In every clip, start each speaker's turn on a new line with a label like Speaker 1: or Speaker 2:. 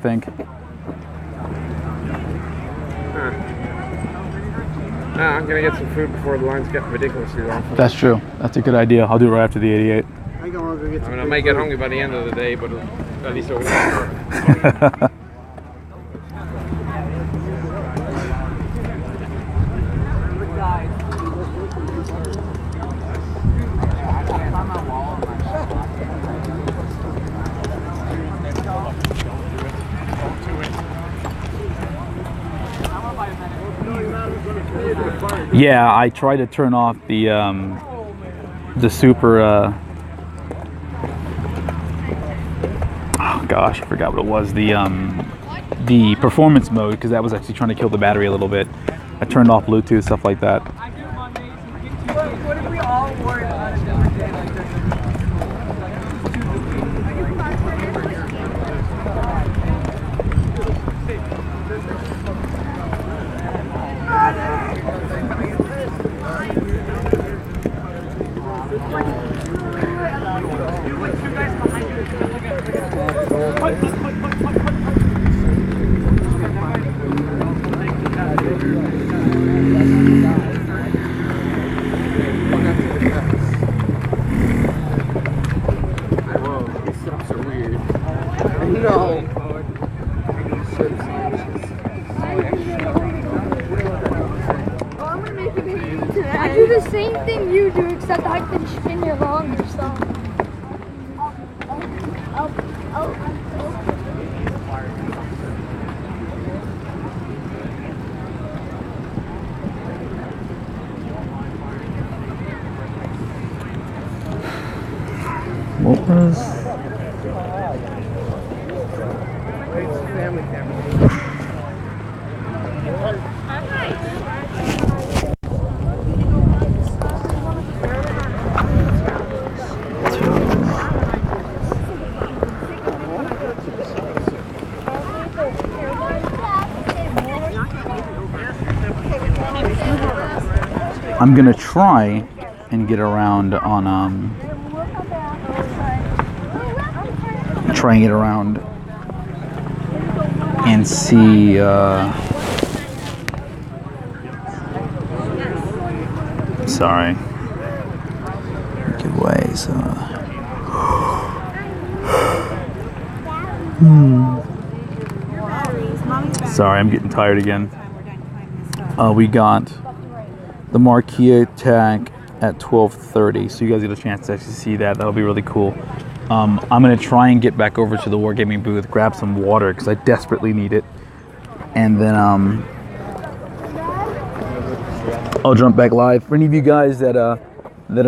Speaker 1: think?
Speaker 2: I'm gonna get some food before the lines get ridiculously long.
Speaker 1: That's true. That's a good idea. I'll do it right after the 88.
Speaker 2: I mean, I might get hungry by the end of the day, but at least I will.
Speaker 1: Yeah, I tried to turn off the super. Oh gosh, I forgot what it was. The performance mode, because that was actually trying to kill the battery a little bit. I turned off Bluetooth, stuff like that.
Speaker 3: What if we all wore it on a different day like this?
Speaker 4: I do the same thing you do, except I can spin your longer stuff.
Speaker 1: What was?
Speaker 2: Family camera.
Speaker 1: I'm gonna try and get around on try and get around and see sorry, give way. So sorry, I'm getting tired again. We got the marquee attack at 12:30, so you guys get a chance to actually see that. That'll be really cool. I'm gonna try and get back over to the Wargaming booth, grab some water because I desperately need it, and then I'll jump back live. For any of you guys that are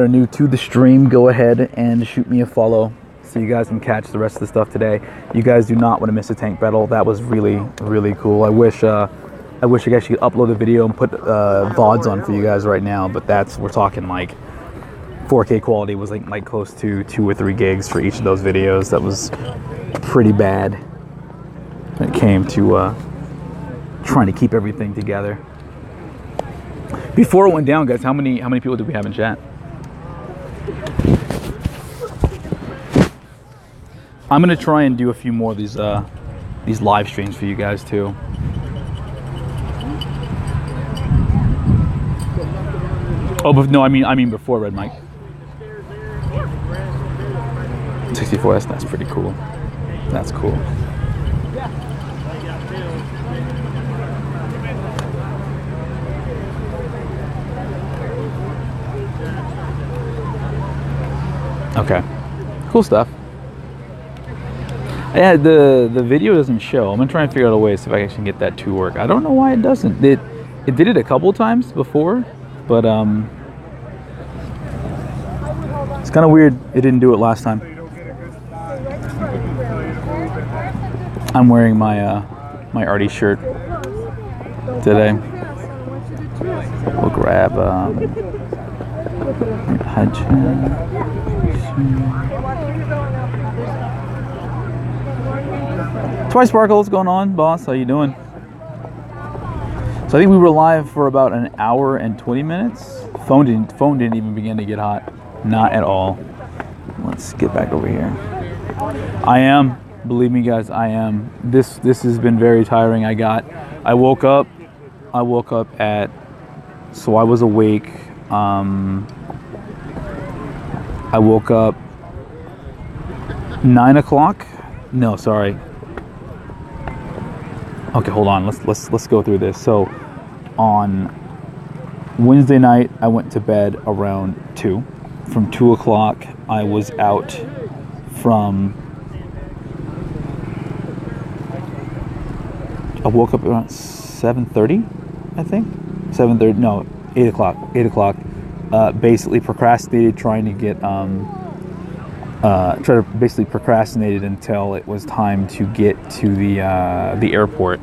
Speaker 1: new to the stream, go ahead and shoot me a follow so you guys can catch the rest of the stuff today. You guys do not want to miss a tank battle. That was really, really cool. I wish I actually could upload the video and put VODs on for you guys right now, but we're talking like 4K quality was like close to 2 or 3 gigs for each of those videos. That was pretty bad when it came to trying to keep everything together. Before it went down, guys, how many people did we have in chat? I'm gonna try and do a few more of these live streams for you guys too. Oh, but no, I mean before Red Mike. 64S, that's pretty cool. That's cool. Okay, cool stuff. Yeah, the video doesn't show. I'm gonna try and figure out a way to see if I can get that to work. I don't know why it doesn't. It did it a couple times before, but it's kind of weird. It didn't do it last time. I'm wearing my my Artie shirt today. We'll grab Twice Sparkle, what's going on, boss? How you doing? So I think we were live for about an hour and 20 minutes. Phone didn't even begin to get hot. Not at all. Let's get back over here. I am Believe me, guys, I am. This has been very tiring. I woke up at, so I was awake. I woke up 9 o'clock. No, sorry. Okay, hold on. Let's go through this. So, on Wednesday night, I went to bed around 2. From 2 o'clock, I was out from. I woke up around 7:30, I think. 7:30. No, 8 o'clock. 8 o'clock. Basically procrastinated, trying to get basically procrastinated until it was time to get to the airport.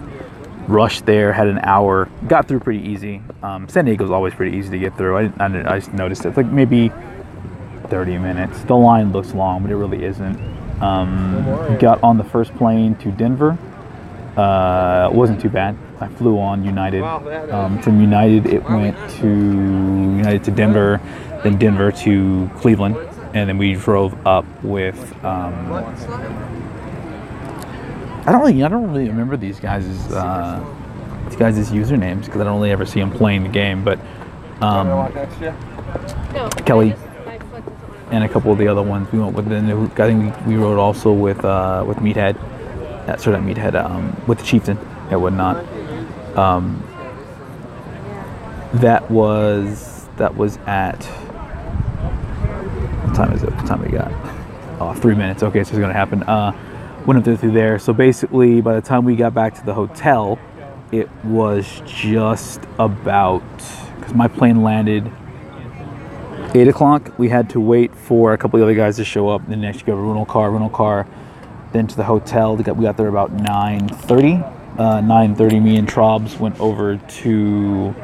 Speaker 1: Rushed there, had an hour, got through pretty easy. San Diego's always pretty easy to get through. I just noticed it's like maybe 30 minutes. The line looks long, but it really isn't. Got on the first plane to Denver. It wasn't too bad. I flew on United. From United, it went to Denver, then Denver to Cleveland, and then we drove up with. I don't really remember these guys' usernames because I don't really ever see them playing the game. But Kelly and a couple of the other ones we went with. Then I think we rode also with Meathead. Sorry, not Meathead. With the Chieftain and whatnot. That was at. What time is it? What time we got? Oh, 3 minutes. Okay, so it's gonna happen. Went up through there. So basically, by the time we got back to the hotel, it was just about, because my plane landed 8 o'clock. We had to wait for a couple of the other guys to show up. Then next, you go to rental car. Then to the hotel. We got there about 9:30. 9:30. Me and Trobs went over to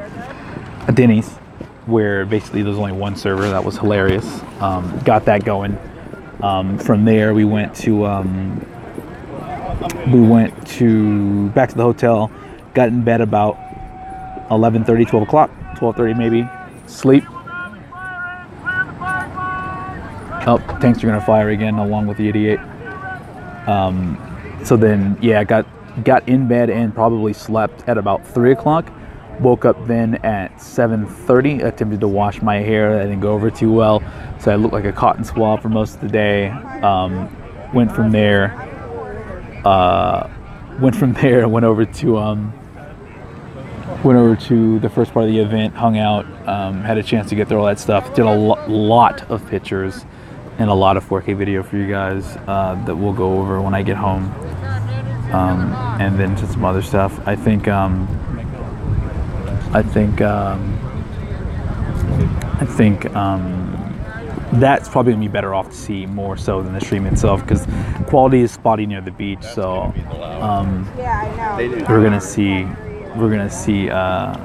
Speaker 1: a Denny's, where basically there's only one server. That was hilarious. Got that going. From there, we went to back to the hotel. Got in bed about 11:30, 12 o'clock, 12:30 maybe. Sleep. Oh, tanks are gonna fire again, along with the 88. So then, yeah, got in bed and probably slept at about 3 o'clock. Woke up then at 7:30. Attempted to wash my hair. That didn't go over too well, so I looked like a cotton swab for most of the day. Went from there. Went over to the first part of the event. Hung out. Had a chance to get through all that stuff. Did a lot of pictures and a lot of 4K video for you guys that we'll go over when I get home. And then just some other stuff. I think that's probably gonna be better off to see more so than the stream itself, because quality is spotty near the beach. So we're gonna see how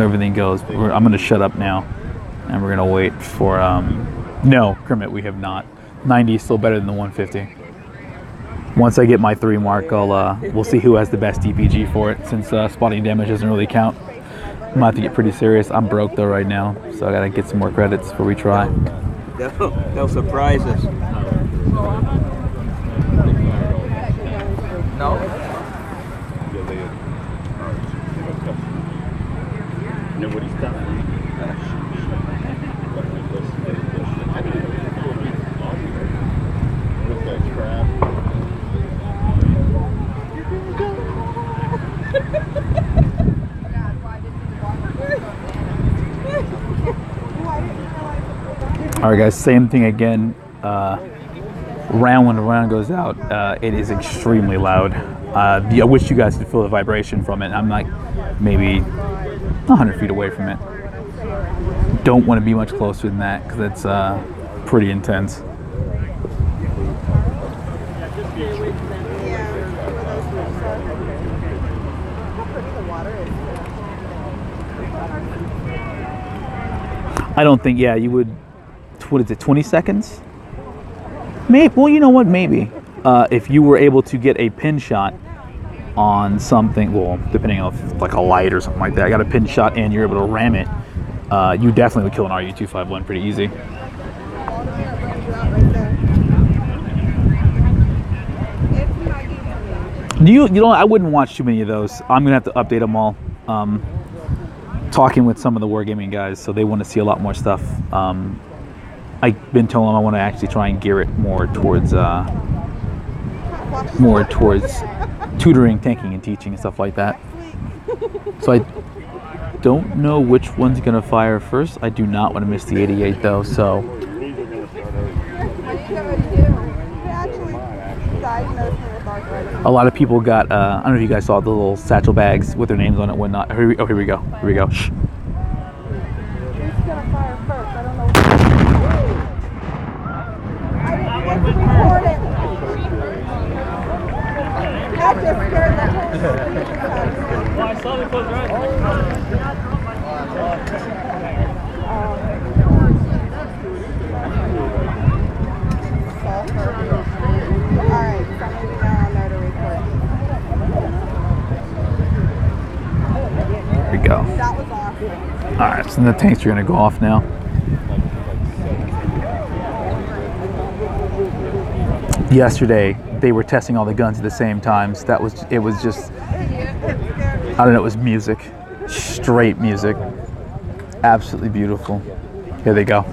Speaker 1: everything goes. I'm gonna shut up now, and we're gonna wait for no, Kermit, we have not. 90 is still better than the 150. Once I get my 3 mark, we'll see who has the best DPG for it, since spotting damage doesn't really count. I'm gonna have to get pretty serious. I'm broke though right now, so I gotta get some more credits before we try.
Speaker 5: They'll surprise us.
Speaker 3: No?
Speaker 6: Nobody's done.
Speaker 1: All right, guys, same thing again. Round when the round goes out, it is extremely loud. I wish you guys could feel the vibration from it. I'm like maybe 100 feet away from it. Don't want to be much closer than that, because it's pretty intense. I don't think, yeah, you would, what is it, 20 seconds? Maybe, well, you know what, maybe. If you were able to get a pin shot on something, well, depending on like a light or something like that, I got a pin shot and you're able to ram it, you definitely would kill an RU-251 pretty easy. You know, I wouldn't watch too many of those. I'm gonna have to update them all. Talking with some of the wargaming guys, so they want to see a lot more stuff. I've been telling them I want to actually try and gear it more towards tutoring, tanking, and teaching and stuff like that. So I don't know which one's gonna fire first. I do not want to miss the 88 though. So a lot of people got. I don't know if you guys saw the little satchel bags with their names on it, whatnot. Here we go. Here we go. Shh. Here we go. Alright, so the tanks are gonna go off now. Yesterday they were testing all the guns at the same time. So it was just, I don't know, it was music. Straight music. Absolutely beautiful. Here they go.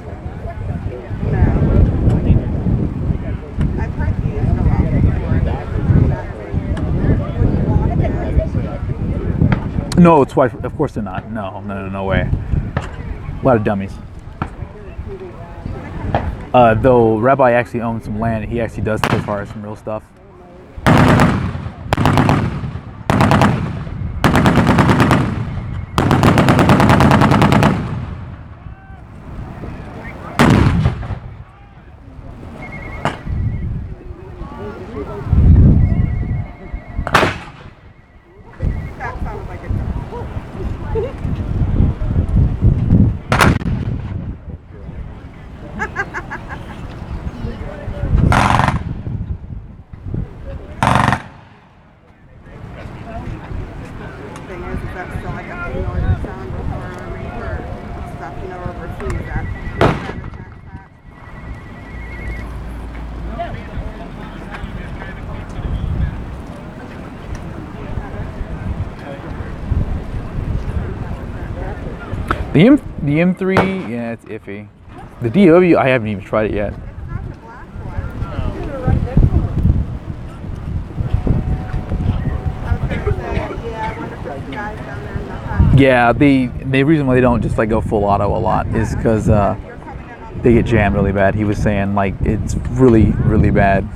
Speaker 1: No, it's why. Of course they're not. No way. A lot of dummies. Though Rabbi actually owns some land, he actually does as far as some real stuff. The M3, yeah, it's iffy. The DW, I haven't even tried it yet. Yeah, the reason why they don't just like go full auto a lot is because they get jammed really bad. He was saying like it's really, really bad.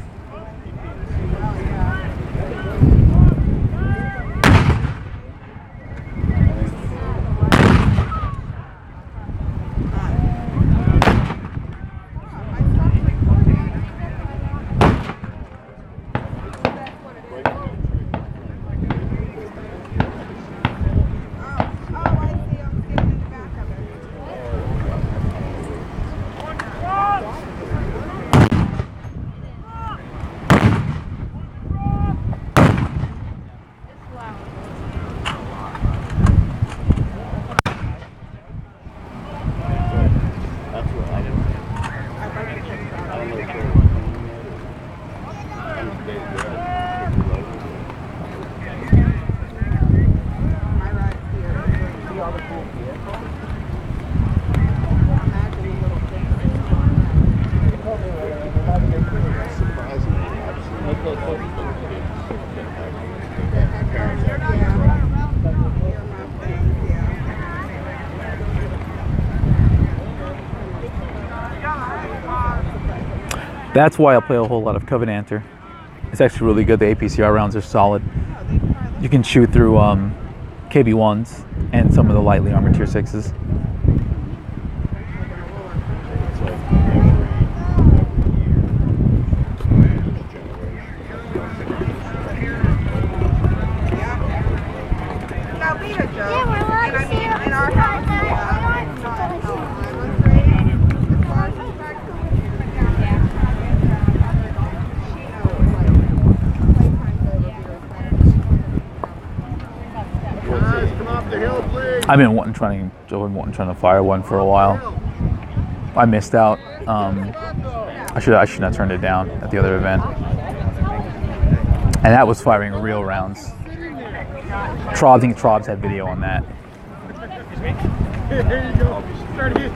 Speaker 1: That's why I play a whole lot of Covenanter. It's actually really good. The APCR rounds are solid. You can shoot through KB1s and some of the lightly armored tier 6s. I've been trying to fire one for a while. I missed out. I should have turned it down at the other event. And that was firing real rounds. I think Trobs had video on that.
Speaker 2: There you go. Start here.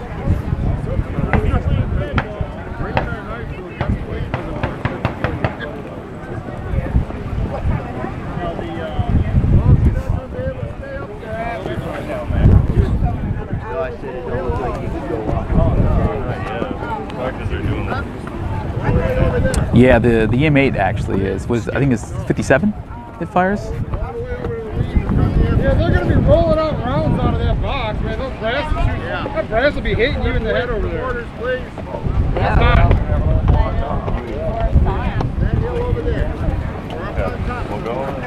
Speaker 1: Yeah, the M8 actually I think it's 57 it fires.
Speaker 2: Yeah, they're gonna be rolling out rounds out of that box, man. Those brass will shoot. Yeah. That brass will be hitting you in the head over there. Orders, please. That's hot. That hill over there. We'll go on.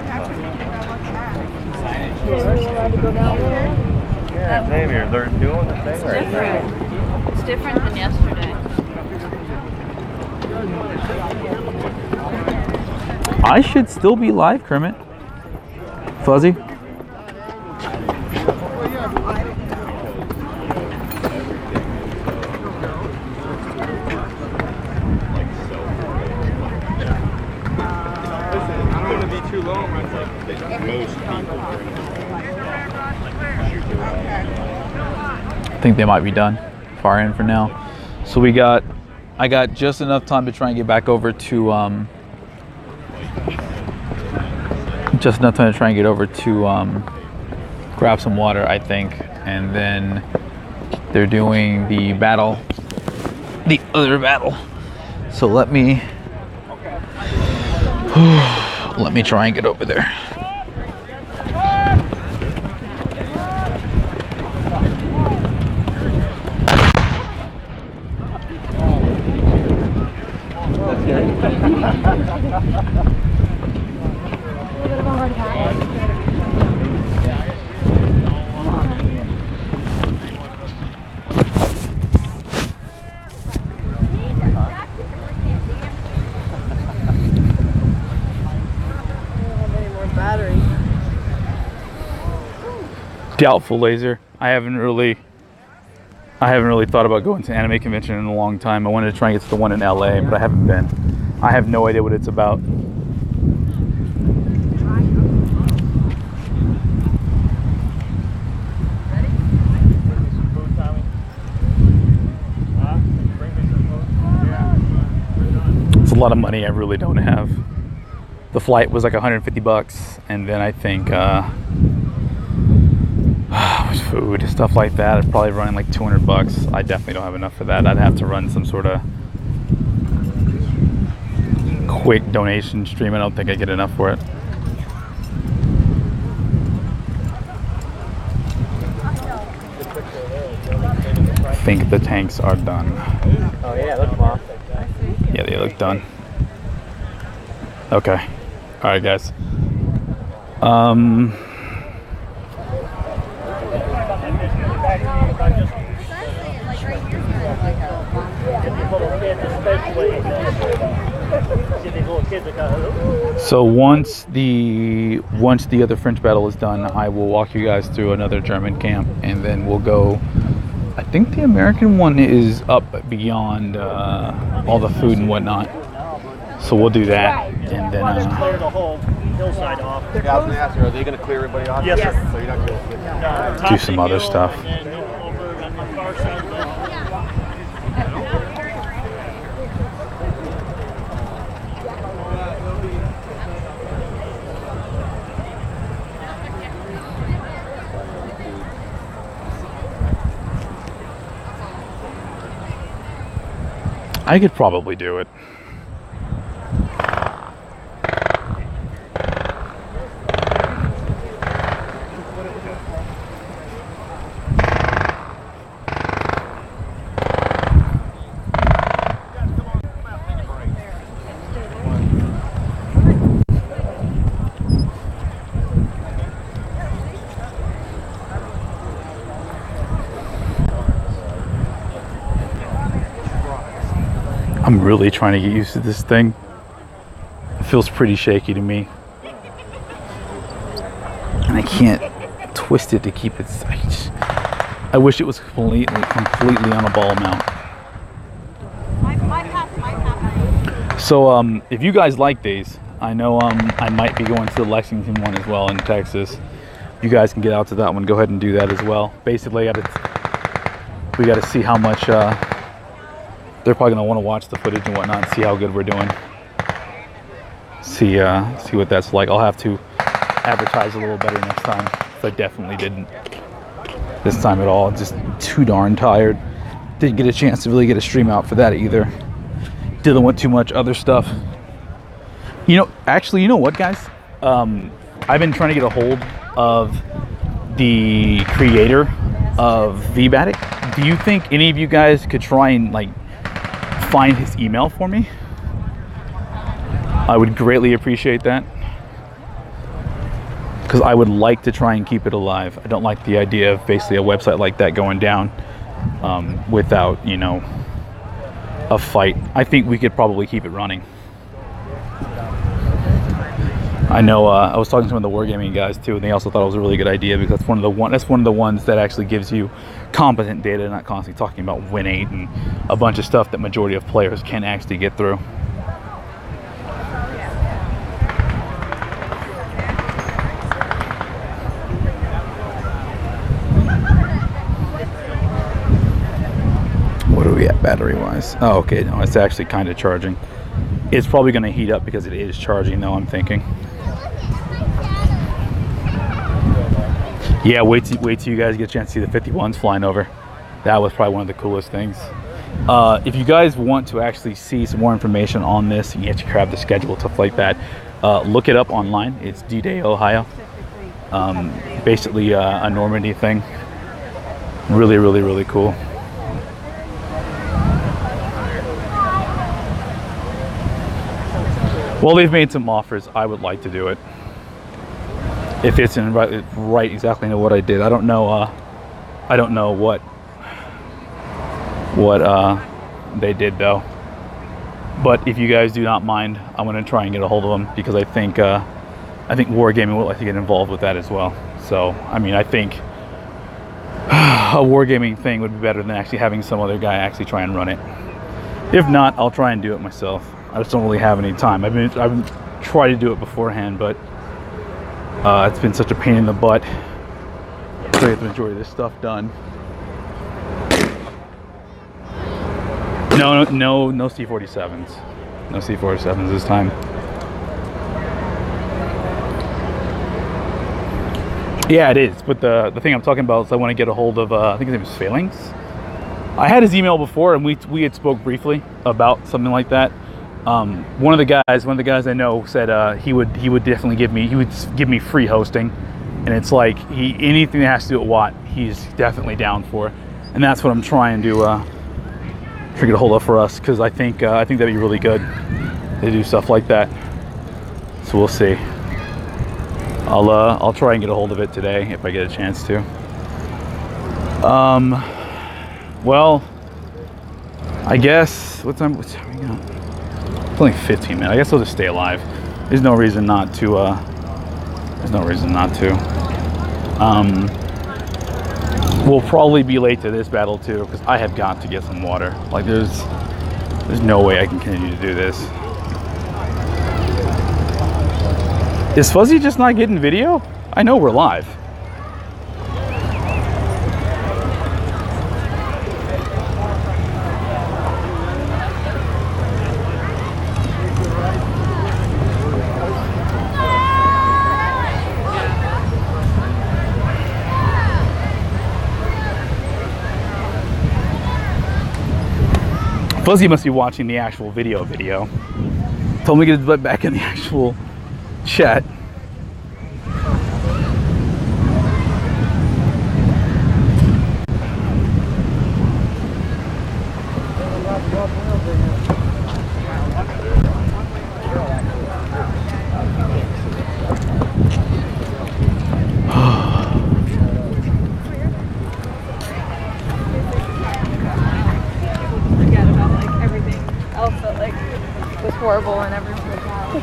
Speaker 2: Yeah, same here. They're doing the thing right now.
Speaker 7: It's different than yesterday.
Speaker 1: I should still be live, Kermit. Fuzzy. I think they might be done. Far in for now. So I got just enough time to try and get back over to grab some water, I think, and then they're doing the other battle. So let me try and get over there. Doubtful laser. I haven't really thought about going to anime convention in a long time. I wanted to try and get to the one in LA, but I haven't been. I have no idea what it's about. It's a lot of money I really don't have. The flight was like $150, and then I think food, stuff like that, I'd probably running like $200. I definitely don't have enough for that. I'd have to run some sort of quick donation stream. I don't think I get enough for it. I think the tanks are done.
Speaker 5: Oh yeah, look, Mom.
Speaker 1: Yeah, they look done. Okay. All right, guys. So once the other French battle is done, I will walk you guys through another German camp, and then we'll go. I think the American one is up beyond all the food and whatnot, so we'll do that, and then
Speaker 6: Clear the whole hillside off.
Speaker 5: Yeah, I was going to ask you, are they going to clear everybody off?
Speaker 6: Yes, sir.
Speaker 5: So you're not going to
Speaker 1: do some other stuff.
Speaker 6: And then over on the far side of the
Speaker 1: I could probably do it. I'm really trying to get used to this thing. It feels pretty shaky to me. And I can't twist it to keep it. I wish it was completely on a ball mount. So if you guys like these, I know I might be going to the Lexington one as well in Texas. You guys can get out to that one. Go ahead and do that as well. Basically, we got to see how much they're probably going to want to watch the footage and whatnot, see how good we're doing. See what that's like. I'll have to advertise a little better next time. I definitely didn't this time at all. Just too darn tired. Didn't get a chance to really get a stream out for that either. Dealing with too much other stuff. You know, actually, you know what, guys? I've been trying to get a hold of the creator of VBatic. Do you think any of you guys could try and like find his email for me? I would greatly appreciate that, because I would like to try and keep it alive. I don't like the idea of basically a website like that going down without, you know, a fight. I think we could probably keep it running. I know I was talking to some of the wargaming guys too, and they also thought it was a really good idea, because that's one of the ones that actually gives you competent data, not constantly talking about win 8 and a bunch of stuff that majority of players can actually get through. What are we at battery wise? Oh, okay, no, it's actually kind of charging. It's probably going to heat up because it is charging though, I'm thinking. Yeah, wait till you guys get a chance to see the 51s flying over. That was probably one of the coolest things. If you guys want to actually see some more information on this, you have to grab the schedule, stuff like that. Look it up online. It's D-Day, Ohio. Basically a Normandy thing. Really, really, really cool. Well, they've made some offers. I would like to do it. If it's in right exactly know what I did. I don't know what they did though. But if you guys do not mind, I'm gonna try and get a hold of them, because I think Wargaming would like to get involved with that as well. So I mean, I think a Wargaming thing would be better than actually having some other guy actually try and run it. If not, I'll try and do it myself. I just don't really have any time. I've tried to do it beforehand, but it's been such a pain in the butt to get the majority of this stuff done. No C-47s. No C-47s this time. Yeah, it is. But the thing I'm talking about is I want to get a hold of, I think his name is Phalanx. I had his email before, and we had spoke briefly about something like that. One of the guys I know said he would definitely give me free hosting, and it's like anything that has to do with Watt, he's definitely down for, and that's what I'm trying to get a hold of for us, because I think that'd be really good to do stuff like that. So we'll see. I'll try and get a hold of it today if I get a chance to. Well, I guess what time we got? It's only 15 minutes. I guess I'll just stay alive. There's no reason not to. We'll probably be late to this battle too, because I have got to get some water. Like there's no way I can continue to do this. Is Fuzzy just not getting video? I know we're live. Fuzzy must be watching the actual video. Told me to get his butt back in the actual chat.
Speaker 3: Forget about like everything else that like was horrible and everything was wrong.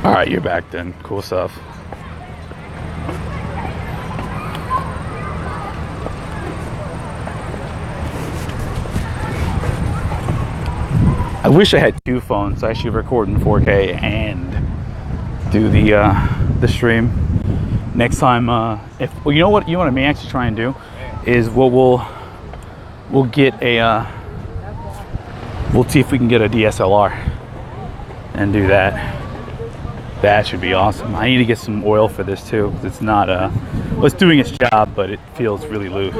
Speaker 1: All right, you're back then. Cool stuff. I wish I had 2 phones so I should record in 4K and do the stream. Next time, if well, you know what I may actually try and do is we'll get a we'll see if we can get a DSLR and do that. That should be awesome. I need to get some oil for this too. It's not well, it's doing its job, but it feels really loose.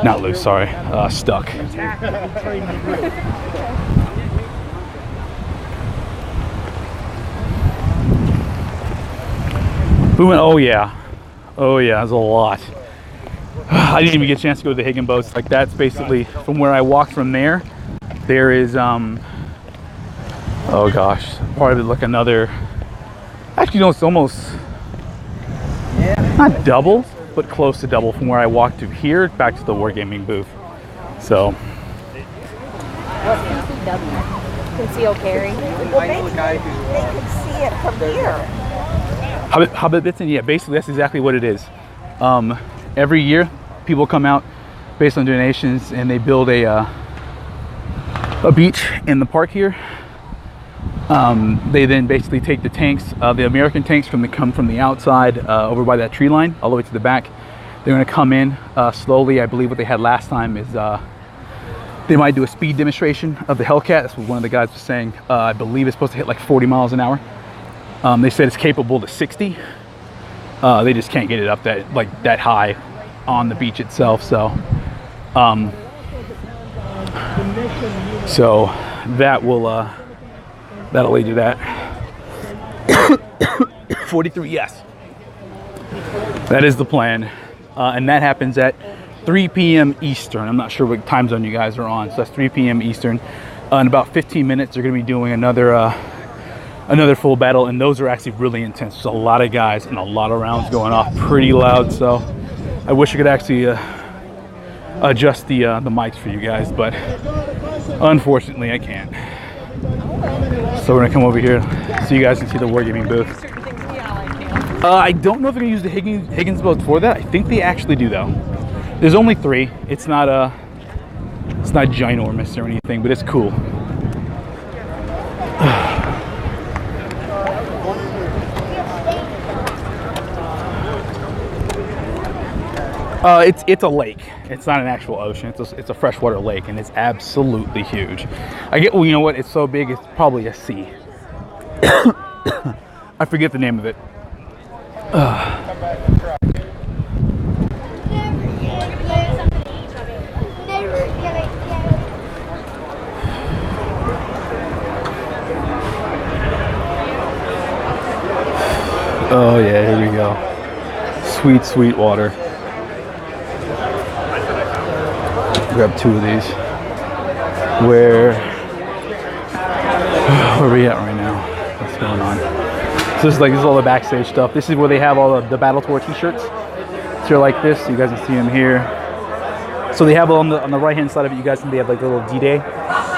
Speaker 1: Not loose, sorry, stuck. We went, oh yeah, there's a lot. I didn't even get a chance to go to the Higgin boats. Like that's basically from where I walked from there. There is oh gosh, probably like another. Actually, no, it's almost not double, but close to double from where I walked to here back to the wargaming booth. So.
Speaker 7: What's PCW? Concealed carry.
Speaker 3: Well, they can see it from here.
Speaker 1: Hobbit Bitson, yeah, basically that's exactly what it is. Every year, people come out based on donations, and they build a beach in the park here. They then basically take the tanks, the American tanks come from the outside over by that tree line all the way to the back. They're going to come in slowly. I believe what they had last time is they might do a speed demonstration of the Hellcat. That's what one of the guys was saying. I believe it's supposed to hit like 40 miles an hour. They said it's capable to 60. They just can't get it up that high on the beach itself. So that will that'll lead to that. 43, yes. That is the plan, and that happens at 3 p.m. Eastern. I'm not sure what time zone you guys are on, so that's 3 p.m. Eastern. In about 15 minutes, they're going to be doing another full battle, and those are actually really intense. There's a lot of guys and a lot of rounds going off pretty loud, so I wish I could actually adjust the mics for you guys, but unfortunately I can't. So we're gonna come over here so you guys can see the wargaming booth. I don't know if they're gonna use the Higgins boats for that. I think they actually do though. There's only 3. It's not ginormous or anything, but it's cool. It's a lake. It's not an actual ocean. It's a freshwater lake, and it's absolutely huge. Well, you know what? It's so big. It's probably a sea. I forget the name of it. Oh yeah, here we go. Sweet, sweet water. Grab 2 of these. Where are we at right now? What's going on? So this is all the backstage stuff. This is where they have all the Battle Tour t-shirts. So like this, you guys can see them here. So they have on the right hand side of it, you guys can, they have like the little D-Day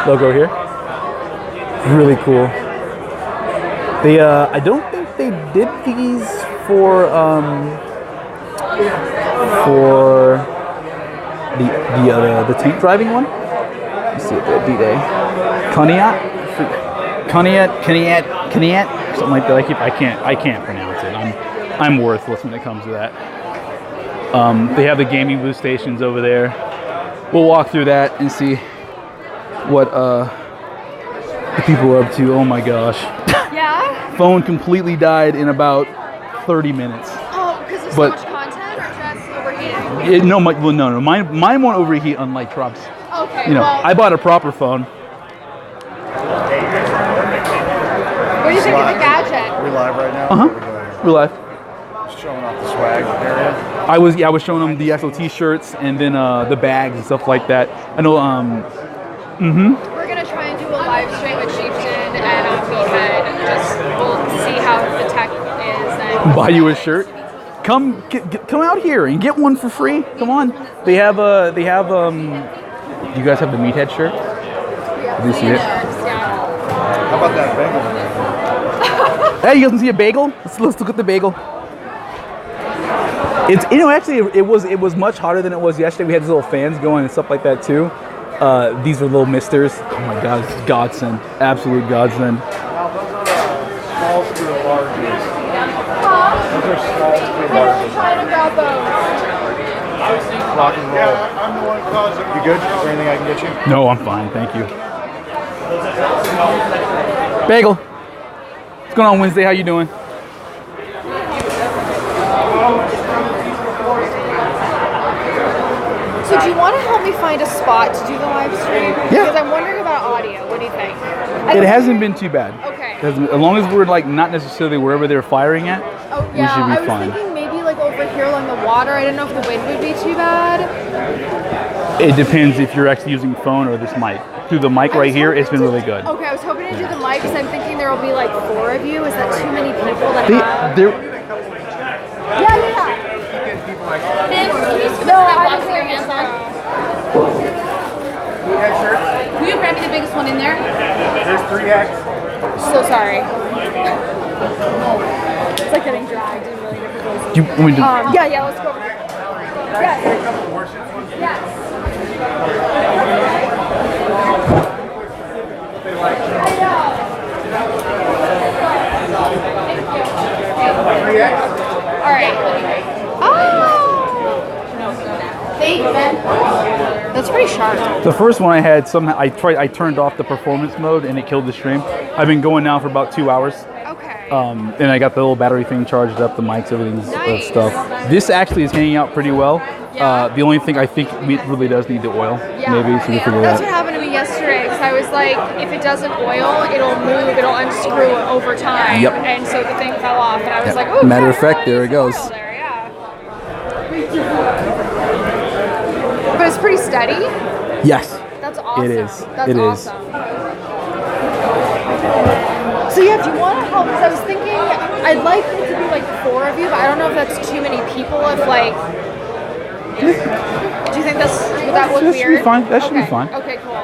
Speaker 1: logo here. Really cool. They I don't think they did these for the tank driving one. Let's see what the D-Day. Kaniat, something like that. I can't pronounce it. I'm worthless when it comes to that. They have the gaming booth stations over there. We'll walk through that and see what the people are up to. Oh my gosh.
Speaker 4: Yeah?
Speaker 1: Phone completely died in about 30 minutes.
Speaker 4: Oh, because there's so much content or just overheating?
Speaker 1: No. Mine won't overheat unlike Trump's.
Speaker 4: Okay,
Speaker 1: You know,
Speaker 4: well,
Speaker 1: I bought a proper phone.
Speaker 4: what do you think of the gadget?
Speaker 2: We're live right now.
Speaker 1: We're live.
Speaker 2: Showing off the swag area.
Speaker 1: I was showing them the actual t-shirts and then the bags and stuff like that. I know.
Speaker 4: We're gonna try and do a live stream with Chieftain and Meathead, and we'll see how the tech is. And
Speaker 1: Buy you a shirt. Come out here and get one for free. Come on. They have do you guys have the Meathead shirt? Do you see it?
Speaker 2: How about that bagel?
Speaker 1: Hey, you guys can see a bagel? Let's look at the bagel. It's actually it was much hotter than it was yesterday. We had these little fans going and stuff like that too. These are little misters. Oh my god, it's godsend. Absolute godsend.
Speaker 2: Small screw larges. Those are small screw larges.
Speaker 4: Trying to grab those.
Speaker 2: Rock and roll. Yeah, I'm the one causing. You good? Is there anything I can get you?
Speaker 1: No, I'm fine, thank you. Bagel. What's going on Wednesday? How you doing?
Speaker 4: So do you want to help me find a spot to do the live stream?
Speaker 1: Yeah.
Speaker 4: Because I'm wondering about audio. What do you think?
Speaker 1: It hasn't been too bad.
Speaker 4: Okay.
Speaker 1: As long as we're like not necessarily wherever they're firing at,
Speaker 4: Oh
Speaker 1: we
Speaker 4: yeah,
Speaker 1: should be
Speaker 4: I was
Speaker 1: fine.
Speaker 4: thinking maybe like over here along the water. I don't know if the wind would be too bad.
Speaker 1: It depends if you're actually using phone or this mic. Through the mic right here, it's been really good.
Speaker 4: Okay, I was hoping to do the mic because I'm thinking there will be like 4 of you. Is that too many people to have?
Speaker 1: They're,
Speaker 4: Yeah. No, I was
Speaker 7: Your hands on. Will you grab me the biggest one in there?
Speaker 2: There's 3X.
Speaker 4: so sorry. It's like getting dragged in really different places.
Speaker 1: do you want me to,
Speaker 4: Yeah, let's go over here. Yes. Yes.
Speaker 2: 3X?
Speaker 4: All right. Oh. Thank you, Ben. That's pretty sharp.
Speaker 1: the first one I had, somehow I turned off the performance mode and it killed the stream. I've been going now for about 2 hours.
Speaker 4: Okay.
Speaker 1: And I got the little battery thing charged up, the mics, everything's
Speaker 4: Nice.
Speaker 1: stuff. This actually is hanging out pretty well.
Speaker 4: Yeah.
Speaker 1: The only thing I think it really does need the oil,
Speaker 4: Yeah,
Speaker 1: maybe, so we figure
Speaker 4: that's
Speaker 1: that.
Speaker 4: what happened to me yesterday because I was like, if it doesn't oil, it'll move, it'll unscrew over time.
Speaker 1: Yep.
Speaker 4: And so the thing fell off, and I was
Speaker 1: Yeah.
Speaker 4: like, oh.
Speaker 1: Matter of
Speaker 4: yeah,
Speaker 1: fact, there it
Speaker 4: oil
Speaker 1: goes.
Speaker 4: there, yeah. But it's pretty steady.
Speaker 1: Yes.
Speaker 4: That's awesome.
Speaker 1: It is.
Speaker 4: That's
Speaker 1: It is.
Speaker 4: awesome. So yeah, do you want to help? Because I was thinking, I'd like it to be like 4 of you, but I don't know if that's too many people. If like, do you think would that look
Speaker 1: That should
Speaker 4: weird?
Speaker 1: be fine. That should be
Speaker 4: Okay.
Speaker 1: fine.
Speaker 4: Okay, cool.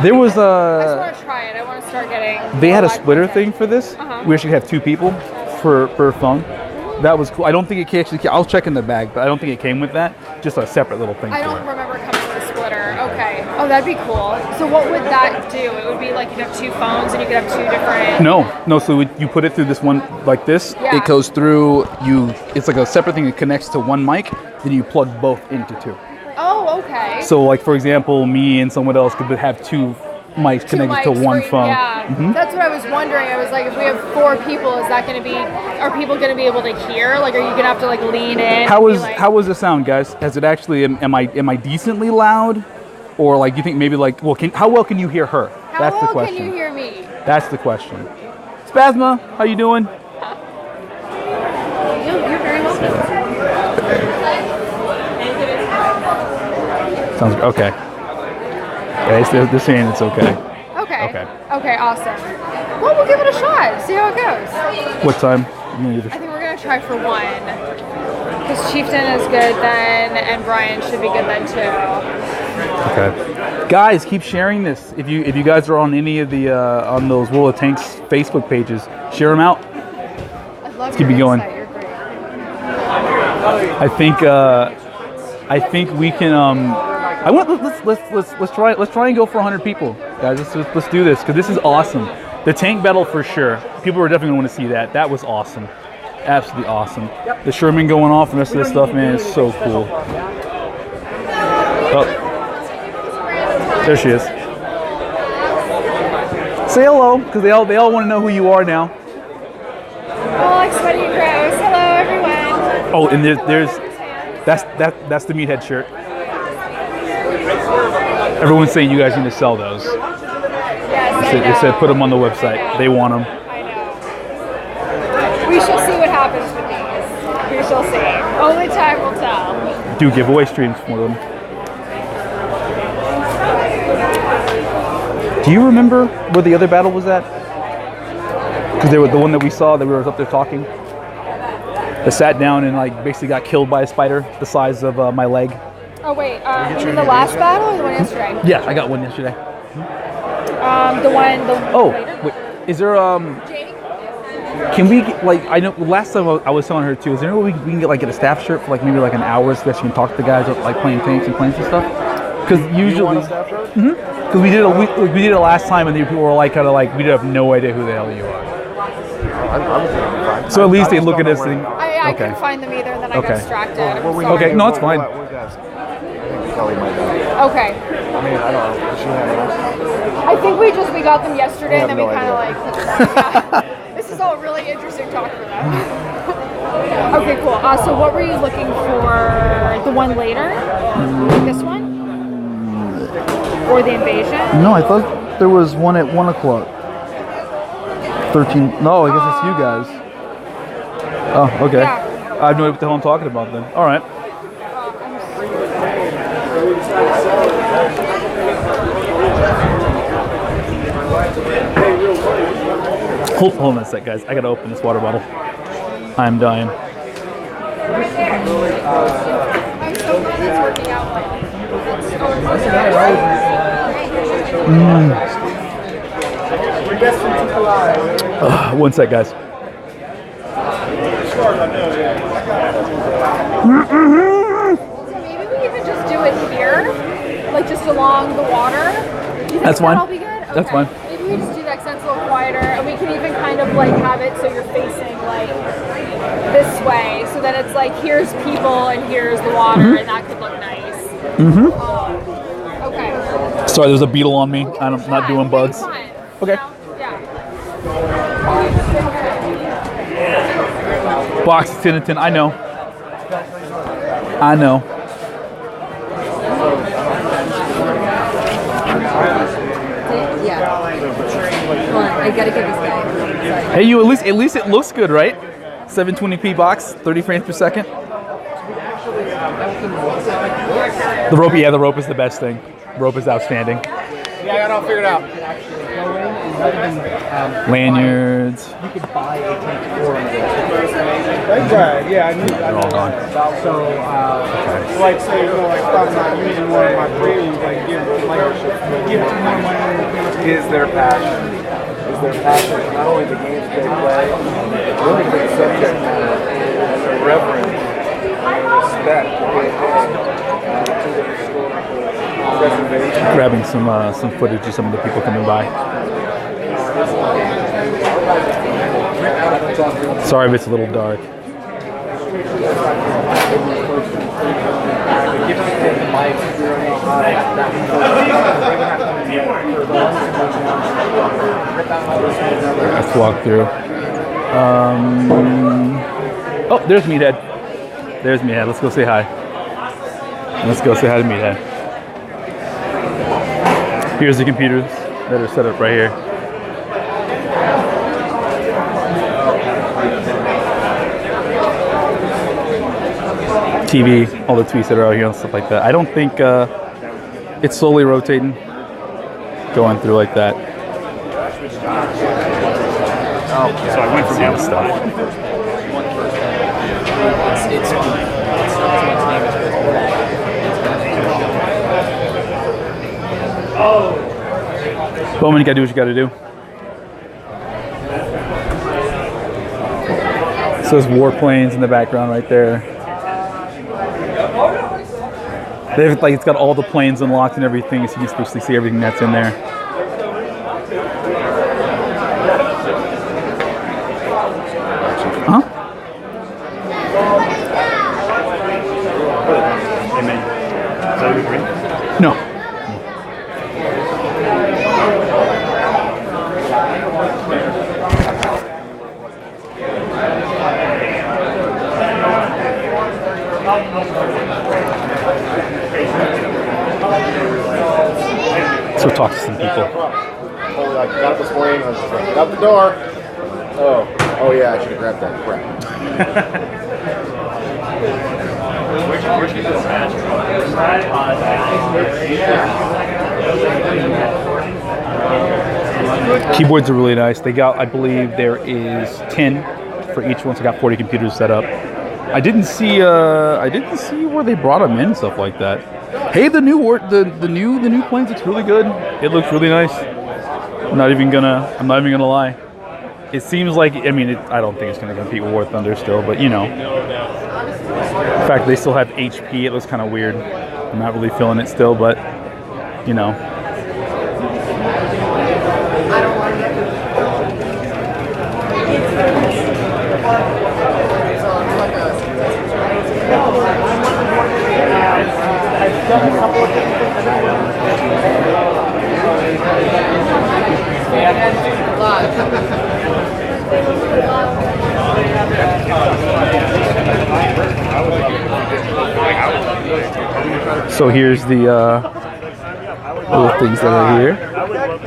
Speaker 1: There was
Speaker 4: I just
Speaker 1: a.
Speaker 4: want to try it. I want to start getting.
Speaker 1: They had a
Speaker 4: more live
Speaker 1: splitter
Speaker 4: content.
Speaker 1: thing for this.
Speaker 4: Uh-huh.
Speaker 1: We actually have 2 people per phone. That was cool. I don't think it actually. I'll check in the bag, but I don't think it came with that. Just a separate little thing.
Speaker 4: I
Speaker 1: for
Speaker 4: don't
Speaker 1: it.
Speaker 4: remember coming with a splitter. Okay. Oh, that'd be cool. So what would that do? It would be like you'd have 2 phones and you could have 2 different.
Speaker 1: No. So you put it through this one like this.
Speaker 4: Yeah.
Speaker 1: It goes through you. It's like a separate thing that connects to one mic. Then you plug both into 2.
Speaker 4: Oh, okay.
Speaker 1: So like for example, me and someone else could have 2 mics
Speaker 4: 2
Speaker 1: connected to
Speaker 4: mics
Speaker 1: one
Speaker 4: for-
Speaker 1: phone.
Speaker 4: Yeah,
Speaker 1: Mhm.
Speaker 4: that's what I was wondering. I was like, if we have 4 people, is that going to be? Are people going to be able to hear? Like, are you going to have to like lean in?
Speaker 1: How
Speaker 4: and be
Speaker 1: was
Speaker 4: like,
Speaker 1: how was the sound, guys? Has it actually? Am I decently loud, or like you think maybe like how well can you hear her?
Speaker 4: How
Speaker 1: That's the
Speaker 4: well
Speaker 1: question.
Speaker 4: can you hear me?
Speaker 1: That's the question. Spasma, how you doing?
Speaker 4: You're very welcome.
Speaker 1: Sounds okay. Yeah, they're saying it's okay.
Speaker 4: Okay.
Speaker 1: Okay.
Speaker 4: Okay. Awesome. Well, we'll give it a shot. See how it goes.
Speaker 1: What time? You gonna do
Speaker 4: I think we're gonna try for 1. Because Chieftain is good then, and Brian should be good then too.
Speaker 1: Okay. Guys, keep sharing this. If you guys are on any of the on those World of Tanks Facebook pages, share them out.
Speaker 4: I love
Speaker 1: keep
Speaker 4: your
Speaker 1: it going.
Speaker 4: insight. You're great.
Speaker 1: I think we can. Let's try and go for 100 people, guys. Let's do this because this is awesome. The tank battle for sure. People are definitely going to want to see that. That was awesome, absolutely awesome. The Sherman going off and the rest of this stuff, man, is so cool. Oh, there she is. Say hello because they all want to know who you are now.
Speaker 4: Oh, like sweaty and gross. Hello, everyone.
Speaker 1: Oh, and that's the meathead shirt. Everyone's saying you guys need to sell those.
Speaker 4: Yes,
Speaker 1: They said put them on the website. They want them.
Speaker 4: I know. We shall see what happens with these. We shall see. Only time will tell.
Speaker 1: Do giveaway streams for them. Do you remember where the other battle was at? Because they were the one that we saw that we were up there talking. That sat down and like basically got killed by a spider the size of my leg.
Speaker 4: Oh wait, you mean the last battle or the one yesterday?
Speaker 1: Yeah, I got one yesterday.
Speaker 4: The one.
Speaker 1: Oh, wait, is there
Speaker 4: Jamie?
Speaker 1: Can we get, like, I know last time I was telling her too, is there any way we can get like a staff shirt for like maybe like an hour so that she can talk to the guys like playing tanks and planes and stuff? Because usually, because we did it last time and the people were like kind of like we have no idea who the hell you are. So at least they look at us and
Speaker 4: I couldn't find them either, and then I got distracted.
Speaker 1: Okay, no, it's fine.
Speaker 5: Kelly might know.
Speaker 4: Okay.
Speaker 5: I mean, I don't know. Does she have those?
Speaker 4: I think we got them yesterday, and then we
Speaker 5: no
Speaker 4: kind of
Speaker 5: idea.
Speaker 4: like. This is all really interesting talk for them. Okay, cool. So what were you looking for? The one later? This one? Or the invasion?
Speaker 1: No, I thought there was one at 1 o'clock. 13. No, I guess it's you guys. Oh, okay.
Speaker 4: Yeah.
Speaker 1: I have no idea what the hell I'm talking about then. All right. Hold on a sec, guys. I gotta open this water bottle. I'm dying.
Speaker 4: I'm so glad it's working out well.
Speaker 1: One sec, guys.
Speaker 4: So maybe we even just do it here, like just along the water. You think
Speaker 1: That's fine.
Speaker 4: that'll be good?
Speaker 1: That's
Speaker 4: Okay.
Speaker 1: fine.
Speaker 4: Maybe we just do that 'cause that's a little quieter, and we can even kind of like have it so you're facing like this way, so that it's like here's people and here's the water, and that could look nice. Okay.
Speaker 1: Sorry, there's a beetle on me. I'm not doing bugs.
Speaker 4: Fine.
Speaker 1: Okay.
Speaker 4: Yeah.
Speaker 1: Box of Tinnitin. I know. I know.
Speaker 3: I gotta give this guy.
Speaker 1: Hey, you at least it looks good, right? 720p box, 30 frames per second. The rope, yeah, the rope is the best thing. Rope is outstanding.
Speaker 2: Yeah, I got it all figured out.
Speaker 1: Lanyards.
Speaker 2: Right, yeah, I knew that.
Speaker 1: They're all gone.
Speaker 2: So, like, say, you know, like, if I'm not using one of my preludes, like, give it to one of my
Speaker 5: Is their passion. Is their passion for not only the games they play, but really for the subject matter and the reverence, respect that they have to the historical preservation.
Speaker 1: Grabbing some footage of some of the people coming by. Sorry if it's a little dark. Let's walk through. Oh, there's Meathead. There's Meathead. Let's go say hi. Let's go say hi to Meathead. Here's the computers that are set up right here. TV, all the tweets that are out here and stuff like that. I don't think it's slowly rotating, going through like that. So I went from the other stuff. Bowman, you gotta do what you gotta do. It says warplanes in the background right there. They've, like, it's got all the planes unlocked and everything, so you can basically see everything that's in there. Huh? No. So talk to some people.
Speaker 5: Oh, I got up this morning, I was just like, get out the door. Oh yeah, I should have grabbed that crap.
Speaker 1: Keyboards are really nice. They got, I believe there is 10 for each one, so I got 40 computers set up. I didn't see where they brought them in and stuff like that. Hey, the new planes looks really good. It looks really nice. I'm not even gonna lie. It seems like, I mean, I don't think it's going to compete with War Thunder still, but you know. In fact, they still have HP. It looks kind of weird. I'm not really feeling it still, but you know. So here's the little things that are here.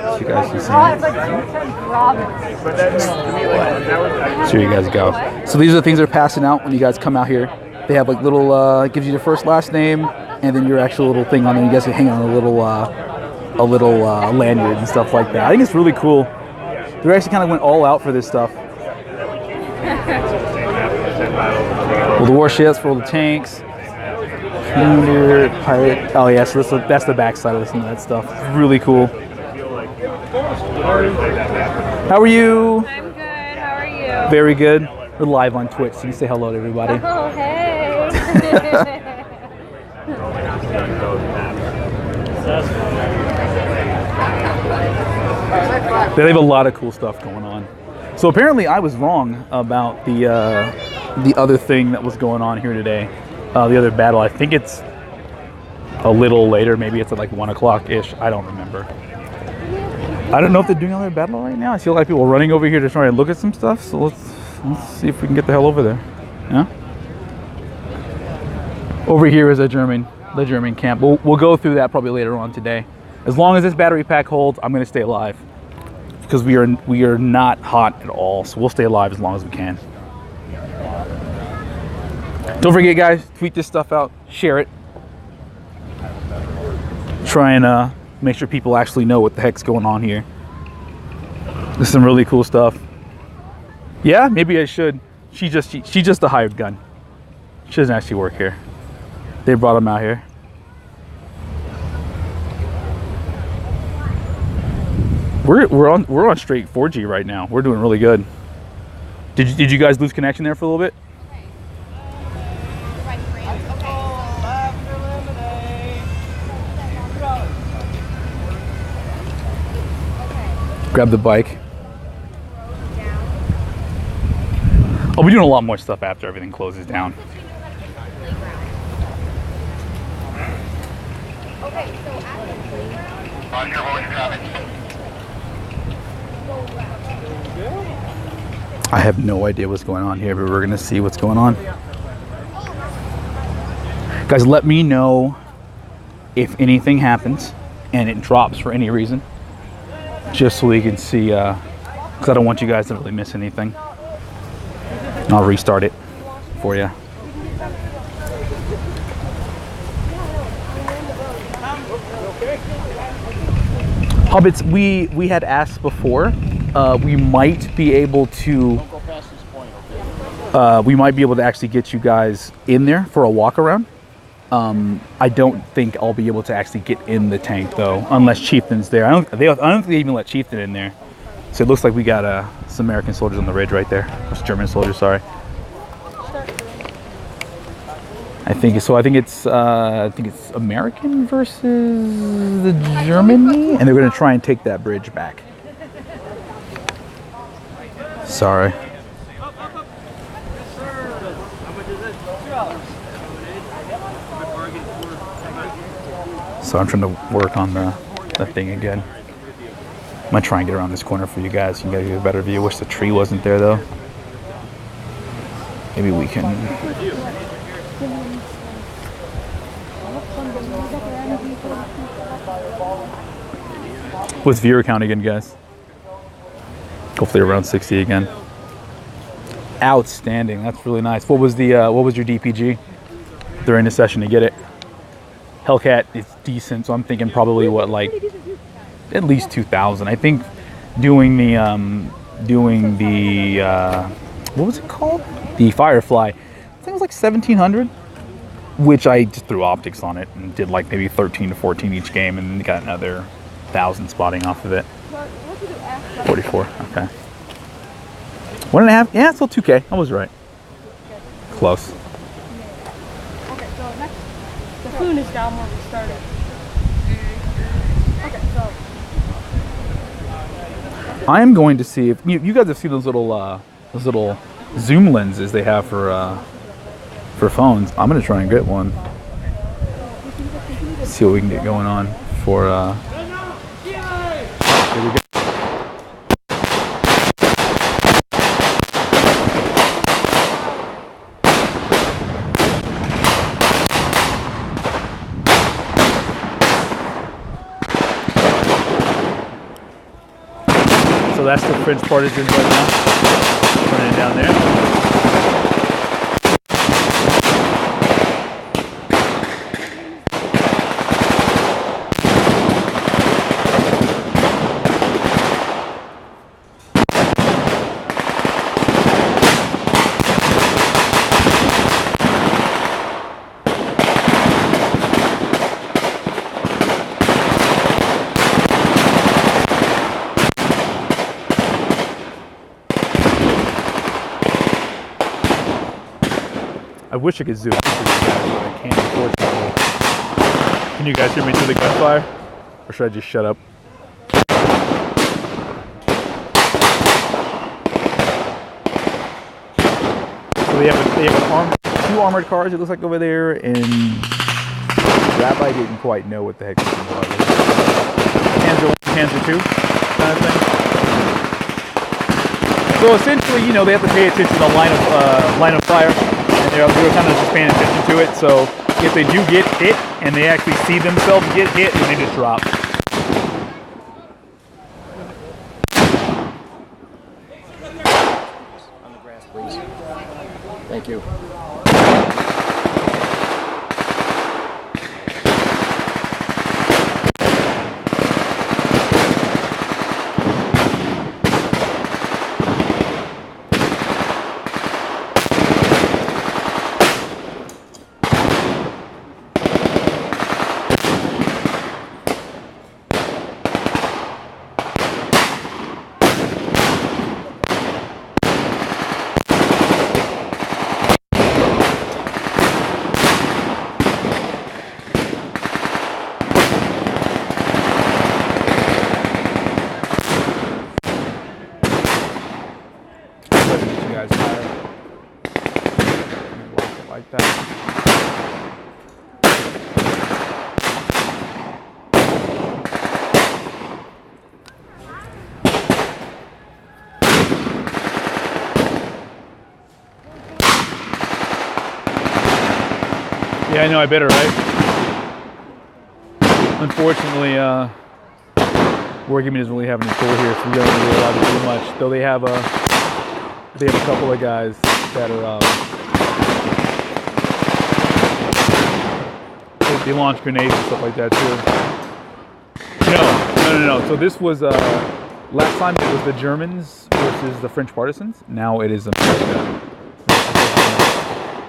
Speaker 1: So you guys can see. So here you guys go. So these are the things they're passing out when you guys come out here. They have like little, it gives you your first, last name, and then your actual little thing on there. You guys can hang on a little lanyard and stuff like that. I think it's really cool. They actually kind of went all out for this stuff. Well, the warships for all the tanks. Pirate. Oh yeah, so that's the back side of some of that stuff. It's really cool. How are you?
Speaker 4: I'm good. How are you?
Speaker 1: Very good. We're live on Twitch, so you can say hello to everybody.
Speaker 4: Oh, hey.
Speaker 1: They have a lot of cool stuff going on. So apparently I was wrong about the other thing that was going on here today. The other battle, I think it's a little later. Maybe it's at like 1 o'clock-ish. I don't remember. I don't know if they're doing another battle right now. I see a lot of people running over here to try and look at some stuff. So let's see if we can get the hell over there. Yeah. Over here is the German camp. We'll go through that probably later on today. As long as this battery pack holds, I'm going to stay alive because we are not hot at all. So we'll stay alive as long as we can. Don't forget, guys, tweet this stuff out, share it. Try and make sure people actually know what the heck's going on here. There's some really cool stuff. Yeah, maybe I should. She's just a hired gun. She doesn't actually work here. They brought him out here. We're on straight 4G right now. We're doing really good. Did you guys lose connection there for a little bit? Grab the bike. Oh, we're doing a lot more stuff after everything closes down. I have no idea what's going on here, but we're gonna see what's going on. Guys, let me know if anything happens and it drops for any reason, just so we can see, because I don't want you guys to really miss anything. I'll restart it for you. Hobbits, we had asked before, we might be able to actually get you guys in there for a walk around. I don't think I'll be able to actually get in the tank though, unless Chieftain's there. I don't think they even let Chieftain in there. So it looks like we got some American soldiers on the ridge right there. Or German soldiers, sorry. I think so. I think it's American versus the Germany, and they're going to try and take that bridge back. Sorry. So I'm trying to work on the thing again. I'm gonna try and get around this corner for you guys. You can get a better view. Wish the tree wasn't there though. Maybe we can. What's viewer count again, guys? Hopefully around 60 again. Outstanding. That's really nice. What was your DPG during the session to get it? Hellcat is decent, so I'm thinking probably what, like at least 2,000. I think doing the what was it called? The Firefly. I think it was like 1,700, which I just threw optics on it and did like maybe 13 to 14 each game, and got another 1,000 spotting off of it. 44. Okay. 1.5? Yeah, still 2K. I was right. Close.
Speaker 4: Okay, so next, the food is down where we started. Okay, so.
Speaker 1: I am going to see if you guys have seen those little zoom lenses they have for phones. I'm gonna try and get one. See what we can get going on for. Here we go. So that's the French partisans right now. Running it down there. I wish I could zoom, but I can't, unfortunately. Can you guys hear me through the gunfire? Or should I just shut up? So they have two armored cars, it looks like, over there, and Rabbi didn't quite know what the heck this was. Panzer 1, Panzer 2 kind of thing. So essentially, you know, they have to pay attention to the line of fire. They were kind of just paying attention to it, so if they do get hit and they actually see themselves get hit, then they just drop.
Speaker 8: On the grass, please. Thank you.
Speaker 1: Like that. Yeah, I know, I better, right? Unfortunately, War Gaming doesn't really have any tool here, so we don't really allow to do much. Though they have a couple of guys that are they launch grenades and stuff like that too. No. So this was last time it was the Germans versus the French partisans. Now it is America.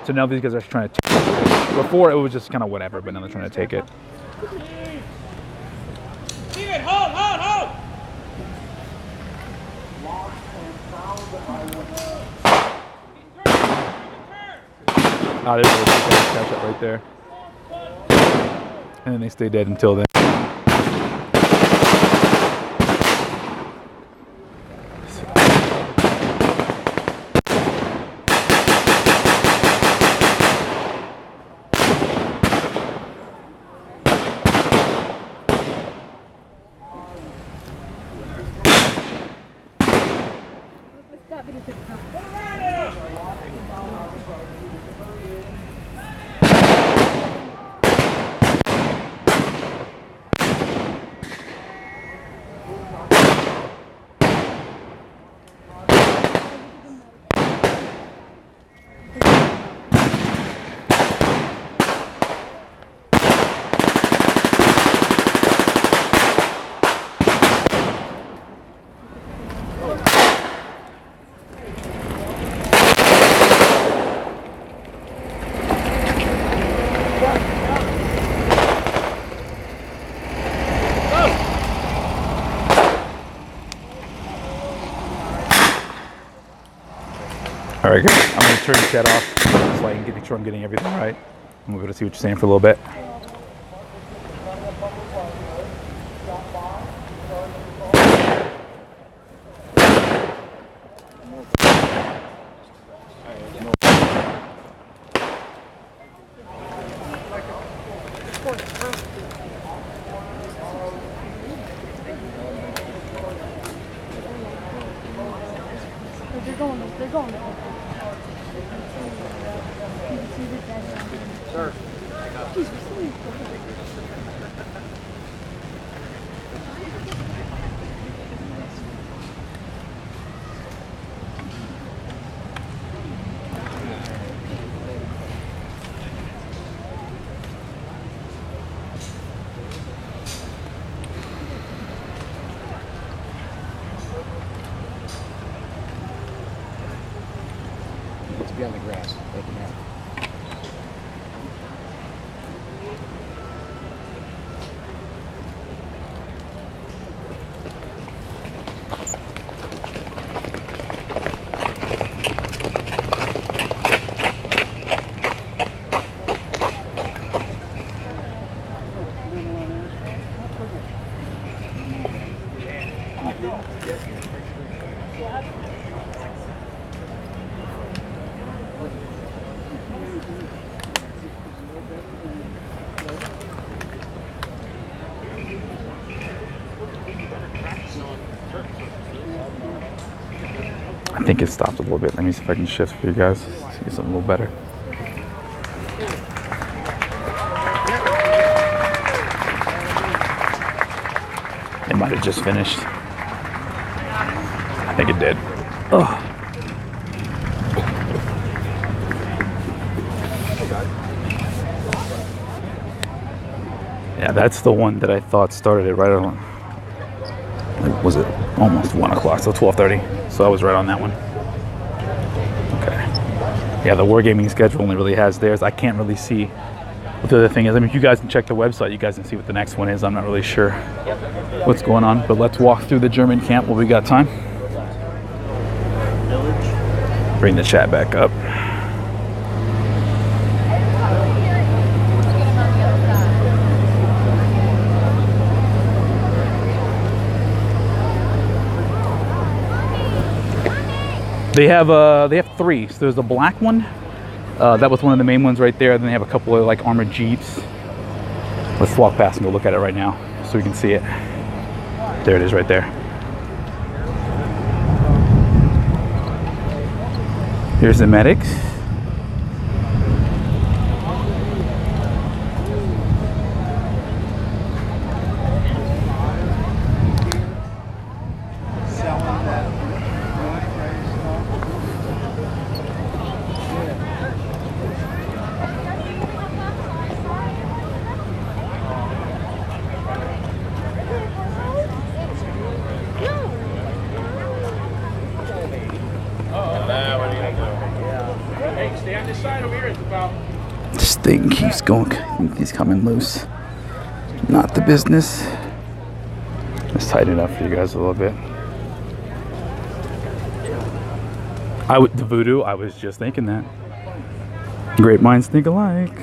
Speaker 1: So now these guys are trying to take it. Before it was just kind of whatever, but now they're trying to take it.
Speaker 2: Steven, hold!
Speaker 1: Ah, there's a catch up right there. And then they stay dead until then. All right, guys. I'm gonna turn the chat off so I can make sure I'm getting everything right. I'm gonna be able to see what you're saying for a little bit.
Speaker 4: They're going.
Speaker 2: Sir.
Speaker 8: Let's be on the grass. Take a nap.
Speaker 1: I think it stopped a little bit. Let me see if I can shift for you guys. See something a little better. It might have just finished. I think it did. Oh. Yeah, that's the one that I thought started it right on. Like, was it almost 1 o'clock? So 12:30. So I was right on that one. Okay. Yeah, the Wargaming schedule only really has theirs. I can't really see what the other thing is. I mean, if you guys can check the website, you guys can see what the next one is. I'm not really sure what's going on, but let's walk through the German camp while we got time. Bring the chat back up. They have 3. So there's a black one. That was one of the main ones right there. Then they have a couple of like armored Jeeps. Let's walk past and go look at it right now so we can see it. There it is right there. Here's the medics. This thing keeps going. He's coming loose. Not the business. Let's tighten it up for you guys a little bit. The voodoo, I was just thinking that. Great minds think alike.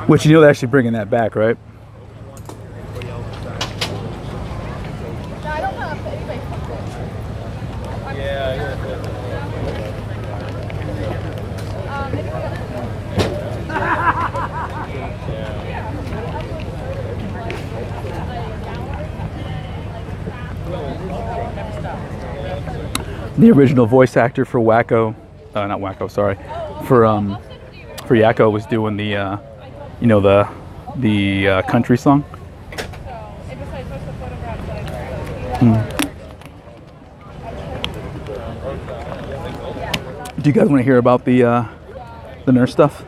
Speaker 1: Which, you know, they're actually bringing that back, right? The original voice actor for Wacko, not Wacko, sorry, for Yakko was doing the, you know, the country song. Do you guys want to hear about the nurse stuff?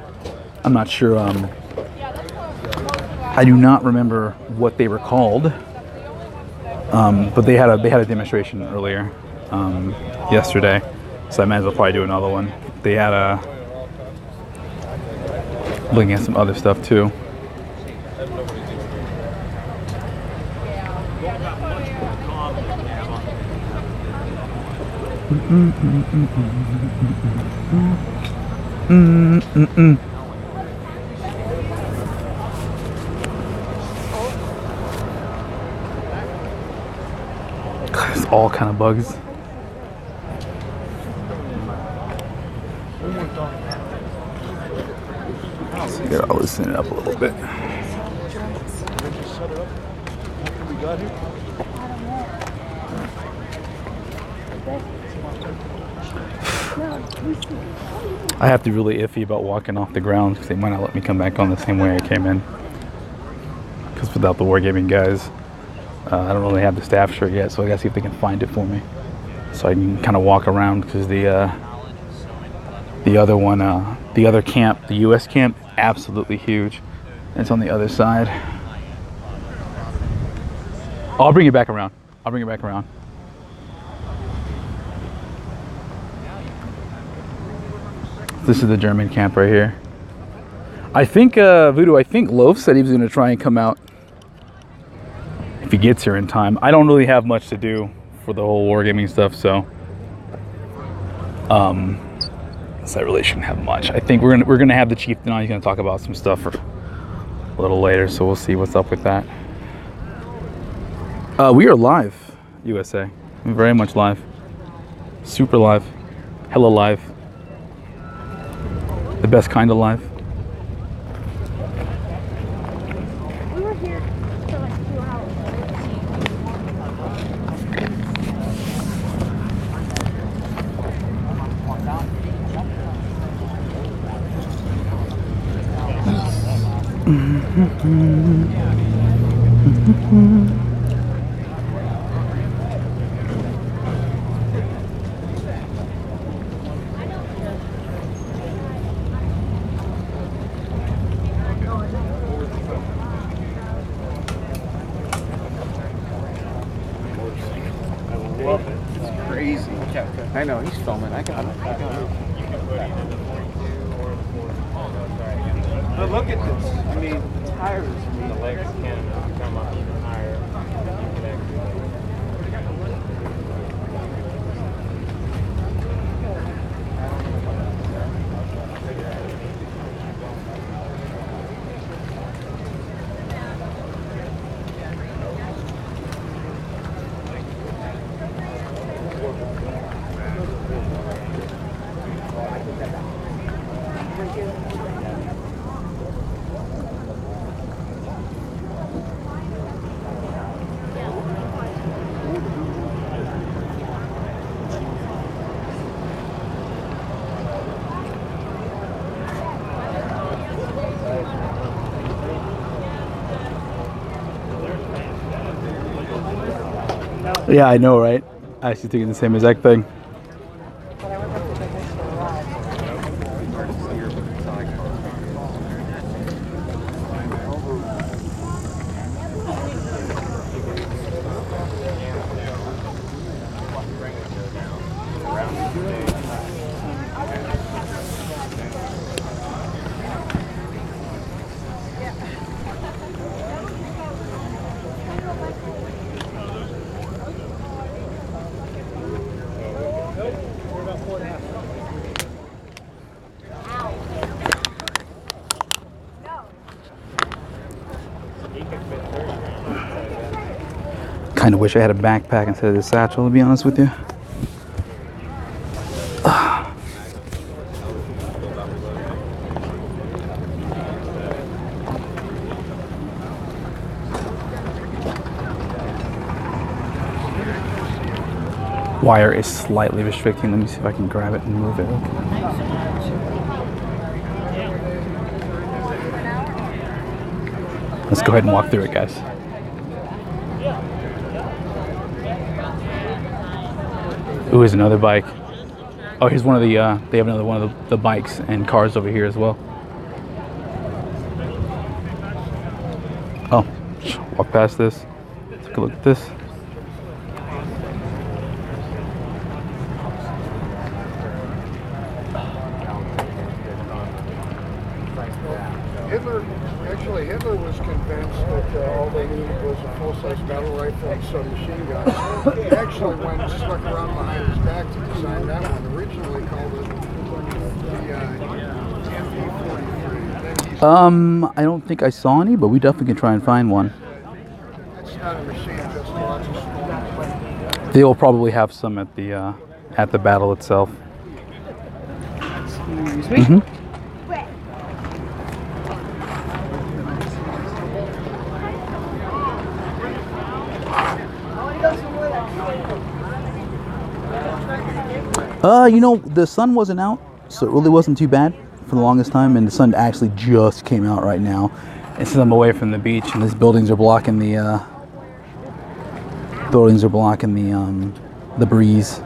Speaker 1: I'm not sure. I do not remember what they were called, but they had a demonstration earlier. Yesterday, so I might as well probably do another one. They had looking at some other stuff too. There's all kind of bugs. So here, I'll loosen it up a little bit. I have to be really iffy about walking off the ground because they might not let me come back on the same way I came in. Because without the Wargaming guys, I don't really have the staff shirt yet, so I gotta see if they can find it for me, so I can kind of walk around. Because the other one, the other camp, the U.S. camp, absolutely huge. It's on the other side. I'll bring it back around. I'll bring it back around. This is the German camp right here. I think, Voodoo, I think Loaf said he was going to try and come out if he gets here in time. I don't really have much to do for the whole Wargaming stuff, so I really shouldn't have much. I think we're gonna have the chieftain on. He's gonna talk about some stuff for a little later, so we'll see what's up with that. We are live, USA. We're very much live. Super live. Hella live. The best kind of live.
Speaker 4: We were here for like 2 hours.
Speaker 8: Crazy. I know, he's filming. I got it. But look at this. I mean, the tires. The legs can come up even higher.
Speaker 1: Yeah, I know, right? I actually thinking the same exact thing. Kind of wish I had a backpack instead of this satchel, to be honest with you. Wire is slightly restricting. Let me see if I can grab it and move it. Let's go ahead and walk through it, guys. Ooh, here's another bike. Oh, here's one of the, they have another one of the bikes and cars over here as well. Oh, walk past this. Take a look at this.
Speaker 2: Hitler was convinced that all they needed was a full-size battle rifle and some machine guns. He actually went and snuck around behind his back to design that one. Originally called it the MD-43.
Speaker 1: I don't think I saw any, but we definitely can try and find one.
Speaker 2: It's not a machine, just lots of small.
Speaker 1: They will probably have some at the battle itself.
Speaker 3: Excuse me?
Speaker 1: Mm-hmm. You know, the sun wasn't out, so it really wasn't too bad for the longest time, and the sun actually just came out right now. And since I'm away from the beach, and these buildings are blocking the breeze.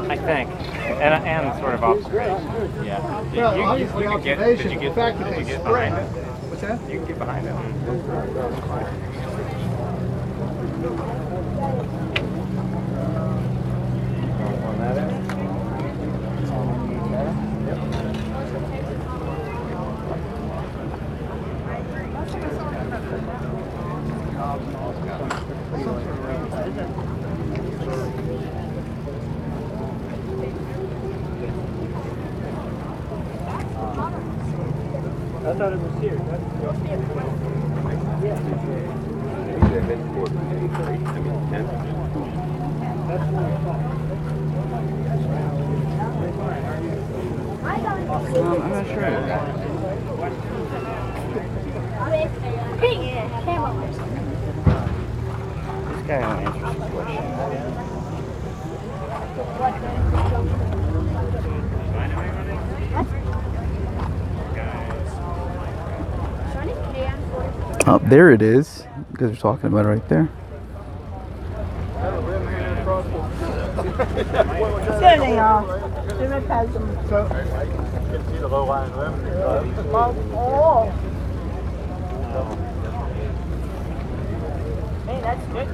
Speaker 8: I think, and sort of observation. Yeah.
Speaker 2: Well,
Speaker 8: You can get. Did you get? Did you get behind it?
Speaker 2: What's that?
Speaker 8: You can get behind it. I thought it was here.
Speaker 3: I'm not sure.
Speaker 8: This guy answers the question.
Speaker 1: Oh, there it is. You guys are talking about it right there.
Speaker 3: Standing off. Different types of.
Speaker 8: Can see the low line rim.
Speaker 3: Oh. Hey, that's good.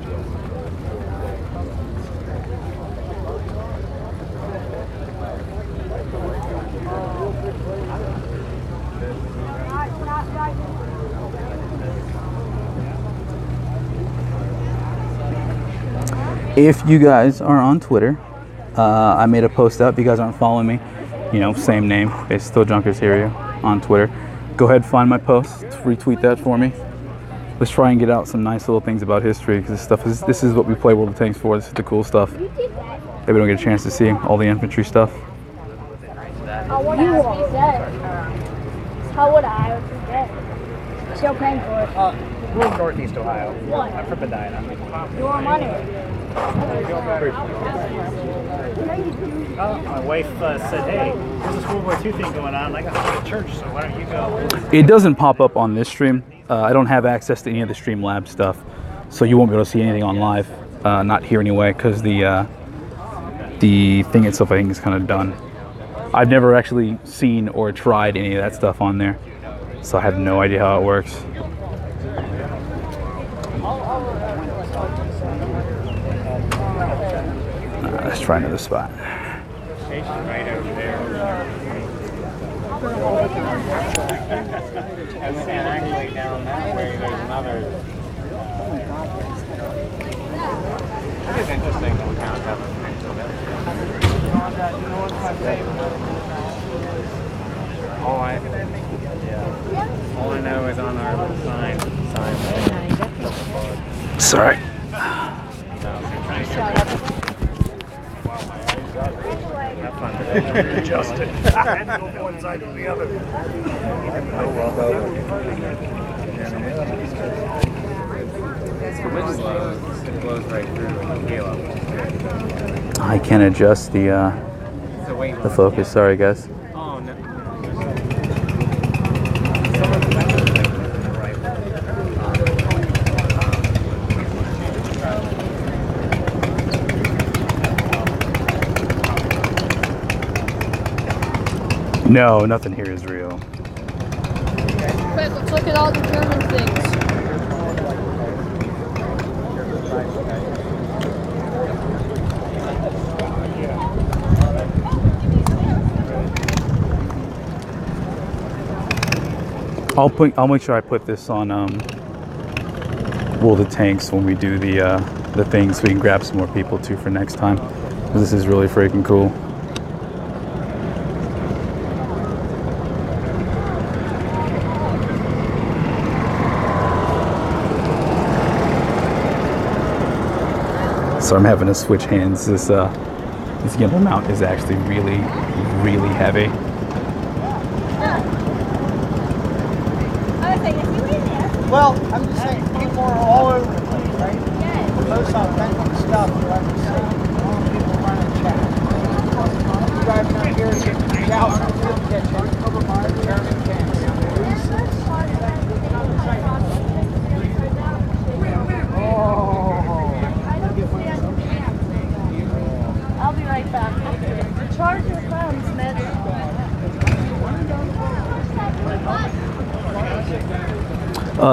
Speaker 1: If you guys are on Twitter, I made a post up. If you guys aren't following me, you know, same name, it's still Junkers Hero on Twitter. Go ahead, find my post, retweet that for me. Let's try and get out some nice little things about history, because this is what we play World of Tanks for. This is the cool stuff that we don't get a chance to see, all the infantry stuff.
Speaker 9: How would I forget? Still paying for it.
Speaker 8: We're in Northeast Ohio.
Speaker 9: What?
Speaker 8: I'm from Medina.
Speaker 9: Your money.
Speaker 8: My wife said, hey, there's this World War II thing going on. I got to go to church, so why don't you go?
Speaker 1: It doesn't pop up on this stream. I don't have access to any of the Streamlabs stuff, so you won't be able to see anything on live. Not here anyway, because the thing itself I think is kind of done. I've never actually seen or tried any of that stuff on there, so I have no idea how it works. Let's try another spot.
Speaker 8: Station right over there. And actually down that way, there's another. It is interesting that we kind of have a mix of it. All I know is on our sign.
Speaker 1: Sorry.
Speaker 8: Have fun today.
Speaker 6: Adjusted. I had to go from one side to the other.
Speaker 8: The wind blows. It blows right through the halo.
Speaker 1: I can't adjust the focus. Sorry, guys.
Speaker 8: Oh, no.
Speaker 1: No, nothing here is real.
Speaker 4: Quick, let's look at all the German things.
Speaker 1: I'll make sure I put this on World of Tanks when we do the thing, so we can grab some more people too for next time. This is really freaking cool. So I'm having to switch hands. This gimbal mount is actually really, really heavy.
Speaker 3: Well, I'm just saying, people are all over the place, right? The most authentic stuff you'll ever see. All the people running chat. Driving up here, getting shouts into the kitchen. Over my German tanks.
Speaker 9: I'll be right back. The charger comes, man.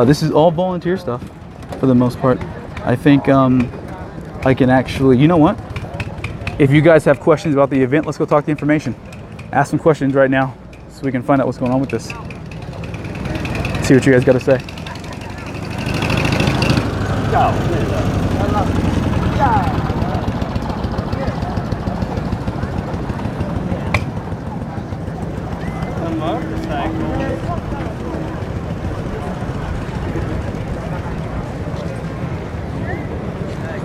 Speaker 1: This is all volunteer stuff for the most part. I think I can actually, you know what? If you guys have questions about the event, let's go talk the information. Ask some questions right now so we can find out what's going on with this. See what you guys got to say.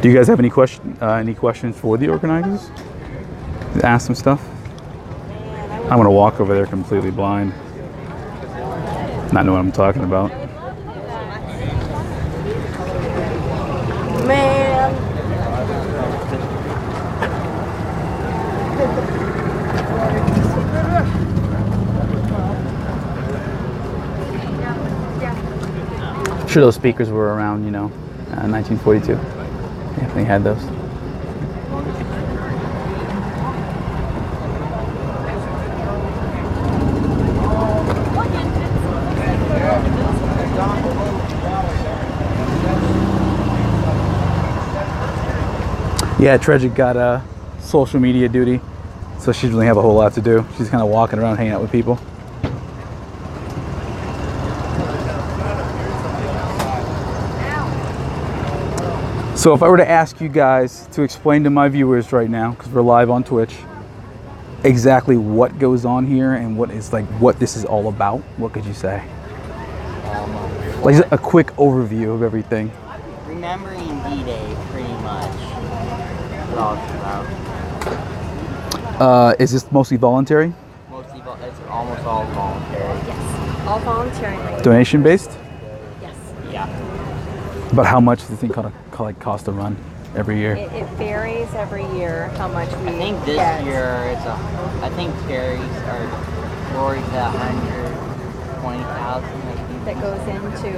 Speaker 1: Do you guys have any questions for the organizers? Ask some stuff. I'm gonna walk over there completely blind, not know what I'm talking about.
Speaker 3: Man.
Speaker 1: I'm sure those speakers were around, 1942. Definitely had those. Yeah, Trejic got social media duty, so she doesn't really have a whole lot to do. She's kind of walking around hanging out with people. So if I were to ask you guys to explain to my viewers right now, because we're live on Twitch, exactly what goes on here and what this is all about, what could you say? Like just a quick overview of everything.
Speaker 10: Remembering D-Day, pretty much. That's all it's about.
Speaker 1: Is this mostly voluntary?
Speaker 10: It's almost all voluntary.
Speaker 9: Yes, all voluntary.
Speaker 1: Donation based?
Speaker 9: Yes.
Speaker 10: Yeah.
Speaker 1: But how much does this thing cost to run every year?
Speaker 9: It varies every year how much we
Speaker 10: I think this
Speaker 9: get.
Speaker 10: year I think cherries are glory to 120,000.
Speaker 9: That goes into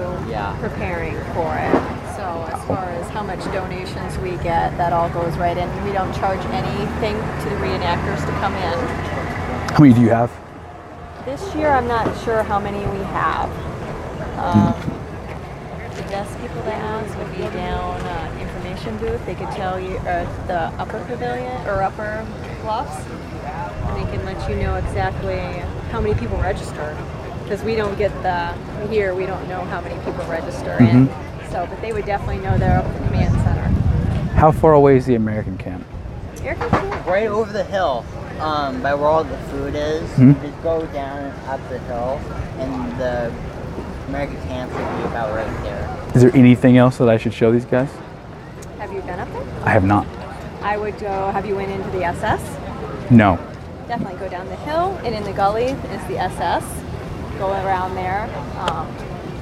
Speaker 9: preparing for it. So as far as how much donations we get, that all goes right in. We don't charge anything to the reenactors to come in.
Speaker 1: How many do you have?
Speaker 9: This year, I'm not sure how many we have. The best people to ask would be down information booth. They could tell you the upper pavilion or upper bluffs. And they can let you know exactly how many people register. Because we don't get here, we don't know how many people register in. So, but they would definitely know they're up at the command center.
Speaker 1: How far away is the American camp?
Speaker 10: Right over the hill, by where all the food is. Just go down and up the hill, and the American camp would be about right there.
Speaker 1: Is there anything else that I should show these guys?
Speaker 9: Have you been up there?
Speaker 1: I have not.
Speaker 9: I would go, have you went into the SS?
Speaker 1: No.
Speaker 9: Definitely go down the hill, and in the gully is the SS. Go around there.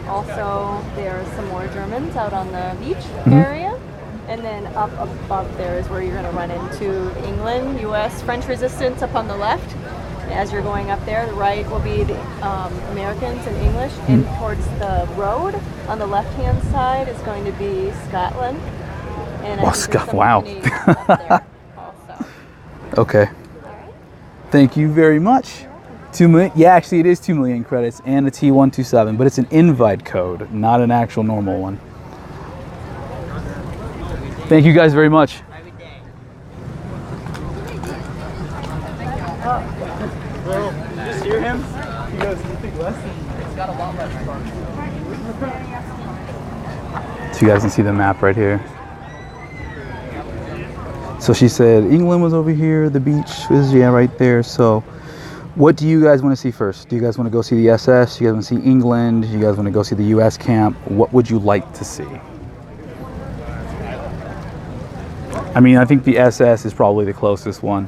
Speaker 9: Also, there's some more Germans out on the beach area. And then up above there is where you're going to run into England, U.S., French resistance up on the left. As you're going up there, the right will be the Americans and English. And towards the road on the left-hand side is going to be Scotland. And I think there's some Canadians up there also.
Speaker 1: Okay.
Speaker 9: All right.
Speaker 1: Thank you very much. 2 million? Yeah, actually it is 2 million credits and a T127, but it's an invite code, not an actual normal one. Thank you guys very much.
Speaker 8: Just hear him? He goes, you think less? It's got a lot less fun.
Speaker 1: So you guys can see the map right here. So she said England was over here, the beach was right there. So what do you guys want to see first? Do you guys want to go see the SS? Do you guys want to see England? Do you guys want to go see the US camp? What would you like to see? I mean, I think the SS is probably the closest one.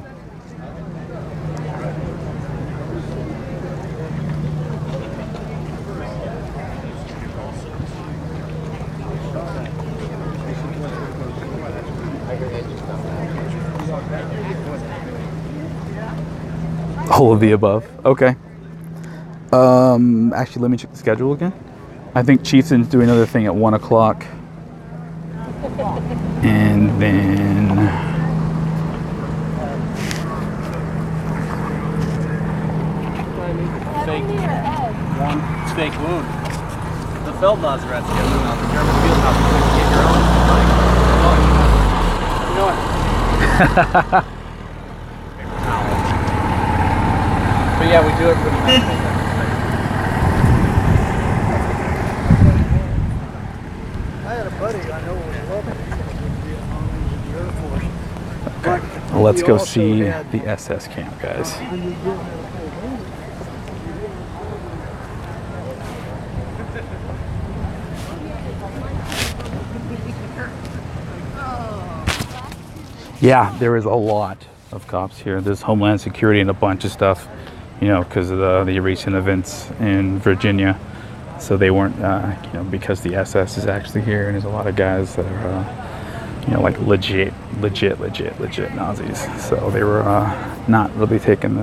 Speaker 1: All of the above. Okay. Actually, let me check the schedule again. I think Chieftain's doing another thing at 1 o'clock. And then
Speaker 8: Fake wound. The Feldmaster has to get wound out. The German field house is going to get your own. You know what? But yeah, we do it pretty much.
Speaker 2: I had a buddy I know was loving the Air Force.
Speaker 1: okay. Let's go see the SS camp, guys. Yeah, there is a lot of cops here. There's Homeland Security and a bunch of stuff, you know, because of the recent events in Virginia. So they weren't, you know, because the SS is actually here, and there's a lot of guys that are, you know, like legit Nazis. So they were not really taking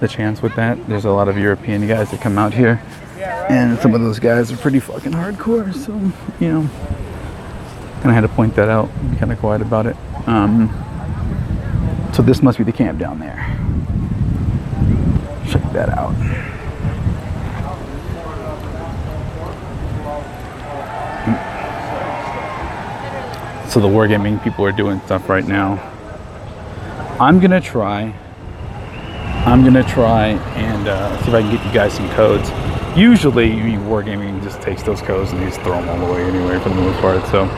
Speaker 1: the chance with that. There's a lot of European guys that come out here, and some of those guys are pretty fucking hardcore. So, you know, kind of had to point that out, be kind of quiet about it. So this must be the camp down there. Check that out. So the wargaming people are doing stuff right now. I'm gonna try and see if I can get you guys some codes. Usually wargaming just takes those codes and they just throw them all away anyway for the most part. So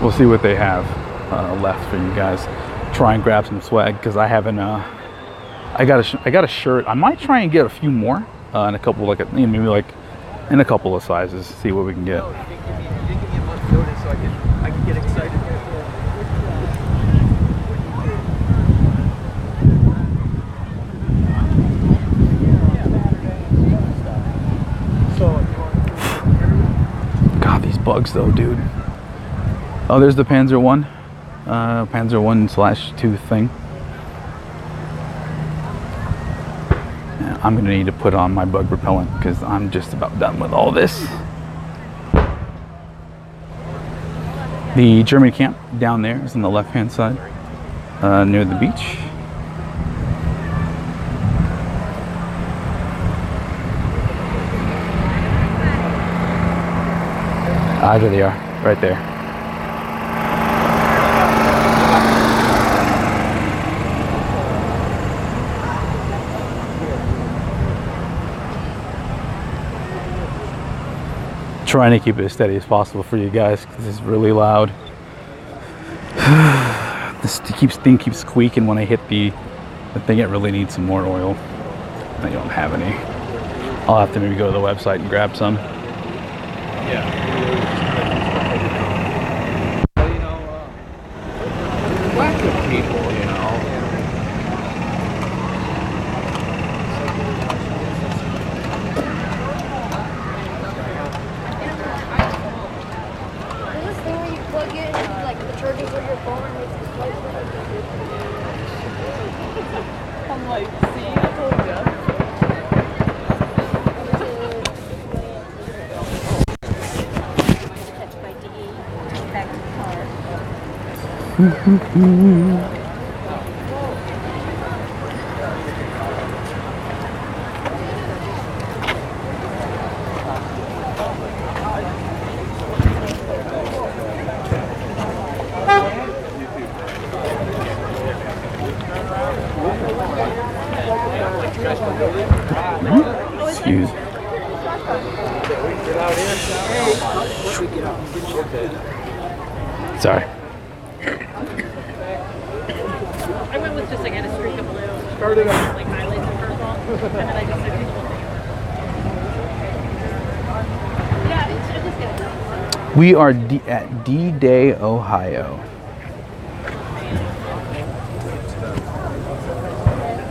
Speaker 1: we'll see what they have left for you guys. Try and grab some swag because I haven't. I got a shirt. I might try and get a few more in a couple, like maybe like in a couple of sizes. See what we can get.
Speaker 8: I can get excited.
Speaker 1: God, these bugs though, dude. Oh, there's the Panzer 1. Panzer 1/2 thing. Yeah, I'm gonna need to put on my bug repellent because I'm just about done with all this. The German camp down there is on the left-hand side, near the beach. Ah, there they are, right there. Trying to keep it as steady as possible for you guys because it's really loud. This thing keeps squeaking when I hit the thing. It really needs some more oil. I don't have any. I'll have to maybe go to the website and grab some.
Speaker 8: Yeah. Well, you know, whack with people, you know.
Speaker 9: I'm like, see, I told you. Back to the car.
Speaker 1: Sorry.
Speaker 7: I went with just like a streak of blue. Started out like highlights in purple, and then I just took people. Yeah, it's just good.
Speaker 1: We are at D-Day, Ohio.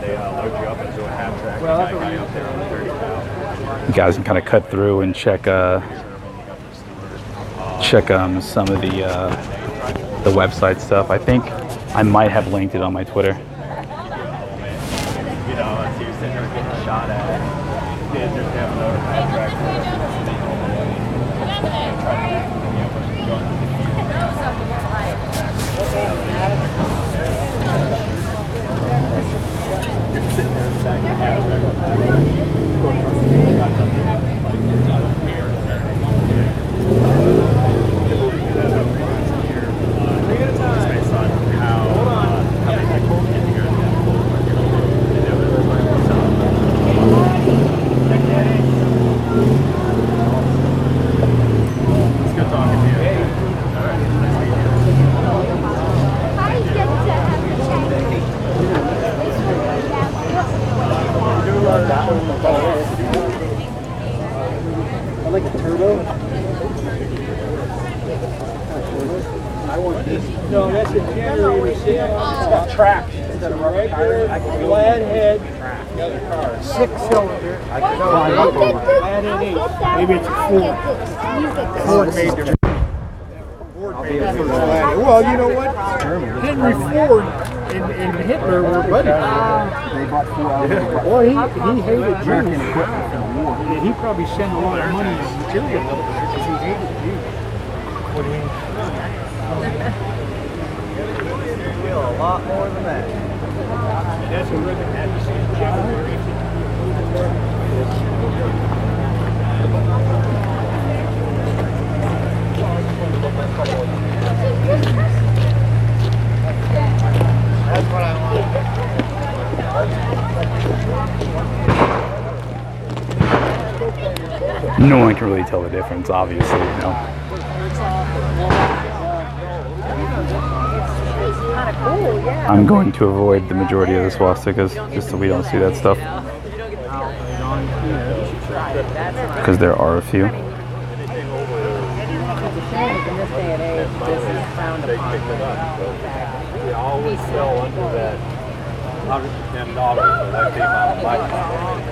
Speaker 5: They load you up into a half track. Well, that's guy up there on 30,000.
Speaker 1: You guys can kind of cut through and check some of the website stuff. I think I might have linked it on my Twitter.
Speaker 5: You know, as he was sitting there getting shot at, kids are having over half track.
Speaker 3: I like a turbo. I want this. No, that's a generator. It's got traction. It's got a regular flat head. The other car. 6-cylinder. I can climb up on flat head 8. Maybe it's a Ford. Ford made the well, you know what? Henry Ford and Hitler were buddies. They bought 4 hours. Well, he hated Jews. And he probably sent a lot of money and material over there because he hated Jews. What do you mean?
Speaker 5: A lot more than that.
Speaker 3: That's a ribbon. Have you seen
Speaker 5: That's what I want.
Speaker 1: No one can really tell the difference, obviously, you know. I'm going to avoid the majority of the swastikas just so we don't see that stuff. Because there are a few.
Speaker 5: We always fell under that $110, so that came out of my pocket.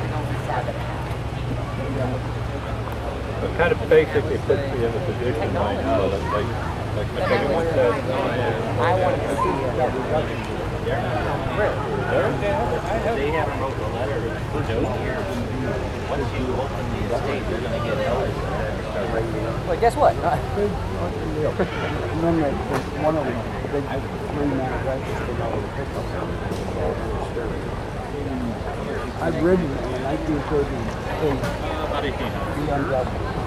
Speaker 5: It kind of basically puts me in the position right now, like everyone says,
Speaker 10: I want to see it.
Speaker 8: They haven't wrote the letter for no years. Once you open the estate, you're going to get held.
Speaker 10: Well, guess what?
Speaker 3: And then there's one of them, big 3-man registered over the pickup. I've ridden it in 1938. BMW.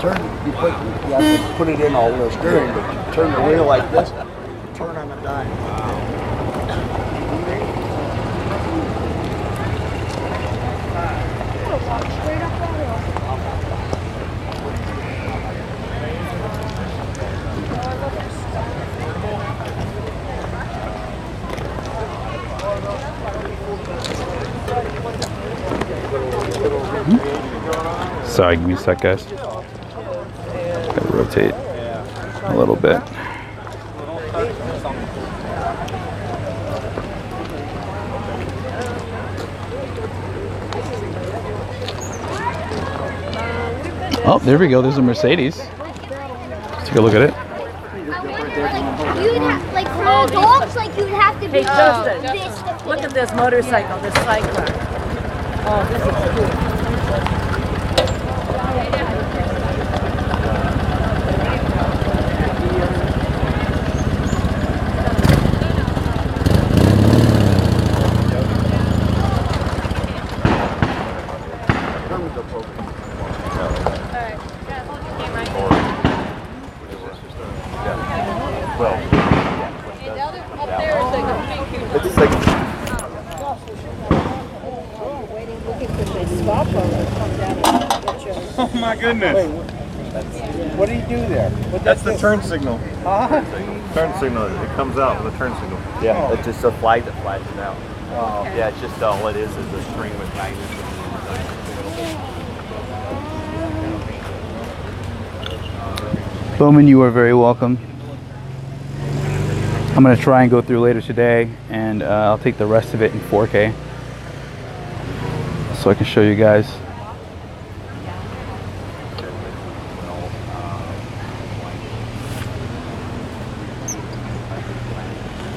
Speaker 3: You have to put it in all the steering, but you turn the wheel like this, turn on a dime.
Speaker 4: Straight up that hill.
Speaker 1: Sorry, give me a sec, guys. Gotta rotate a little bit. Oh, there we go. There's a Mercedes. Let's take a look at it.
Speaker 11: You'd have, like for adults, like you'd have to be.
Speaker 7: Hey, Justin,
Speaker 11: this.
Speaker 7: look at this motorcycle, this sidecar. Oh, this is cool.
Speaker 5: It's like
Speaker 4: looking for this swap program to come down and get you.
Speaker 5: Oh my goodness.
Speaker 3: What do you do there?
Speaker 5: That's the turn signal.
Speaker 6: Turn signal. It comes out with a turn signal.
Speaker 8: Yeah, it's just a flag that flashes out. Yeah, it's just all it is a string with magnets.
Speaker 1: Bowman, you are very welcome. I'm going to try and go through later today, and I'll take the rest of it in 4K so I can show you guys.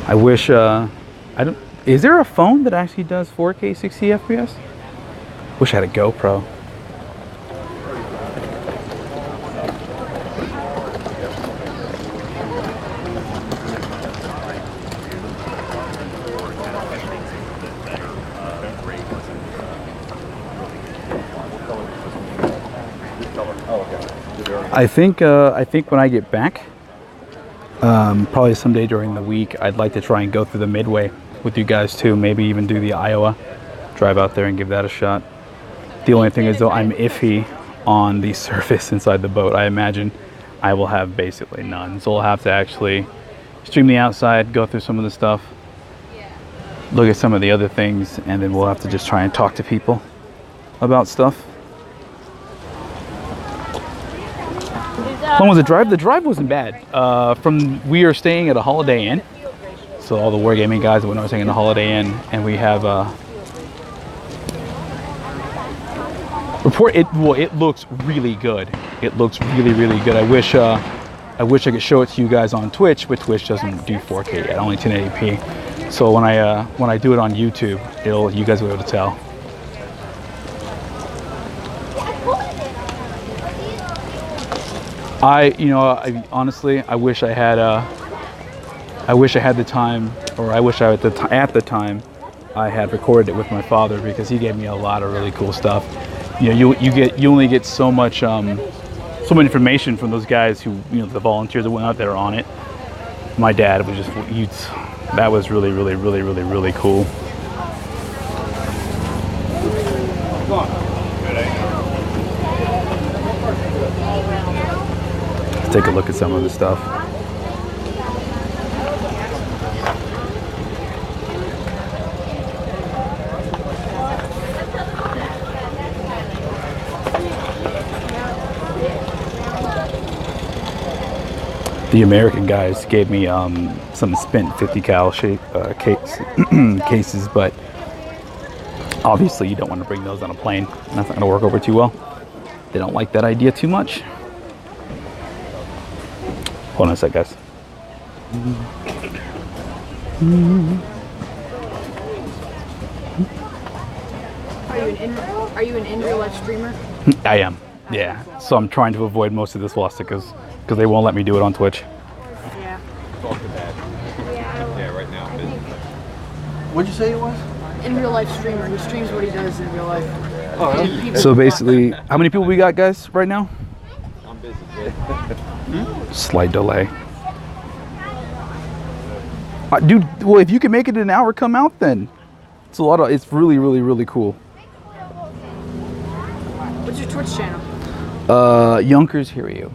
Speaker 1: I wish, is there a phone that actually does 4K 60 FPS? Wish I had a GoPro. I think when I get back, probably someday during the week, I'd like to try and go through the Midway with you guys too. Maybe even do the Iowa, drive out there and give that a shot. The only thing is though, I'm iffy on the surface inside the boat. I imagine I will have basically none. So I'll have to actually stream the outside, go through some of the stuff, look at some of the other things, and then we'll have to just try and talk to people about stuff. How long was the drive? The drive wasn't bad. We are staying at a Holiday Inn. So all the Wargaming guys went over staying in the Holiday Inn, and we have report. It looks really good. It looks really, really good. I wish I could show it to you guys on Twitch, but Twitch doesn't do 4K yet, only 1080p. So when I do it on YouTube, you guys will be able to tell. Honestly, I wish I had the time, or I wish at the time I had recorded it with my father, because he gave me a lot of really cool stuff. You only get so much information from those guys who, the volunteers that went out there on it. My dad was that was really, really, really, really, really cool. Take a look at some of the stuff. The American guys gave me some spent 50 cal cases, but obviously you don't want to bring those on a plane. That's not going to work over too well. They don't like that idea too much. Hold on a sec, guys.
Speaker 4: Are you an in real life streamer?
Speaker 1: I am, yeah. So I'm trying to avoid most of the swastikas because they won't let me do it on Twitch.
Speaker 4: Yeah.
Speaker 5: Yeah, right now.
Speaker 3: What'd you say it was?
Speaker 4: In real life streamer. He streams what he does in real life.
Speaker 3: Oh, really?
Speaker 1: So basically, how many people we got, guys, right now?
Speaker 5: I'm busy.
Speaker 1: Slight delay. Dude, well, if you can make it in an hour, come out then. It's really, really, really cool.
Speaker 4: What's your Twitch channel?
Speaker 1: Yonkers Hiryu.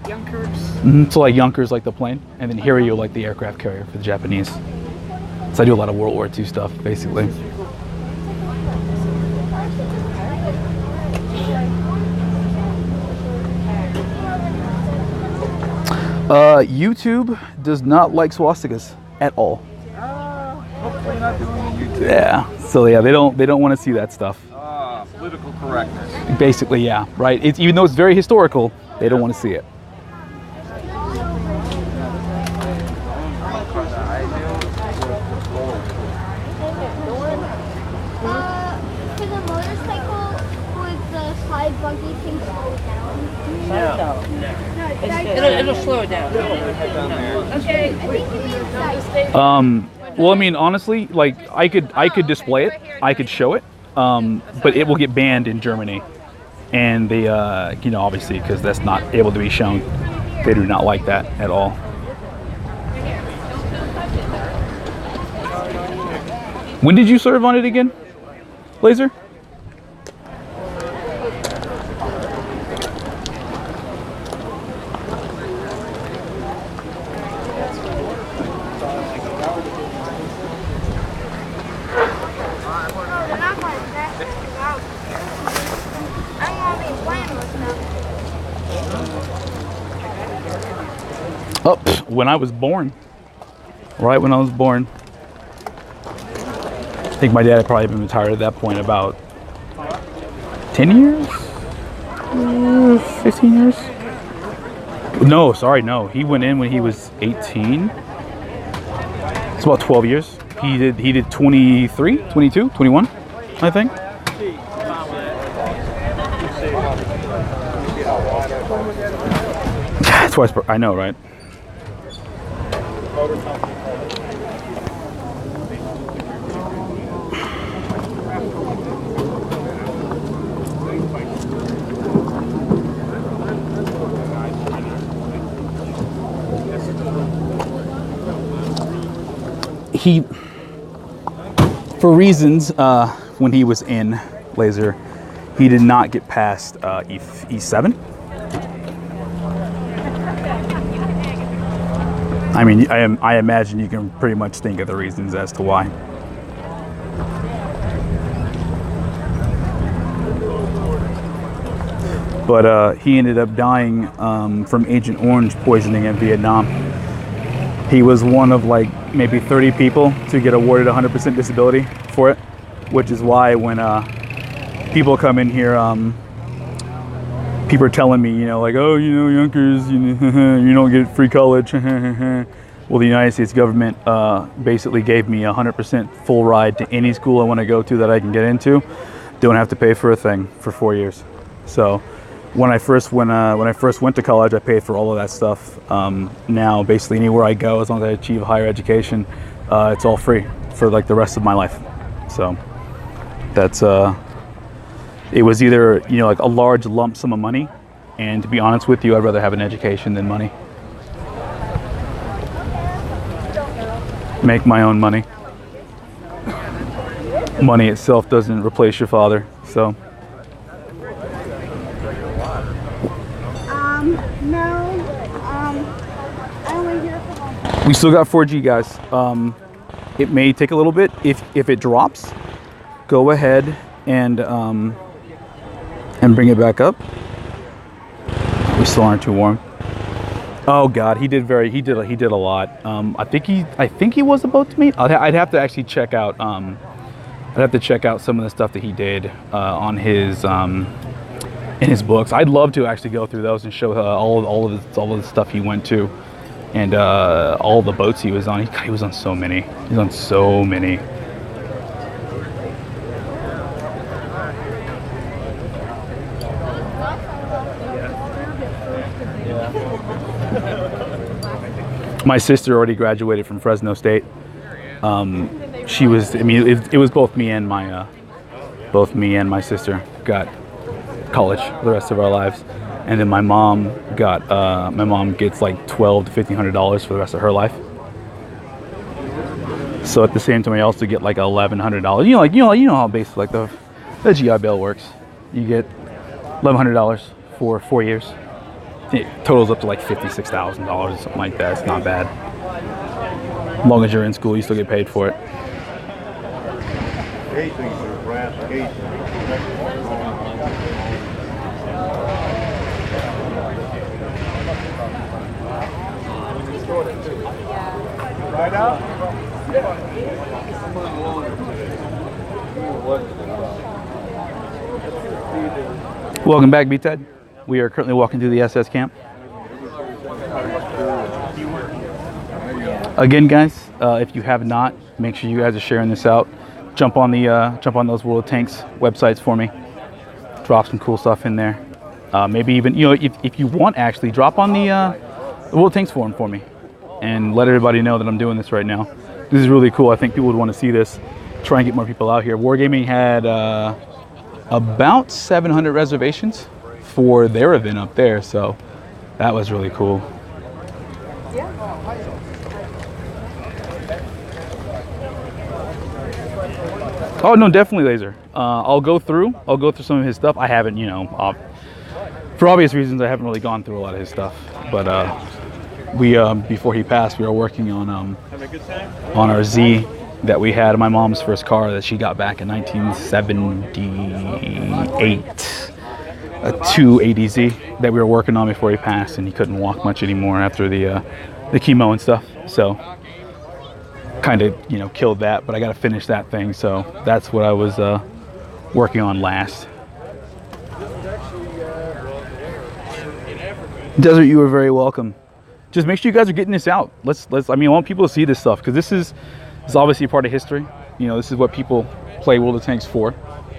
Speaker 4: Yonkers?
Speaker 1: So like Yonkers like the plane, and then Hiryu like the aircraft carrier for the Japanese. So I do a lot of World War II stuff, basically. YouTube does not like swastikas at all.
Speaker 5: Hopefully not doing YouTube.
Speaker 1: Yeah. So yeah, they don't want to see that stuff.
Speaker 5: Political correctness.
Speaker 1: Basically, yeah, right. Even though it's very historical, they don't want to see it.
Speaker 11: For the motorcycle, would the slide buggy thing slow down?
Speaker 7: It'll slow it down.
Speaker 11: Okay. I think you mean like.
Speaker 1: Well, I mean, honestly, like I could display it, I could show it, but it will get banned in Germany, and they, obviously, because that's not able to be shown, they do not like that at all. When did you serve on it again, Laser? Oh, when I was born. Right when I was born. I think my dad had probably been retired at that point about 10 years? 15 years? No, sorry, no. He went in when he was 18. It's about 12 years. He did 23, 22, 21, I think. Twice per, I know, right? He, for reasons, when he was in Laser, he did not get past E7. I mean, I imagine you can pretty much think of the reasons as to why. But he ended up dying from Agent Orange poisoning in Vietnam. He was one of like maybe 30 people to get awarded 100% disability for it, which is why when people come in here, people are telling me, you know, like, oh, you know, Yonkers, you don't get free college. Well, the United States government basically gave me 100% full ride to any school I want to go to that I can get into. Don't have to pay for a thing for 4 years. So when I first went to college, I paid for all of that stuff. Now, basically, anywhere I go, as long as I achieve higher education, it's all free for like the rest of my life. So that's it was either, you know, like a large lump sum of money, and to be honest with you, I'd rather have an education than money. Make my own money. Money itself doesn't replace your father, so.
Speaker 11: No. I only hear from
Speaker 1: We still got 4G, guys. It may take a little bit. If it drops, go ahead and bring it back up. We still aren't too warm. Oh God, he did a lot. I think he was about to meet. I'd have to actually check out. I'd have to check out some of the stuff that he did on his in his books. I'd love to actually go through those and show all of the stuff he went to, and all the boats he was on. He was on so many. He's on so many. My sister already graduated from Fresno State. She was. I mean, it was both me and my sister got college for the rest of our lives, and then my mom gets like $1,200 to $1,500 for the rest of her life. So at the same time, I also get like $1,100. You know how basic like the GI Bill works. You get $1,100 for 4 years. It totals up to like $56,000 or something like that. It's not bad. As long as you're in school, you still get paid for it.
Speaker 5: Right out?
Speaker 1: Welcome back, B-Ted. We are currently walking through the SS camp. Again, guys, if you have not, make sure you guys are sharing this out. Jump on those World of Tanks websites for me. Drop some cool stuff in there. Maybe even, you know, if you want, actually drop on the World of Tanks forum for me and let everybody know that I'm doing this right now. This is really cool. I think people would want to see this. Try and get more people out here. Wargaming had about 700 reservations for their event up there, so that was really cool. Oh no, definitely Laser. I'll go through some of his stuff. I haven't, you know, for obvious reasons, I haven't really gone through a lot of his stuff. But we before he passed, we were working on our Z that we had, my mom's first car that she got back in 1978. A 280Z that we were working on before he passed, and he couldn't walk much anymore after the chemo and stuff. So kind of, you know, killed that, but I got to finish that thing. So that's what I was working on last. Desert, you are very welcome. Just make sure you guys are getting this out. I mean, I want people to see this stuff, because this is obviously a part of history. You know, this is what people play World of Tanks for.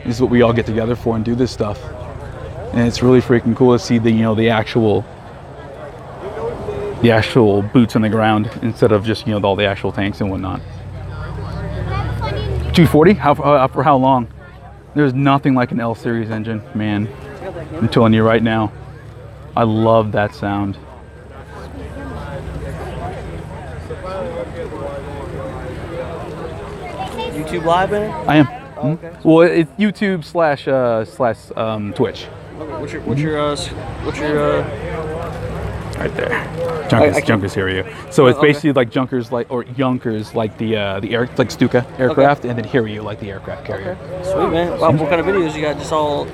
Speaker 1: This is what we all get together for and do this stuff. And it's really freaking cool to see the, you know, the actual boots on the ground instead of just, you know, all the actual tanks and whatnot. 240? For how long? There's nothing like an L series engine, man. I'm telling you right now. I love that sound.
Speaker 12: YouTube live in it?
Speaker 1: I am.
Speaker 12: Oh, okay.
Speaker 1: Well, it's YouTube / Twitch.
Speaker 12: What's your
Speaker 1: right there. Junkers hear you. So it's basically like Junkers like the air, like Stuka aircraft, and then Hiryu like the aircraft carrier.
Speaker 12: Okay. Sweet, man. Wow, what kind of videos you got? Just all.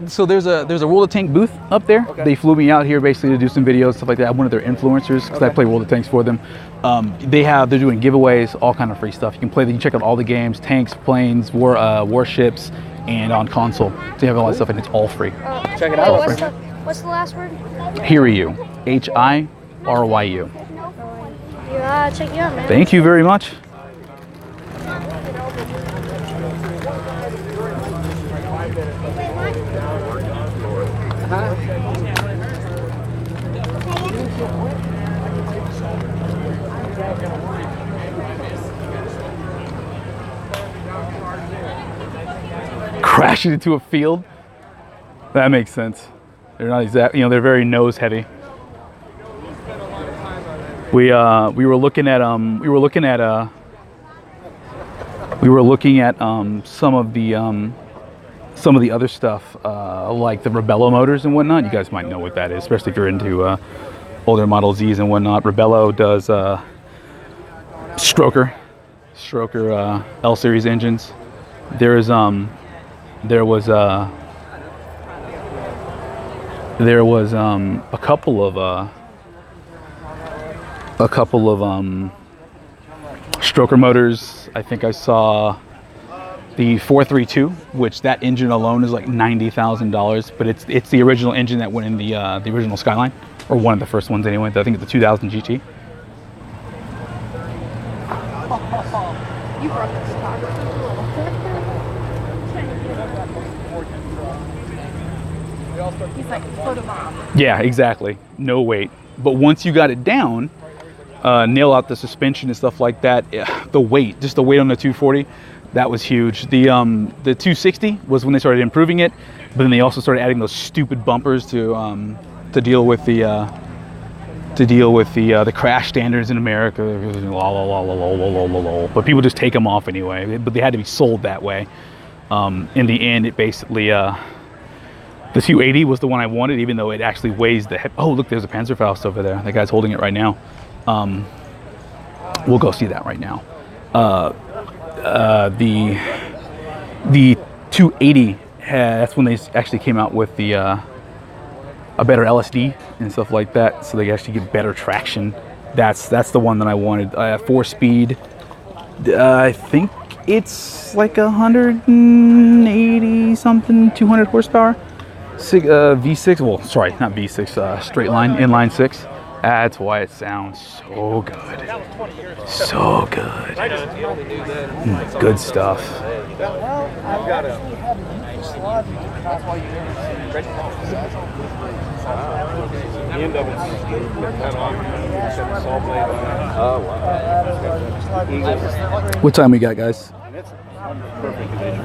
Speaker 1: So there's a World of Tank booth up there. Okay. They flew me out here basically to do some videos, stuff like that. I'm one of their influencers because I play World of Tanks for them. They're doing giveaways, all kind of free stuff. You can check out all the games, tanks, planes, warships, and on console. So you have all that stuff, and it's all free.
Speaker 12: Check it out.
Speaker 11: What's the last word?
Speaker 1: Hiryu. Hiryu.
Speaker 11: Check you out, man.
Speaker 1: Thank you very much. Crashing into a field? That makes sense. They're not exact, you know, they're very nose heavy. We were looking at some of the other stuff, like the Rebello motors and whatnot. You guys might know what that is, especially if you're into older Model Zs and whatnot. Rebello does Stroker L series engines. There was a couple of Stroker motors. I think I saw the 432, which that engine alone is like $90,000, but it's the original engine that went in the original Skyline, or one of the first ones anyway. I think it's the 2000 GT.
Speaker 4: You brought this talk. He's like photobomb.
Speaker 1: Yeah, exactly. No weight. But once you got it down, nail out the suspension and stuff like that, the weight, just the weight on the 240, that was huge. The 260 was when they started improving it, but then they also started adding those stupid bumpers to deal with the crash standards in America. But people just take them off anyway. But they had to be sold that way. In the end, it basically the 280 was the one I wanted, even though it actually weighs the head. Oh, look, there's a Panzerfaust over there. That guy's holding it right now. We'll go see that right now. The 280 that's when they actually came out with a better LSD and stuff like that, so they actually get better traction. That's the one that I wanted. 4-speed. I think it's like 180 something, 200 horsepower. V6. Well, sorry, not V6. Straight line, inline 6. That's why it sounds so good. So good. Good stuff.
Speaker 3: I've got a slot. That's why you
Speaker 5: The end of it's cut off. Saw blade on it. Oh, wow.
Speaker 1: What time we got, guys?
Speaker 5: Perfect condition.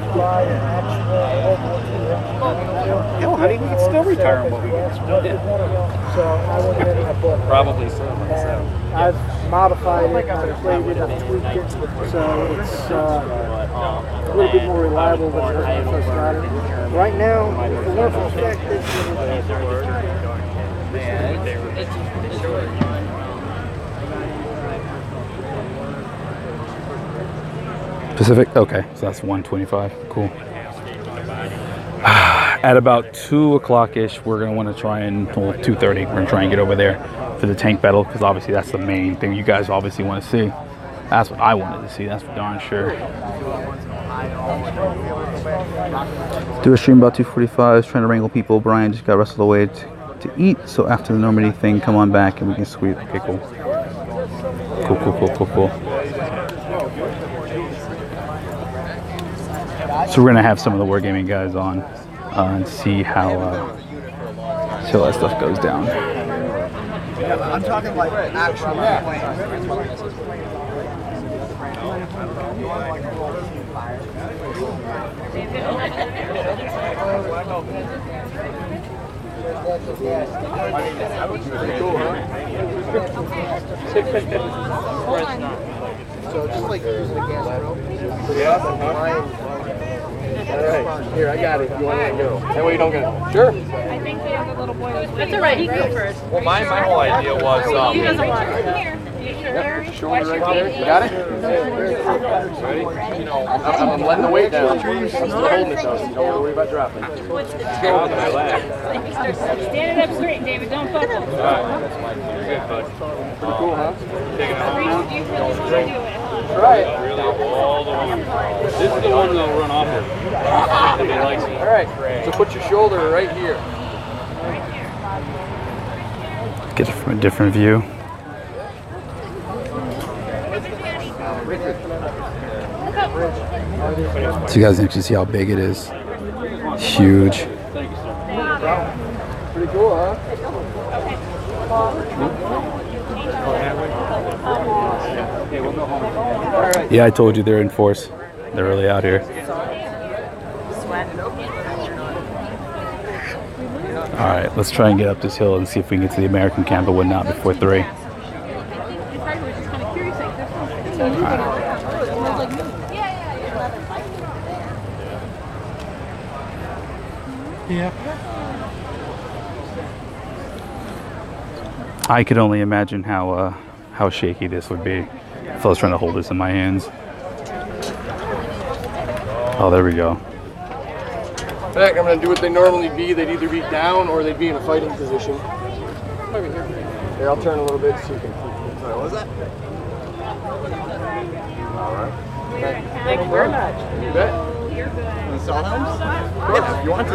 Speaker 5: Hell, honey, we can still retire on what we got. Probably so.
Speaker 3: I've modified it, I've upgraded it, I've tweaked it, so it's a little bit more reliable than when I first got it. Right now, the one from spec is
Speaker 1: Pacific? Okay, so that's 125. Cool. At about 2 o'clock-ish, we're going to want to try and, well, 2:30, we're going to try and get over there for the tank battle, because obviously that's the main thing you guys obviously want to see. That's what I wanted to see, that's for darn sure. Do a stream about 2:45, trying to wrangle people. Brian just got wrestled away to eat, so after the Normandy thing, come on back and we can squeeze. Okay, cool. Cool. So we're gonna have some of the wargaming guys on and see how that stuff goes down.
Speaker 3: I'm talking like actual
Speaker 2: So just like using a gas grill. Alright, here, I got it. You want to go? That way you don't get it. Sure.
Speaker 7: I think the other little boy was. That's all right. He can go first.
Speaker 5: Well, my whole idea was
Speaker 7: He doesn't want to. You sure?
Speaker 2: Shoulder right there. You got it? Ready? I'm letting the weight down. I'm still holding it though, so don't worry about dropping.
Speaker 7: Stand it up straight, David. Don't buckle.
Speaker 2: Pretty cool, huh?
Speaker 7: You really want to do it, huh?
Speaker 2: Right.
Speaker 5: This is the one that'll run off here.
Speaker 2: All right. So put your shoulder right here.
Speaker 1: Get it from a different view. So you guys can actually see how big it is. Huge.
Speaker 2: Pretty cool, huh?
Speaker 1: Yeah, I told you they're in force. They're really out here. All right, let's try and get up this hill and see if we can get to the American camp and whatnot before 3.
Speaker 3: Yeah.
Speaker 1: I could only imagine how shaky this would be if I was trying to hold this in my hands. Oh, there we go.
Speaker 2: Back, I'm going to do what they normally be. They'd either be down or they'd be in a fighting position. Here, I'll turn a little bit so you can keep. Sorry, what was that? All right.
Speaker 7: Thank you very much.
Speaker 2: You bet.
Speaker 7: You're good.
Speaker 2: Yeah, if you want to.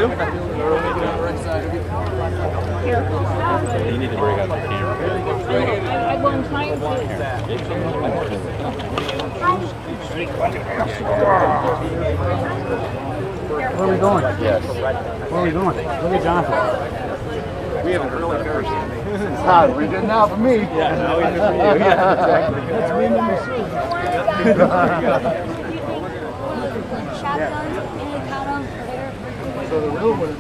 Speaker 5: You need to break out the camera.
Speaker 7: I'm trying to.
Speaker 3: Where are we going?
Speaker 2: Yes.
Speaker 3: Where are we going? Look at Jonathan.
Speaker 2: We haven't really finished. It's hot. We're good now for me. Yeah, now we're good for you. Yeah, exactly.
Speaker 3: That's me number 6.
Speaker 11: Shotguns and you count them later.
Speaker 2: So the real one is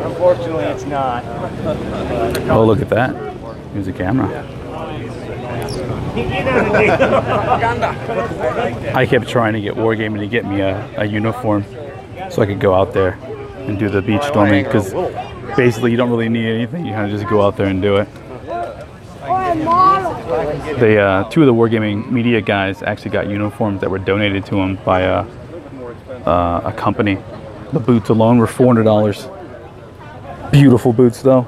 Speaker 3: Unfortunately, it's not.
Speaker 1: Oh, look at that. Here's a camera. I kept trying to get Wargaming to get me a uniform so I could go out there and do the beach storming, because basically you don't really need anything. You kind of just go out there and do it. They, 2 of the Wargaming media guys actually got uniforms that were donated to them by a company. The boots alone were $400. Beautiful boots though.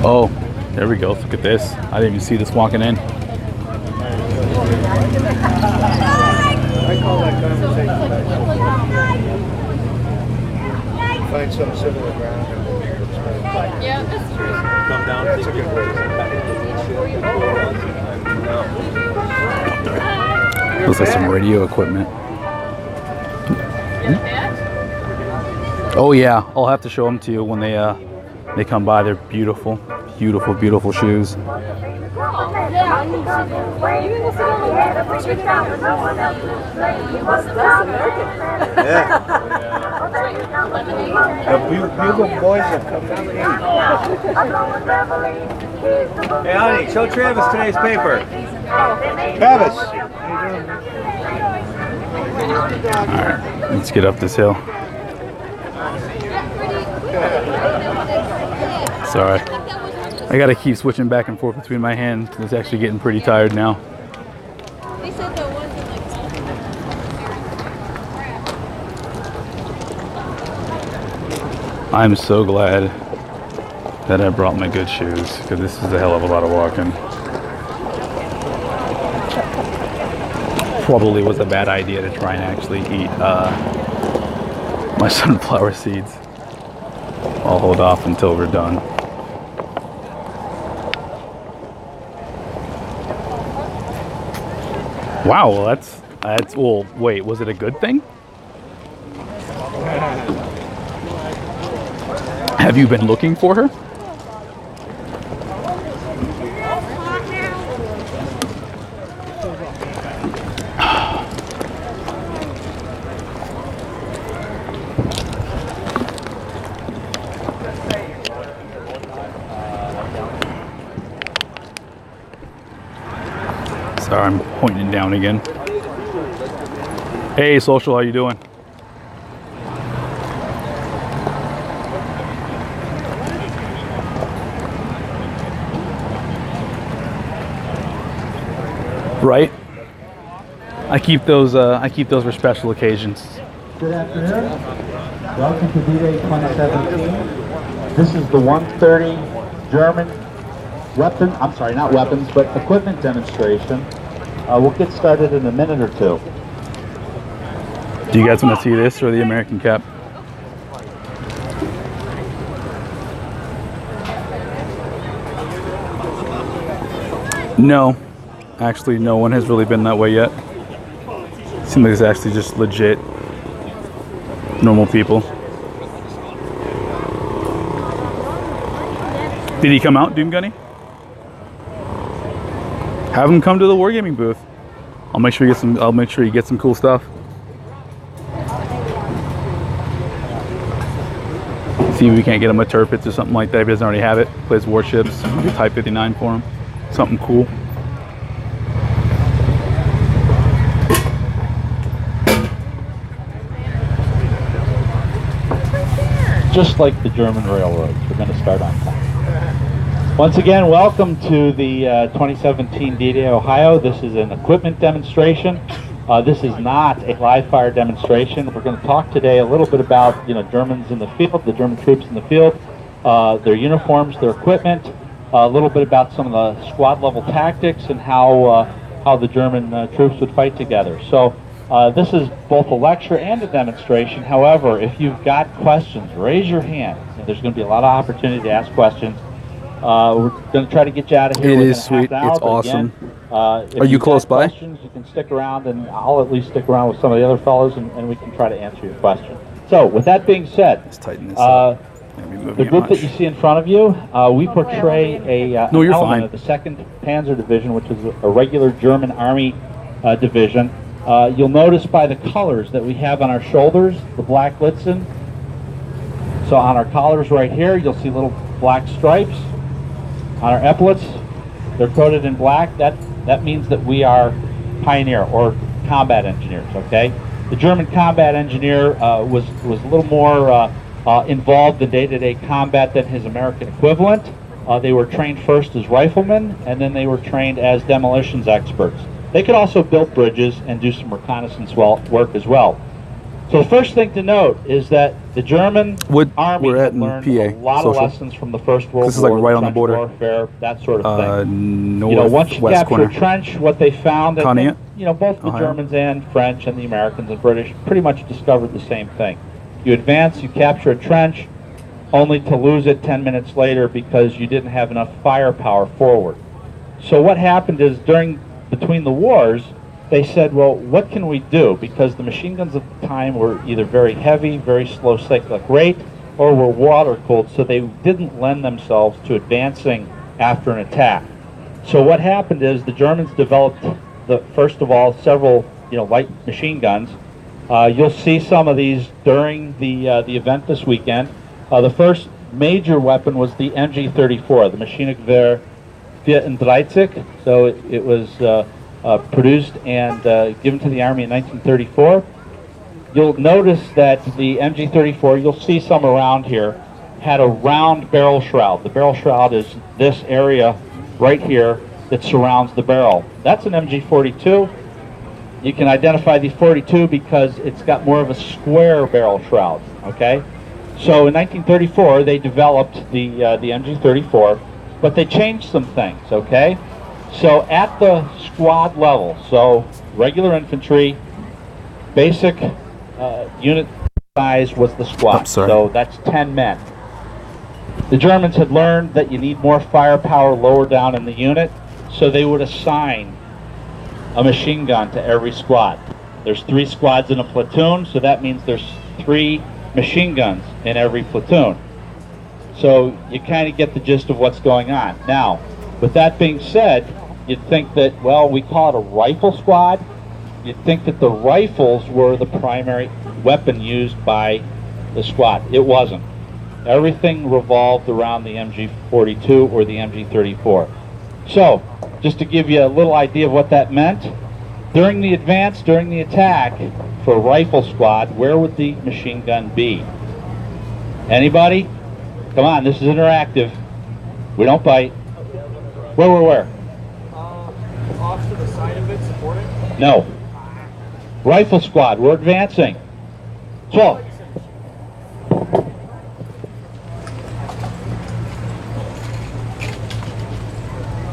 Speaker 1: Oh, there we go. Look at this. I didn't even see this walking in.
Speaker 2: find some similar ground.
Speaker 7: Yeah, that's true.
Speaker 5: Come down. That's a good way to
Speaker 1: Looks like some radio equipment. Oh yeah, I'll have to show them to you when they come by. They're beautiful, beautiful, beautiful shoes.
Speaker 5: The Bugle Boys have come down the Hey, honey, show Travis today's paper. Travis!
Speaker 1: Alright, let's get up this hill. Sorry. I gotta keep switching back and forth between my hands. It's actually getting pretty tired now. I'm so glad that I brought my good shoes, because this is a hell of a lot of walking. Probably was a bad idea to try and actually eat my sunflower seeds. I'll hold off until we're done. Wow, well that's well, wait, was it a good thing? Have you been looking for her? Sorry, I'm pointing down again. Hey, Social, how you doing? Right? I keep those for special occasions.
Speaker 13: Good afternoon. Welcome to D-Day 2017. This is the 130 German not weapons, but equipment demonstration. We'll get started in a minute or two.
Speaker 1: Do you guys want to see this or the American cap? No. Actually, no one has really been that way yet. Seems like it's actually just legit normal people. Did he come out, Doom Gunny? Have him come to the Wargaming booth. I'll make sure you get some cool stuff. See if we can't get him a Tirpitz or something like that if he doesn't already have it. Plays warships. Type 59 for him. Something cool.
Speaker 13: Just like the German railroads, we're going to start on time. Once again, welcome to the 2017 D-Day Ohio. This is an equipment demonstration. This is not a live fire demonstration. We're going to talk today a little bit about Germans in the field, the German troops in the field, their uniforms, their equipment, a little bit about some of the squad level tactics and how the German troops would fight together. So this is both a lecture and a demonstration. However, if you've got questions, raise your hand. There's going to be a lot of opportunity to ask questions. We're going to try to get you out of here.
Speaker 1: It is sweet. It's awesome. Are you close by?
Speaker 13: Questions, you can stick around, and I'll at least stick around with some of the other fellows, and we can try to answer your question. So, with that being said,
Speaker 1: let's tighten this up.
Speaker 13: The group that you see in front of you, we portray an element of the 2nd Panzer Division, which is a regular German Army division. You'll notice by the colors that we have on our shoulders, the black Blitzen. So on our collars right here, you'll see little black stripes. On our epaulets, they're coated in black. That means that we are pioneer or combat engineers, okay? The German combat engineer was a little more involved in day-to-day combat than his American equivalent. They were trained first as riflemen, and then they were trained as demolitions experts. They could also build bridges and do some reconnaissance work as well. So the first thing to note is that the German Army had learned a lot of lessons from the First World War.
Speaker 1: This is like right on the border.
Speaker 13: Warfare, that sort of thing.
Speaker 1: North,
Speaker 13: once you
Speaker 1: west
Speaker 13: capture
Speaker 1: corner.
Speaker 13: a trench, what they found, and both the
Speaker 1: Ohio.
Speaker 13: Germans and French and the Americans and British pretty much discovered the same thing. You advance, you capture a trench, only to lose it 10 minutes later because you didn't have enough firepower forward. So what happened is between the wars, they said, well, what can we do? Because the machine guns at the time were either very heavy, very slow cyclic rate, or were water cooled, so they didn't lend themselves to advancing after an attack. So what happened is the Germans developed, first of all, several light machine guns. You'll see some of these during the event this weekend. The first major weapon was the MG-34, the Maschinengewehr 34. So it was produced and given to the Army in 1934. You'll notice that the MG-34, you'll see some around here, had a round barrel shroud. The barrel shroud is this area right here that surrounds the barrel. That's an MG-42. You can identify the 42 because it's got more of a square barrel shroud, okay? So in 1934, they developed the MG-34, but they changed some things, okay? So at the squad level, so regular infantry, basic unit size was the squad. So that's 10 men. The Germans had learned that you need more firepower lower down in the unit, so they would assign a machine gun to every squad. There's 3 squads in a platoon, so that means there's 3 machine guns in every platoon. So you kind of get the gist of what's going on. Now, with that being said, you'd think that, well, we call it a rifle squad. You'd think that the rifles were the primary weapon used by the squad. It wasn't. Everything revolved around the MG-42 or the MG-34. So, just to give you a little idea of what that meant, during the advance, during the attack for rifle squad, where would the machine gun be? Anybody? Come on, this is interactive. We don't bite. Where?
Speaker 14: Off to the side of it, supporting?
Speaker 13: No. Rifle squad, we're advancing. So,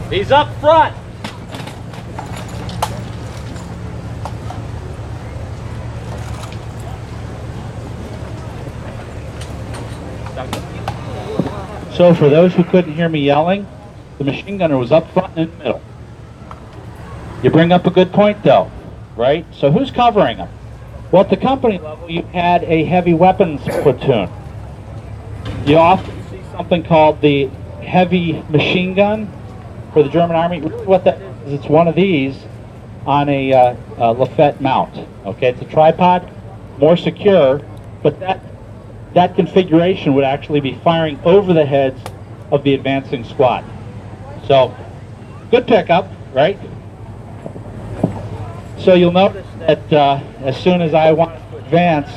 Speaker 14: he's up front.
Speaker 13: So for those who couldn't hear me yelling, the machine gunner was up front and in the middle. You bring up a good point though, right? So who's covering them? Well, at the company level, you had a heavy weapons platoon. You often see something called the heavy machine gun for the German Army. Really what that is it's one of these on a Lafette mount. Okay, it's a tripod, more secure, but that configuration would actually be firing over the heads of the advancing squad. So, good pickup, right? So you'll notice that as soon as I want to advance,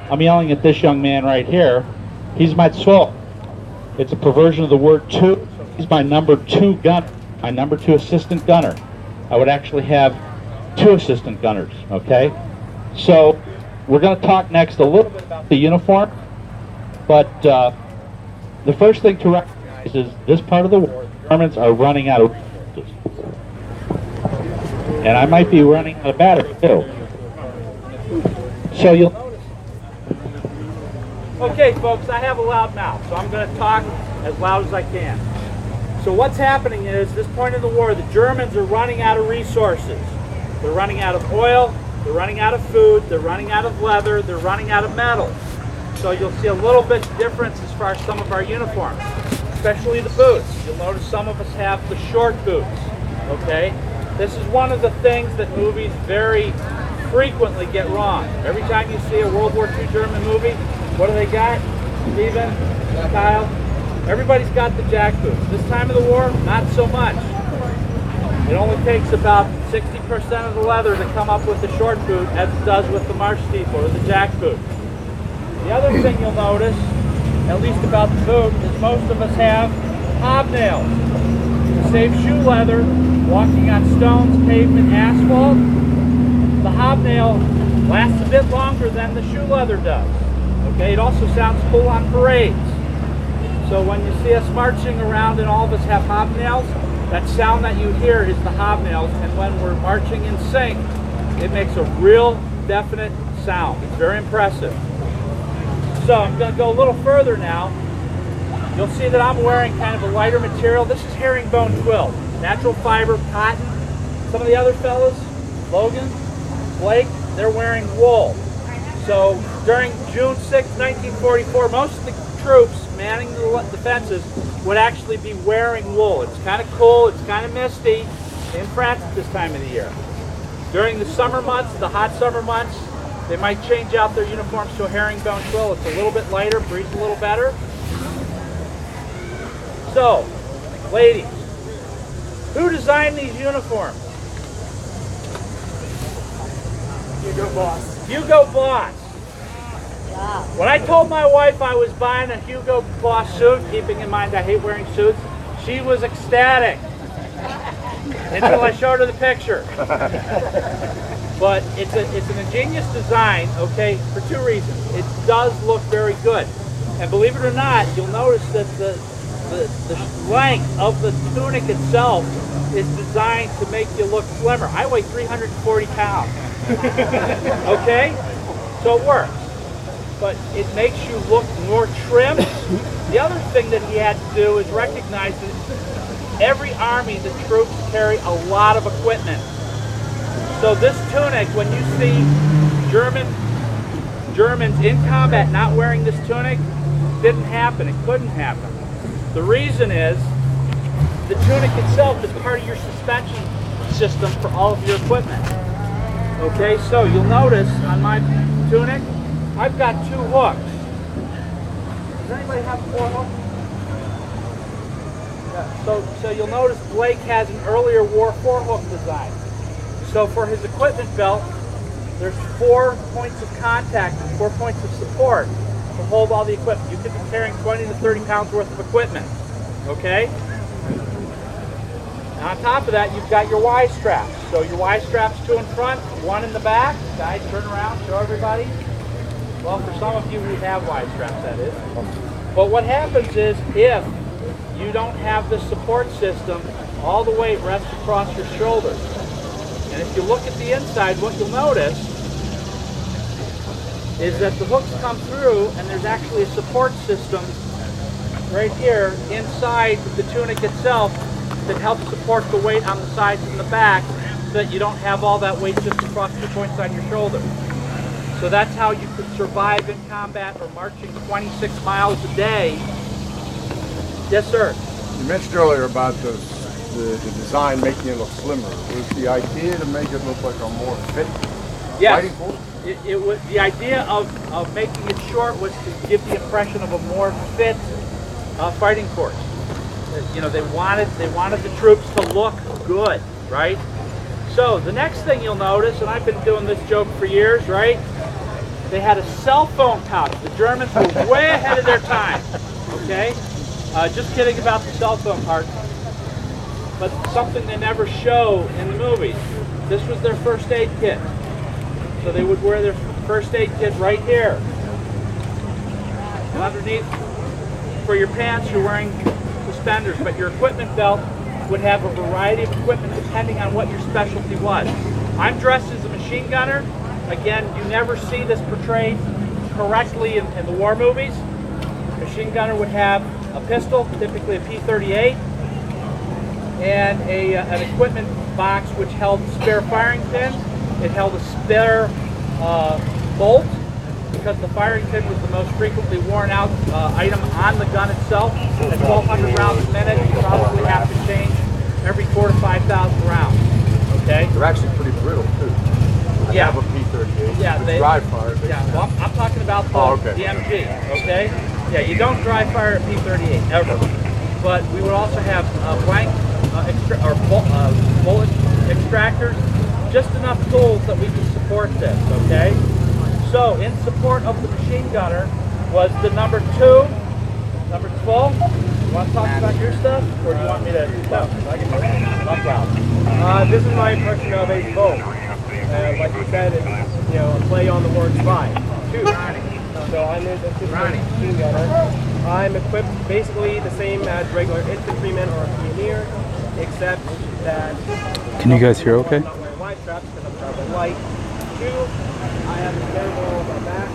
Speaker 13: I'm yelling at this young man right here. He's my tzvol. It's a perversion of the word two. He's my number 2 gunner, my number 2 assistant gunner. I would actually have 2 assistant gunners, okay? So we're going to talk next a little bit about the uniform, but the first thing to recognize is this part of the war, the Germans are running out of resources. And I might be running out of battery too. So you'll notice.
Speaker 14: Okay, folks, I have a loud mouth, so I'm going to talk as loud as I can. So what's happening is, this point in the war, the Germans are running out of resources. They're running out of oil, they're running out of food, they're running out of leather, they're running out of metal. So you'll see a little bit difference as far as some of our uniforms, especially the boots. You'll notice some of us have the short boots, okay? This is one of the things that movies very frequently get wrong. Every time you see a World War II German movie, what do they got? Steven, Kyle? Everybody's got the jack boots. This time of the war, not so much. It only takes about 60% of the leather to come up with the short boot as it does with the Marschstiefel or the jack boot. The other thing you'll notice, at least about the boot, is most of us have hobnails. To save shoe leather, walking on stones, pavement, asphalt, the hobnail lasts a bit longer than the shoe leather does. Okay, it also sounds cool on parades. So when you see us marching around and all of us have hobnails, that sound that you hear is the hobnails, and when we're marching in sync, it makes a real definite sound. It's very impressive. So I'm going to go a little further now. You'll see that I'm wearing kind of a lighter material. This is herringbone twill, natural fiber, cotton. Some of the other fellas, Logan, Blake, they're wearing wool. So during June 6, 1944, most of the troops manning the fences would actually be wearing wool. It's kind of cool, it's kind of misty in France at this time of the year. During the summer months, the hot summer months, they might change out their uniforms to a herringbone twill. It's a little bit lighter, breathes a little better. So, ladies, who designed these uniforms?
Speaker 3: Hugo Boss.
Speaker 14: Hugo Boss.
Speaker 9: Wow.
Speaker 14: When I told my wife I was buying a Hugo Boss suit, keeping in mind I hate wearing suits, she was ecstatic until I showed her the picture. But it's an ingenious design, okay, for two reasons. It does look very good. And believe it or not, you'll notice that the length of the tunic itself is designed to make you look slimmer. I weigh 340 pounds. Okay? So it works. But it makes you look more trim. The other thing that he had to do is recognize that every army, the troops carry a lot of equipment. So this tunic, when you see Germans in combat not wearing this tunic, didn't happen. It couldn't happen. The reason is the tunic itself is part of your suspension system for all of your equipment. Okay, so you'll notice on my tunic, I've got 2 hooks. Does anybody have 4 hooks? Yeah, so you'll notice Blake has an earlier war 4-hook design. So for his equipment belt, there's 4 points of contact and 4 points of support to hold all the equipment. You could be carrying 20 to 30 pounds worth of equipment. Okay? And on top of that, you've got your Y straps. So your Y straps, 2 in front, 1 in the back. Guys, turn around, show everybody. Well, for some of you who have Y straps, that is. But what happens is, if you don't have this support system, all the weight rests across your shoulders. And if you look at the inside, what you'll notice is that the hooks come through and there's actually a support system right here inside the tunic itself that helps support the weight on the sides and the back so that you don't have all that weight just across 2 points on your shoulder. So that's how you could survive in combat or marching 26 miles a day. Yes, sir?
Speaker 2: You mentioned earlier about the design making it look slimmer. Was the idea to make it look like a more fit fighting force?
Speaker 14: It was the idea of making it short was to give the impression of a more fit fighting force. You know, they wanted the troops to look good, right? So the next thing you'll notice, and I've been doing this joke for years, right? They had a cell phone pouch. The Germans were way ahead of their time. Okay, just kidding about the cell phone part. But something they never show in the movies. This was their first aid kit. So they would wear their first aid kit right here. And underneath, for your pants, you're wearing suspenders, but your equipment belt would have a variety of equipment depending on what your specialty was. I'm dressed as a machine gunner. Again, you never see this portrayed correctly in the war movies. Machine gunner would have a pistol, typically a P-38, and an equipment box which held spare firing pins. It held a spare bolt, because the firing pin was the most frequently worn out item on the gun itself. At 1,200 rounds a minute, you probably have to change every 4,000 to 5,000 rounds. Okay?
Speaker 2: They're actually pretty brittle too. I have a P-38.
Speaker 14: Yeah,
Speaker 2: they dry fire.
Speaker 14: Yeah, well, I'm talking about the MG. Okay? Yeah, you don't dry fire a P-38 ever. But we would also have blank bullet extractors, just enough tools that we can support this. Okay? So, in support of the machine gunner was the number 2. Number 12. You want to talk about your stuff, or do you want me to? No, I can talk.
Speaker 15: This is my impression of a bow. Like you said, it's, you know, a play on the word spy. Shoot. So I'm an assistant machine gunner. I'm equipped basically the same as regular infantryman or pioneer, except that.
Speaker 1: Can you guys hear okay?
Speaker 15: I'm not wearing wide straps because I'm traveling light. 2, I have a thermal on my back.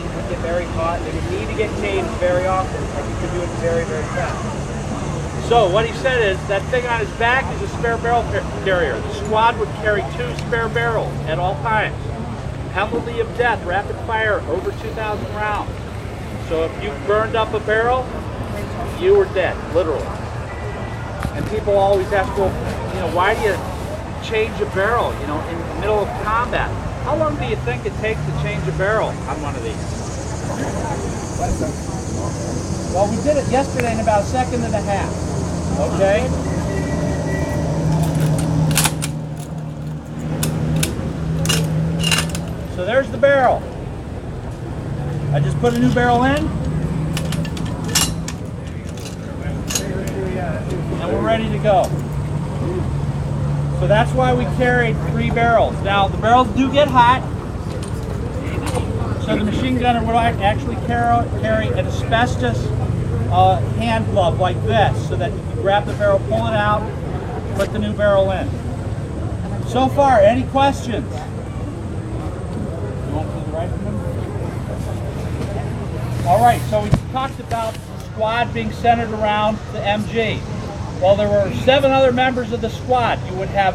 Speaker 15: It would get very hot. They would need to get changed very often. Like you could do it very, very fast.
Speaker 14: So what he said is that thing on his back is a spare barrel carrier. The squad would carry 2 spare barrels at all times. Penalty of death, rapid fire, over 2,000 rounds. So if you burned up a barrel, you were dead, literally. And people always ask, well, you know, why do you change a barrel, you know, in the middle of combat? How long do you think it takes to change a barrel on one of these? Well, we did it yesterday in about a second and a half, okay? So there's the barrel. I just put a new barrel in. And we're ready to go. So that's why we carried 3 barrels. Now the barrels do get hot. So the machine gunner would actually carry an asbestos hand glove like this, so that you can grab the barrel, pull it out, put the new barrel in. So far, any questions? You want to do the rifleman? All right, so we talked about the squad being centered around the MG. Well, there were 7 other members of the squad. You would have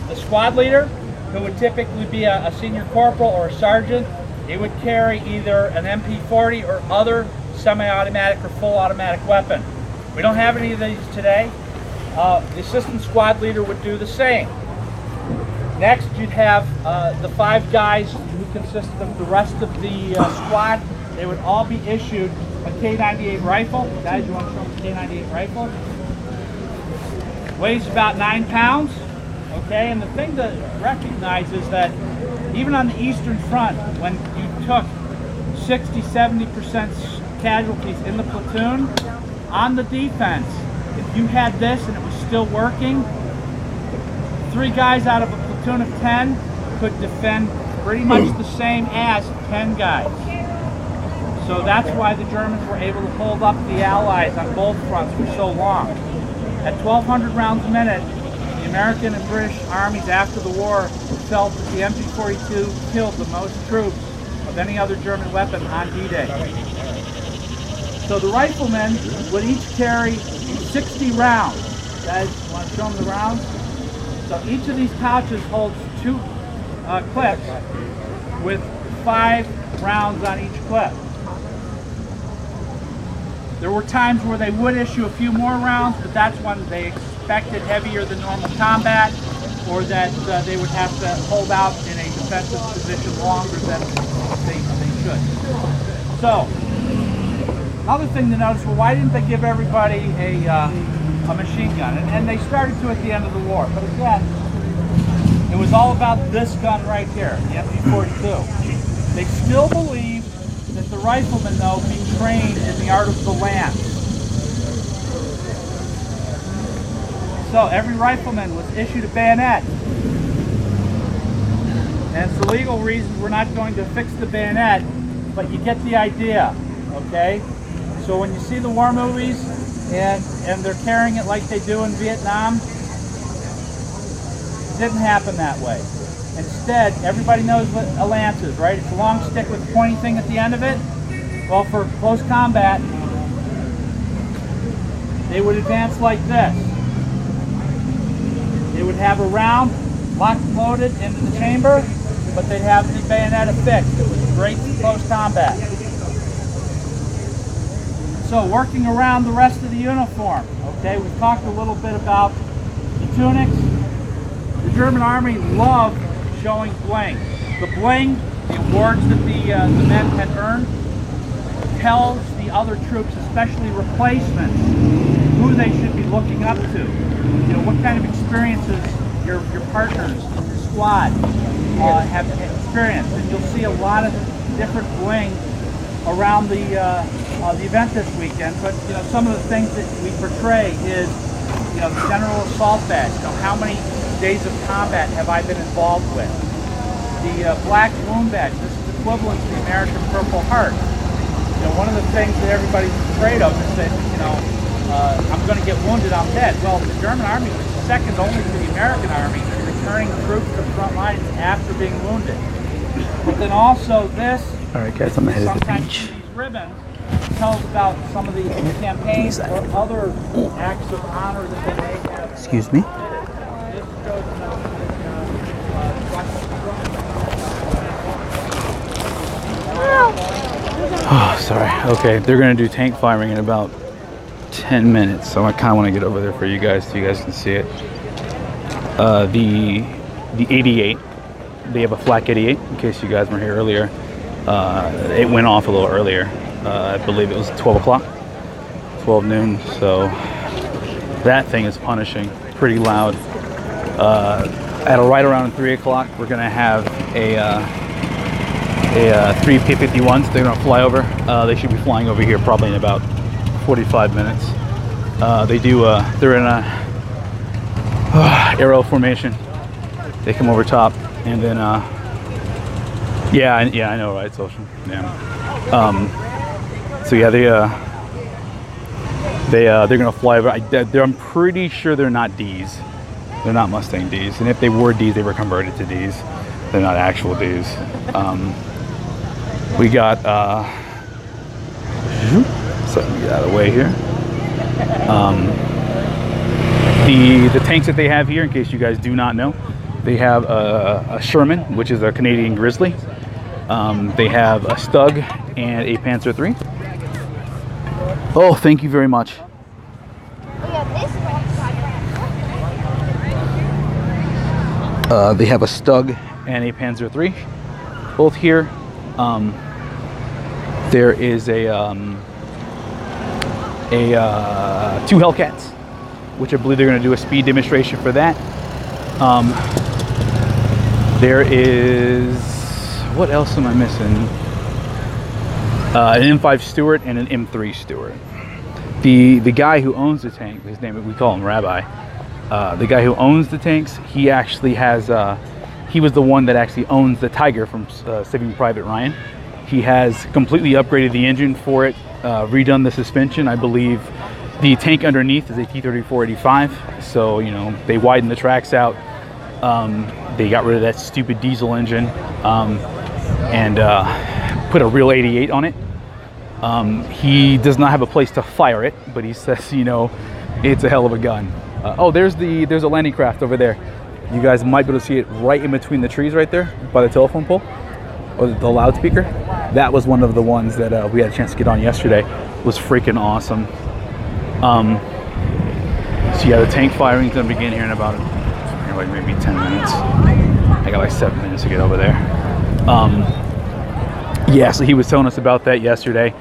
Speaker 14: the squad leader, who would typically be a senior corporal or a sergeant. He would carry either an MP40 or other semi-automatic or full automatic weapon. We don't have any of these today. The assistant squad leader would do the same. Next, you'd have the 5 guys who consisted of the rest of the squad. They would all be issued a K98 rifle. Guys, you want to show them the K98 rifle? Weighs about 9 pounds. Okay, and the thing to recognize is that even on the Eastern Front, when you took 60–70% casualties in the platoon, on the defense, if you had this and it was still working, 3 guys out of a platoon of 10 could defend pretty much the same as 10 guys. So that's why the Germans were able to hold up the Allies on both fronts for so long. At 1,200 rounds a minute, the American and British armies after the war felt that the MG42 killed the most troops of any other German weapon on D-Day. So the riflemen would each carry 60 rounds. Guys, want to show them the rounds? So each of these pouches holds 2 clips with 5 rounds on each clip. There were times where they would issue a few more rounds, but that's when they expected heavier than normal combat, or that they would have to hold out in a defensive position longer than they should. So, another thing to notice, well, why didn't they give everybody a machine gun? And they started to at the end of the war. But again, it was all about this gun right here, the MG42. They still believed that the riflemen, though, be trained in the art of the lance. So every rifleman was issued a bayonet. And for legal reasons, we're not going to fix the bayonet, but you get the idea, okay? So when you see the war movies and they're carrying it like they do in Vietnam, it didn't happen that way. Instead, everybody knows what a lance is, right? It's a long stick with a pointy thing at the end of it. Well, for close combat, they would advance like this. They would have a round locked and loaded into the chamber, but they'd have the bayonet affixed. It was great for close combat. So, working around the rest of the uniform, okay, we've talked a little bit about the tunics. The German Army loved showing bling. The bling, the awards that the men had earned, tells the other troops, especially replacements, who they should be looking up to. You know, what kind of experiences your partners in your squad have experienced. And you'll see a lot of different bling around the event this weekend. But you know, some of the things that we portray is, you know, the General Assault Badge. You know, how many days of combat have I been involved with? The Black Wound Badge. This is equivalent to the American Purple Heart. You know, one of the things that everybody's afraid of is that, you know, I'm going to get wounded, I'm dead. Well, the German Army was second only to the American Army in returning troops to the front lines after being wounded. But then also this,
Speaker 1: all right, guys, I'm headed to the beach.
Speaker 14: These ribbons tells about some of the campaigns or other acts of honor that they may have.
Speaker 1: Excuse me. Oh, so sorry. Okay, they're gonna do tank firing in about 10 minutes, so I kind of want to get over there for you guys so you guys can see it. The 88, they have a flak 88, in case you guys weren't here earlier. It went off a little earlier. I believe it was 12 o'clock, 12 noon, so that thing is punishing, pretty loud. At right around 3 o'clock, we're gonna have a 3 P-51s. They're gonna fly over. They should be flying over here probably in about 45 minutes. They're in a arrow formation. They come over top, and then yeah, I know, right? Social, yeah. So yeah, they're gonna fly over. I'm pretty sure they're not Ds. They're not Mustang Ds, and if they were Ds, they were converted to Ds. They're not actual Ds. We got so let me get out of the way here. The tanks that they have here, in case you guys do not know, they have a Sherman, which is a Canadian Grizzly. They have a Stug and a Panzer III. Oh, thank you very much. They have a Stug and a Panzer III, both here. There is a 2 Hellcats, which I believe they're going to do a speed demonstration for that. There is, what else am I missing? An M5 Stewart and an M3 Stewart. The guy who owns the tank, his name, we call him Rabbi. The guy who owns the tanks, he actually has, he was the one that actually owns the Tiger from Saving Private Ryan. He has completely upgraded the engine for it, redone the suspension. I believe the tank underneath is a T3485, so you know they widened the tracks out. They got rid of that stupid diesel engine and put a real 88 on it. He does not have a place to fire it, but he says, you know, it's a hell of a gun. Oh, there's a landing craft over there. You guys might be able to see it right in between the trees right there by the telephone pole or the loudspeaker. That was one of the ones that we had a chance to get on yesterday. It was freaking awesome. So yeah, the tank firing is gonna begin here in about like maybe 10 minutes. I got like 7 minutes to get over there. Yeah, so he was telling us about that yesterday.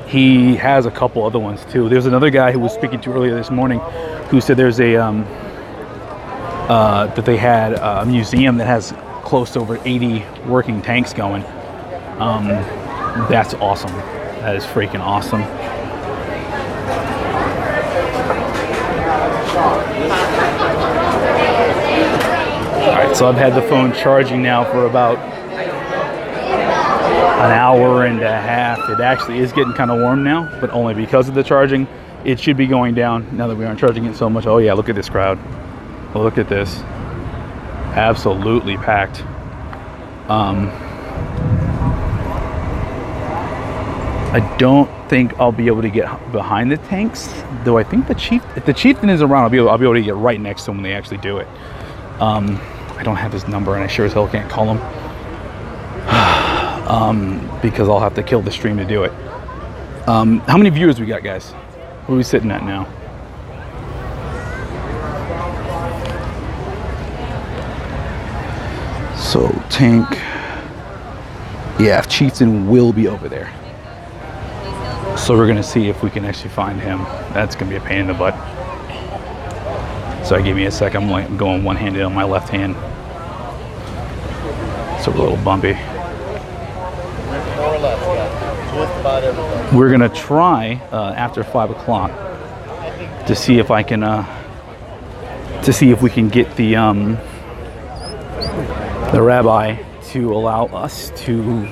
Speaker 1: He has a couple other ones too. There's another guy who was speaking to earlier this morning who said there's a that they had a museum that has close to over 80 working tanks going. That's awesome. That is freaking awesome. Alright, so I've had the phone charging now for about an hour and a half. It actually is getting kind of warm now, but only because of the charging. It should be going down now that we aren't charging it so much. Oh yeah, look at this crowd. Look at this. Absolutely packed. I don't think I'll be able to get behind the tanks, though. I think if the chieftain is around, I'll be able to get right next to him when they actually do it. I don't have his number, and I sure as hell can't call him because I'll have to kill the stream to do it. How many viewers we got, guys? What are we sitting at now? So tank, yeah, chieftain will be over there. So we're gonna see if we can actually find him. That's gonna be a pain in the butt. Sorry, give me a sec. I'm going one-handed on my left hand. So we're a little bumpy.
Speaker 5: More or less, yeah. Just about everything.
Speaker 1: We're gonna try after 5 o'clock to see if I can we can get the rabbi to allow us to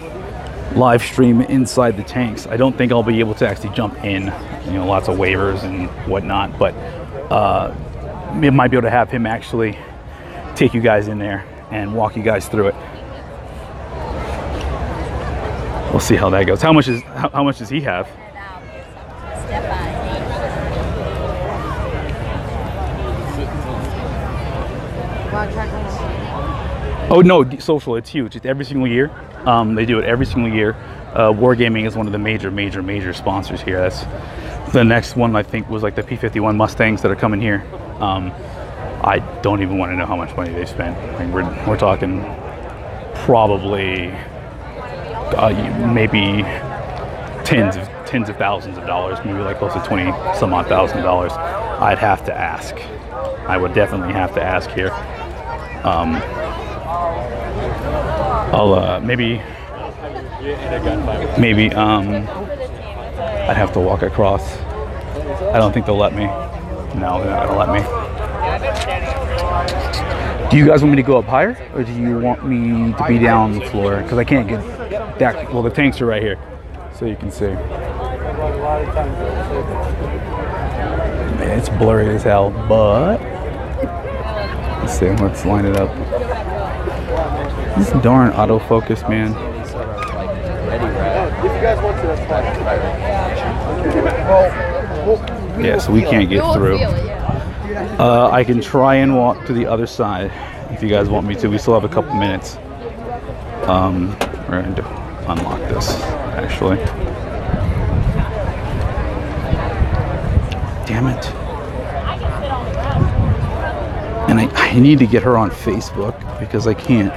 Speaker 1: live stream inside the tanks. I don't think I'll be able to actually jump in, you know, lots of waivers and whatnot, but we might be able to have him actually take you guys in there and walk you guys through it. We'll see how that goes. How much does he have? Oh no, social, it's huge. It's every single year. They do it every single year. Wargaming is one of the major sponsors here. That's the next one. I think was like the P-51 Mustangs that are coming here. I don't even want to know how much money they spent. I mean, we're talking probably maybe tens of thousands of dollars, maybe like close to 20 some odd $1,000. I'd have to ask. I would definitely have to ask here. I'll maybe I'd have to walk across. I don't think they'll let me. No, they're not gonna let me. Do you guys want me to go up higher, or do you want me to be down on the floor? Because I can't get that. Well, the tanks are right here, so you can see. Man, it's blurry as hell, but let's see. Let's line it up. This darn autofocus, man.
Speaker 15: If you guys want to, that's fine.
Speaker 1: Yeah, so we can't get through. I can try and walk to the other side if you guys want me to. We still have a couple minutes. We're going to unlock this, actually. Damn it. And I need to get her on Facebook because I can't.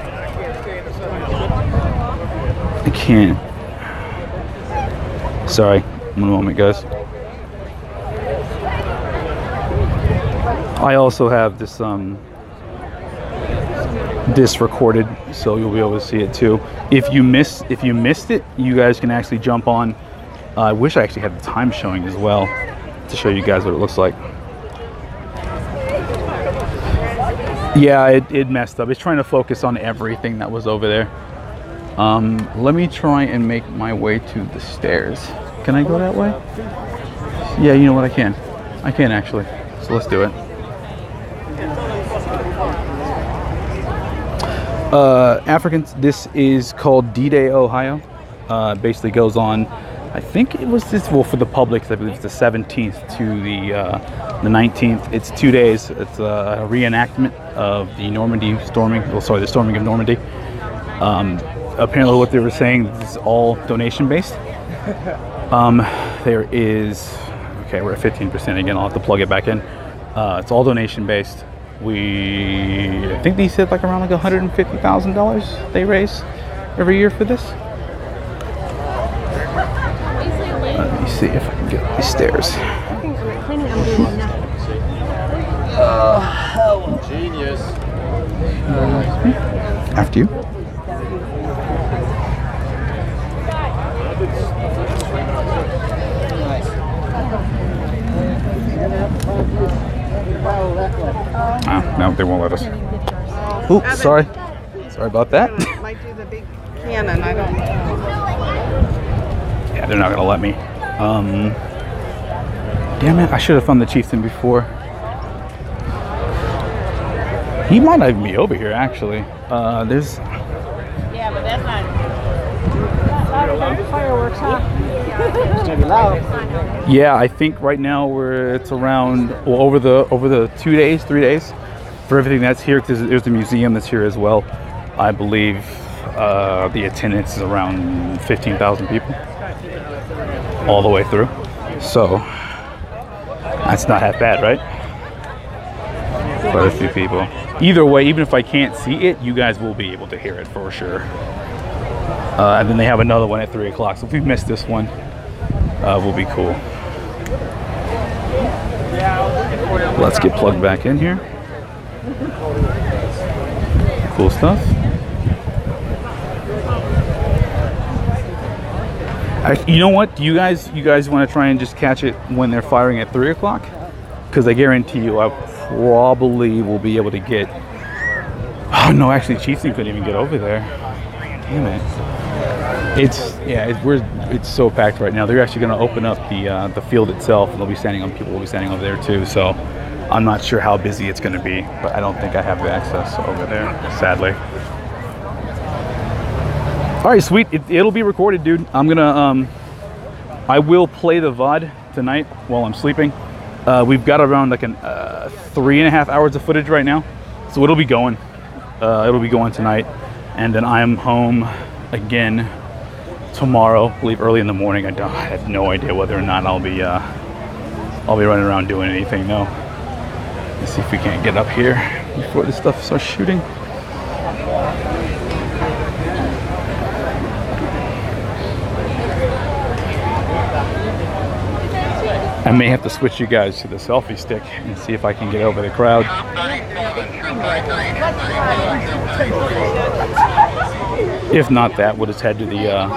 Speaker 1: Sorry, one moment, guys. I also have this this recorded, so you'll be able to see it too. If you missed it, you guys can actually jump on. I wish I actually had the time showing as well to show you guys what it looks like. Yeah, it messed up. It's trying to focus on everything that was over there. Let me try and make my way to the stairs. Can I go that way? Yeah, you know what, I can actually. So let's do it. Africans, this is called D-Day Ohio. Basically goes on, I think it was this, well, for the public, I believe it's the 17th to the 19th. It's 2 days. It's a reenactment of the Normandy storming, the storming of Normandy. Apparently what they were saying is all donation based. There is, okay, we're at 15% again. I'll have to plug it back in. It's all donation based. I think they said like around like $150,000 they raise every year for this. Let me see if I can get up these stairs.
Speaker 15: Genius.
Speaker 1: After you. No, they won't let us. Oops, sorry. Sorry about that.
Speaker 16: Might do the big cannon, I don't know.
Speaker 1: Yeah, they're not gonna let me. Damn it, I should have found the chieftain before. He might even be over here, actually. There's...
Speaker 7: Yeah, but that's not...
Speaker 3: Fireworks, huh? It's gonna be loud.
Speaker 1: Yeah, I think right now it's around, well, over the 2 days, 3 days, for everything that's here, because there's a museum that's here as well. I believe the attendance is around 15,000 people all the way through. So that's not half bad, right? Quite a few people. Either way, even if I can't see it, you guys will be able to hear it for sure. And then they have another one at 3 o'clock. So if we missed this one, will be cool. Let's get plugged back in here. Cool stuff. You know what? Do you guys want to try and just catch it when they're firing at 3 o'clock? Because I guarantee you, I probably will be able to get. Oh no, actually, Chieftain couldn't even get over there. Damn it. It's so packed right now. They're actually going to open up the field itself, and people will be standing over there too. So I'm not sure how busy it's going to be, but I don't think I have the access over there, sadly. All right, sweet. It'll be recorded, dude. I'm gonna I will play the VOD tonight while I'm sleeping. We've got around like 3.5 hours of footage right now, so it'll be going. It'll be going tonight, and then I'm home again tomorrow. Leave early in the morning. I have no idea whether or not I'll be running around doing anything though. Let's see if we can't get up here before this stuff starts shooting. I may have to switch you guys to the selfie stick and see if I can get over the crowd. If not that, we'll just head to the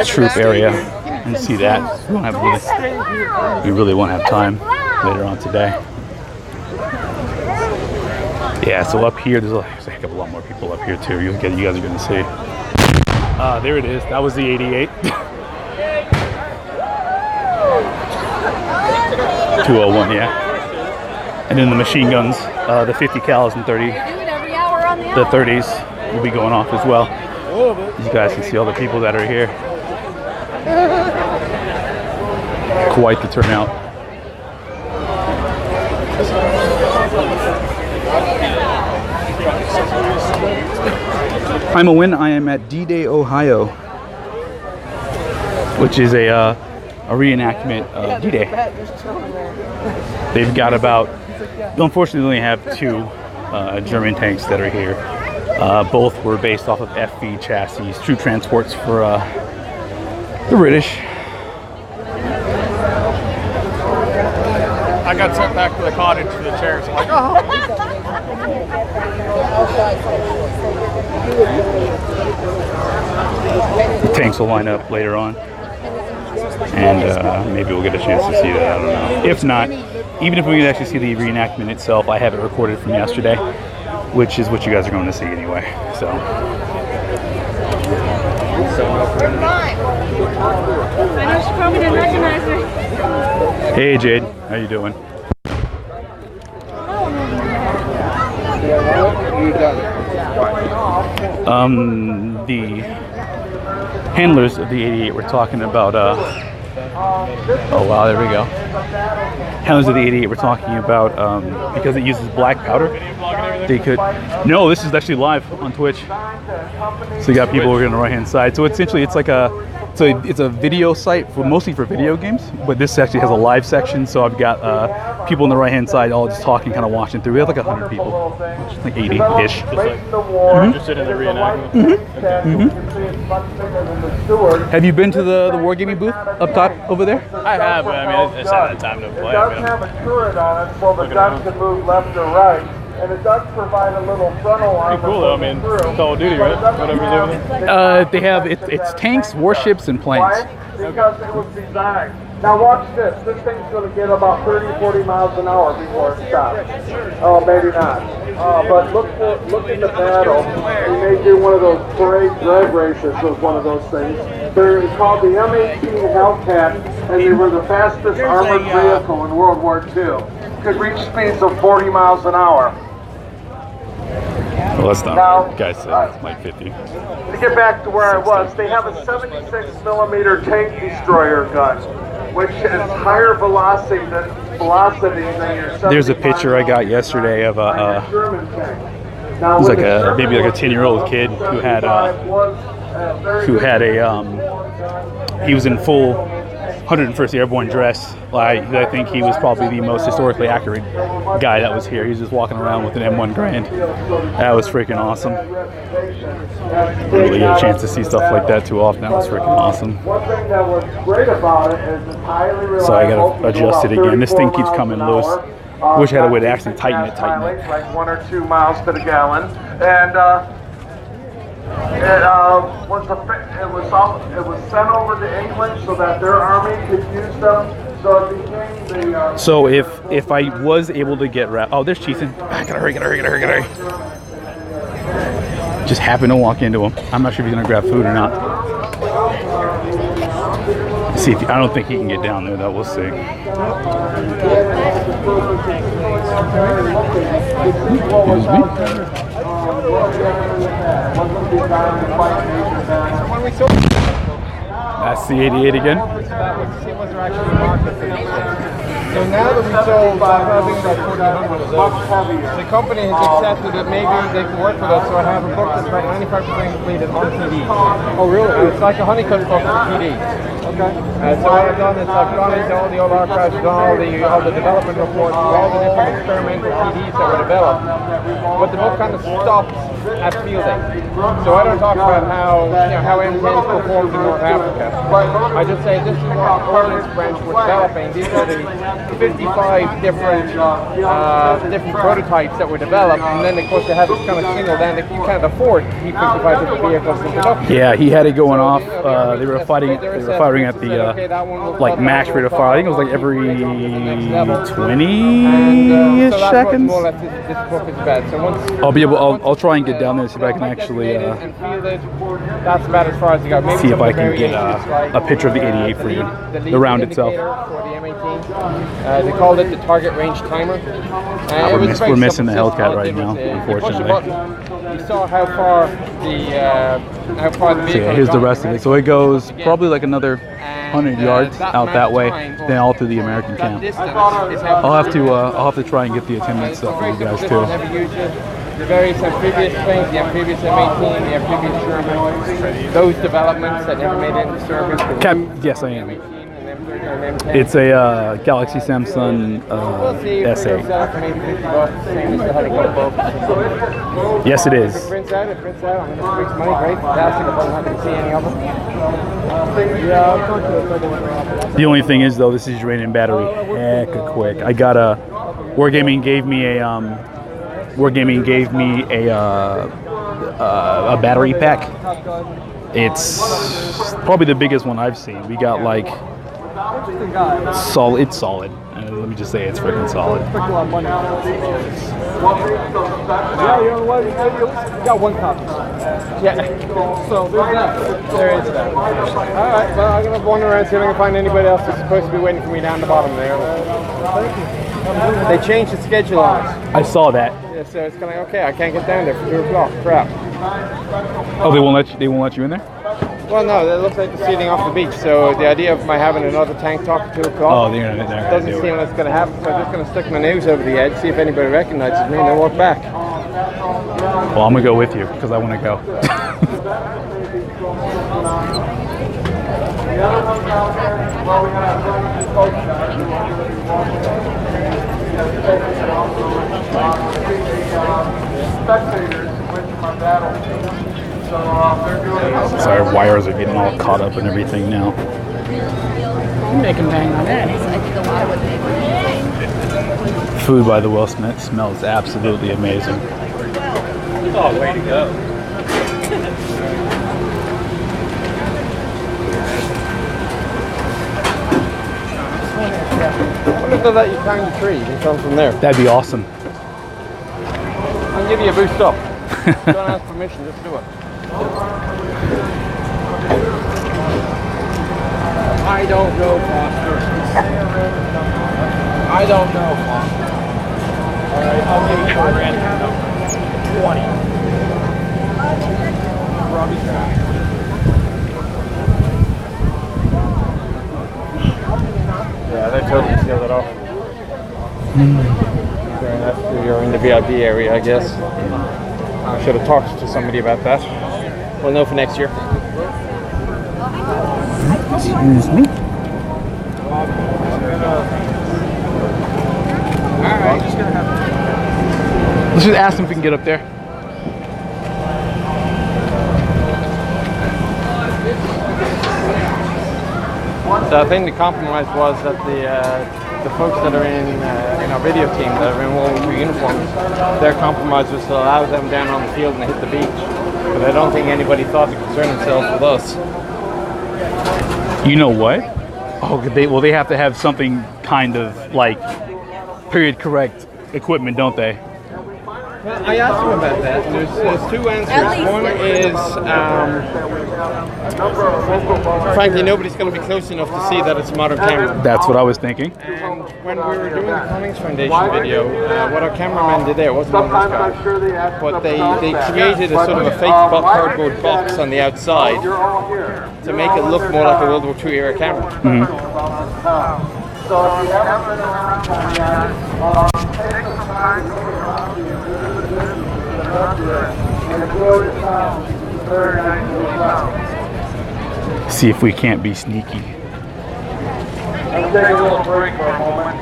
Speaker 1: troop area and see that. We really won't have time later on today. Yeah, so up here, there's a heck of a lot more people up here too. You guys are going to see. There it is. That was the 88. 201, yeah. And then the machine guns, the 50 cals and 30s will be going off as well. You guys can see all the people that are here. Quite the turnout. I'm Owen. I am at D-Day, Ohio, which is a reenactment of D-Day. They've got about, unfortunately, they only have 2 German tanks that are here. Both were based off of FV chassis, troop transports for the British.
Speaker 2: I got sent back to the cottage for the chairs. I'm like, oh.
Speaker 1: The tanks will line up later on. And maybe we'll get a chance to see that, I don't know. If not, even if we can actually see the reenactment itself, I have it recorded from yesterday, which is what you guys are going to see anyway, so.
Speaker 7: I know she probably didn't recognize me.
Speaker 1: Hey Jade, how you doing? The handlers of the 88 were talking about, oh wow, there we go. Handlers of the 88 were talking about, because it uses black powder, they could, no, this is actually live on Twitch. So you got people over on the right hand side. So essentially it's like it's a video site for mostly for video games, but this actually has a live section. So I've got people on the right hand side all just talking, kind of watching through. We have like 100 people, like 80-ish.
Speaker 6: Just like interested in the reenactment.
Speaker 1: Have you been to the wargaming booth up top over there?
Speaker 6: I have, but I mean, I just haven't had time to play.
Speaker 2: It does have a turret on it, so the gun can move left or right. And it does provide a little frontal armor.
Speaker 6: Pretty cool though, I mean, it's Call of Duty, right? Whatever you're doing.
Speaker 1: They have, it's tanks, warships, and planes.
Speaker 2: Why? Because it was designed. Now watch this. This thing's going to get about 30, 40 miles an hour before it stops. Oh, maybe not. But look in the battle. We may do one of those parade drag races with one of those things. They're called the M18 Hellcat, and they were the fastest armored vehicle in World War II. Could reach speeds of 40 miles an hour.
Speaker 1: Well, that's not right. Guys said it's like 50.
Speaker 2: To get back to where I was, they have a 76mm tank destroyer gun, which has higher velocity than your.
Speaker 1: There's a picture I got yesterday of a it was like maybe like a 10-year-old kid who had he was in full 101st Airborne dress. I think he was probably the most historically accurate guy that was here. He was just walking around with an M1 Grand. That was freaking awesome. Don't really get a chance to see stuff like that too often. That was freaking awesome.
Speaker 2: One thing that was great about it is it's highly reliable.
Speaker 1: So I gotta adjust it again. This thing keeps coming loose. Wish I had a way to actually tighten it.
Speaker 2: Like 1 or 2 miles to the gallon, and it was sent over to England so that their army could use them. So it became the.
Speaker 1: So if I was able to get oh, there's Cheethan. Gotta hurry. Just happened to walk into him. I'm not sure if he's gonna grab food or not. See if I don't think he can get down there though. We'll see. That's the 88 again.
Speaker 15: See what's actually market for these things. So now that we sold, I think about 1,400 of those, the company has accepted that maybe they can work with us, so I have a book that's about 95% completed on TDs. Oh really? It's like a honeycut book for TDs. Okay. So what I've done is I've gone into all the old archives, done all the development reports, all the different experimental TDs that were developed. But the book kind of stops at fielding. So I don't talk about how M10s performed in North Africa. I just say this is what the ordnance branch was developing. These are the 55 different prototypes that were developed, and then of course they had this kind of single down that you can't afford to keep 55 different vehicles in production.
Speaker 1: Yeah, he had it going off. They were firing at the like max rate of fire. I think it was like every 20 seconds.
Speaker 15: This book is bad. So once
Speaker 1: I'll try and get down there and see if I can actually
Speaker 15: that's about as far as you go. Maybe
Speaker 1: see if I can get a picture of the 88 for you, the round itself.
Speaker 15: For the M18. They called it the target range timer.
Speaker 1: We're missing the Hellcat right now, unfortunately.
Speaker 15: You saw how far the vehicle.
Speaker 1: So yeah, here's the rest of it. So it goes probably like another 100 yards out that way, then all through the American camp. I'll have to try and get the attendance stuff for you guys too.
Speaker 15: The various amphibious planes, the amphibious M18, the amphibious Sherman, those developments that never made it into service.
Speaker 1: Yes, I am. It's a Galaxy Samsung S8. Yes, it is.
Speaker 15: It prints out. I'm going to fix money. Great, fantastic. I'm not going to see any of them.
Speaker 1: The only thing is, though, this is draining battery hecka quick. I got a Wargaming gave me a battery pack. It's probably the biggest one I've seen. We got like solid. It's solid. Let me just say it's freaking solid.
Speaker 15: Yeah, you know what? You got one copy. Yeah. So there's that. There is that. All right. Well, I'm gonna wander around see if I can find anybody else that's supposed to be waiting for me down the bottom there. Thank you. They changed the schedule on us.
Speaker 1: I saw that.
Speaker 15: Yeah, so it's kind of okay. I can't get down there for 2 o'clock. Crap.
Speaker 1: Oh, they won't let you in there?
Speaker 15: Well, no, it looks like they're sealing off the beach. So the idea of my having another tank talk at 2 o'clock.
Speaker 1: Oh, they're
Speaker 15: doesn't seem like it's going to happen. So I'm just going to stick my nose over the edge, see if anybody recognizes me, and then walk back.
Speaker 1: Well, I'm gonna go with you because I want to go. Sorry, wires are getting all caught up and everything now.
Speaker 16: You make them bang on that.
Speaker 1: Food by the Will Smith smells absolutely amazing.
Speaker 8: Oh, way to go.
Speaker 15: I wonder if they'll let you climb the tree and come from there.
Speaker 1: That'd be awesome.
Speaker 15: I'll give you a boost up. Don't ask permission, just do it. I don't know, Foster. I don't know, Foster. Alright, I'll give you a random number. 20. Yeah, they totally sealed it off. You're in the VIP area, I guess. I should have talked to somebody about that. We'll know for next year.
Speaker 1: Excuse me.
Speaker 15: Alright,
Speaker 1: let's just ask them if we can get up there.
Speaker 15: So I think the compromise was that the folks that are in our video team that are in World War II uniforms, their compromise was to allow them down on the field and hit the beach. But I don't think anybody thought to concern themselves with us.
Speaker 1: You know what? Oh, they have to have something kind of like period correct equipment, don't they?
Speaker 15: Well, I asked him about that, and there's two answers. One is, frankly, nobody's going to be close enough to see that it's a modern camera.
Speaker 1: That's what I was thinking.
Speaker 15: And when we were doing the Cummings Foundation video, what our cameraman did there wasn't one of these guys, but they created a sort of a fake cardboard box on the outside to make it look more like a World War II era camera.
Speaker 1: See if we can't be sneaky.
Speaker 2: I'm taking a little break for a moment.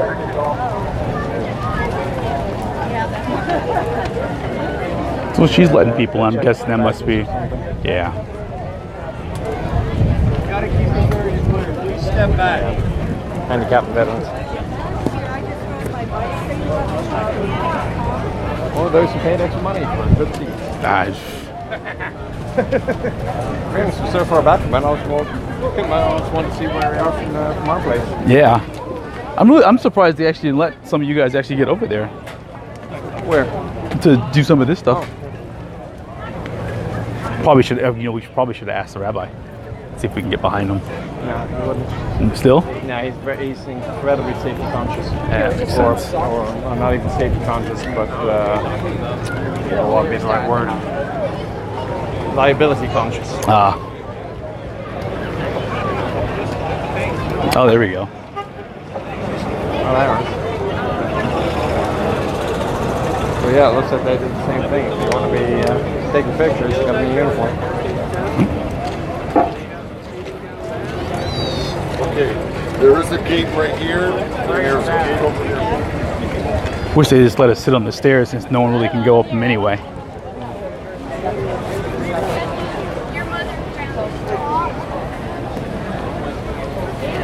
Speaker 1: So she's letting people in. I'm guessing that must be, yeah.
Speaker 15: Gotta keep it very clear. Please step back.
Speaker 5: Handicapped veterans. Or those who paid extra money for good seats. We're so far back, man. I just wanted to see where we are from our place.
Speaker 1: Yeah. I'm surprised they actually let some of you guys actually get over there.
Speaker 5: Where?
Speaker 1: To do some of this stuff. Probably should, we probably should have asked the rabbi. See if we can get behind him.
Speaker 5: No, he wouldn't.
Speaker 1: Still?
Speaker 5: No, he's incredibly safety conscious.
Speaker 1: Yeah,
Speaker 5: or not even safety conscious, but what would be the right word? Liability conscious.
Speaker 1: Ah. Oh, there we go.
Speaker 5: Oh, there it is. So yeah, it looks like they did the same thing. If you want to be taking pictures, you got to be in uniform.
Speaker 17: Okay, there is a gate right here, and there's a gate over here.
Speaker 1: Wish they just let us sit on the stairs since no one really can go up them anyway.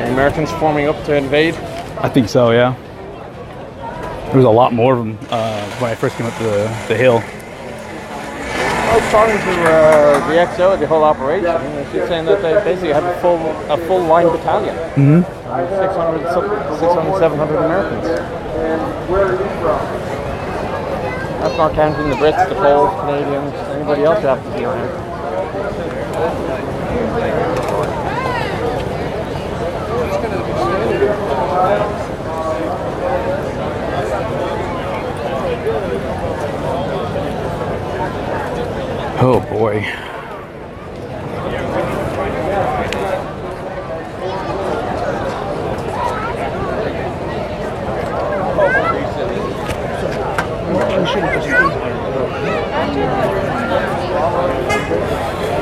Speaker 5: The Americans forming up to invade?
Speaker 1: I think so, yeah. There was a lot more of them when I first came up to the hill.
Speaker 5: I was talking to the XO of the whole operation, and she's saying that they basically have a full line battalion. 600, 700 Americans.
Speaker 2: And where are you from?
Speaker 5: That's not counting the Brits, the Poles, Canadians, anybody else who happens to be around.
Speaker 1: Oh boy.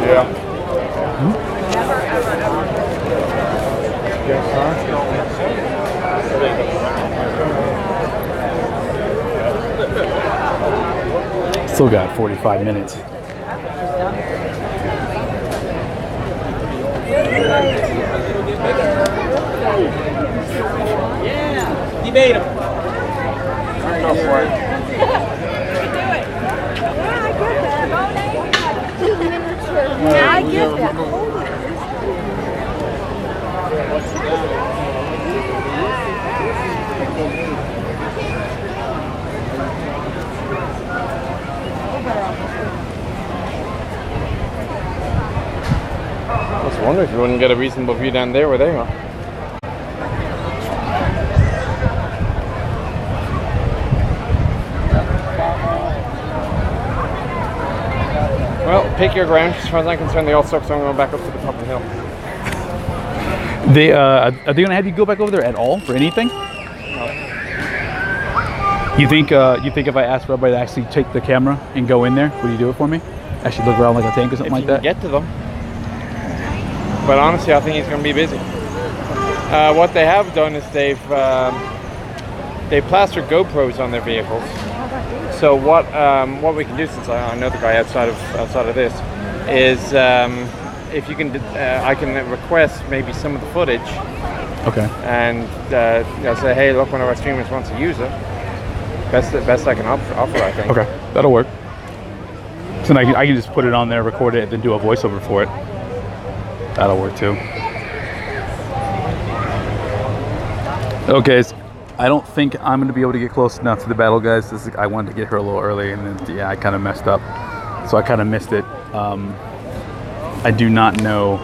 Speaker 17: Yeah.
Speaker 1: Still got 45 minutes.
Speaker 15: Yeah, he made him.
Speaker 5: Go for it.
Speaker 11: Yeah, I get that.
Speaker 5: I was wondering if you wouldn't get a reasonable view down there where they are. Well, pick your ground. As far as I'm concerned, they all suck, so I'm going back up to the top of the hill.
Speaker 1: Are they going to have you go back over there at all for anything?
Speaker 5: No.
Speaker 1: You think if I asked Rabbi to actually take the camera and go in there, would you do it for me? Actually look around like a tank or something like that?
Speaker 5: Get to them. But honestly, I think he's going to be busy. What they have done is they've plastered GoPros on their vehicles. So what we can do, since I know the guy outside of this, is if you can, I can request maybe some of the footage.
Speaker 1: Okay.
Speaker 5: And say, hey, look, one of our streamers wants to use it. Best I can offer, I think.
Speaker 1: Okay, that'll work. So then I can just put it on there, record it, and then do a voiceover for it. That'll work too. Okay, I don't think I'm going to be able to get close enough to the battle, guys. I wanted to get her a little early, and then, yeah, I kind of messed up. So I kind of missed it. I do not know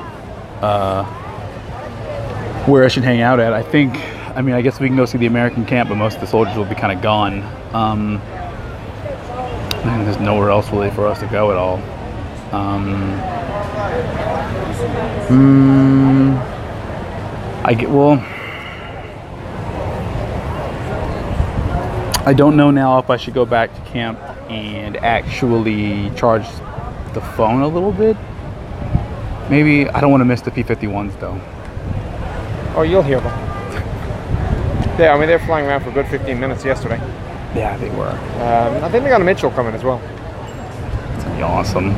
Speaker 1: where I should hang out at. I guess we can go see the American camp, but most of the soldiers will be kind of gone. And there's nowhere else really for us to go at all. I don't know now if I should go back to camp and actually charge the phone a little bit. Maybe. I don't want to miss the P-51s though.
Speaker 18: Oh, you'll hear them. Yeah, I mean, they're flying around for a good 15 minutes yesterday.
Speaker 1: Yeah, they were.
Speaker 18: I think they got a Mitchell coming as well.
Speaker 1: It's gonna be awesome.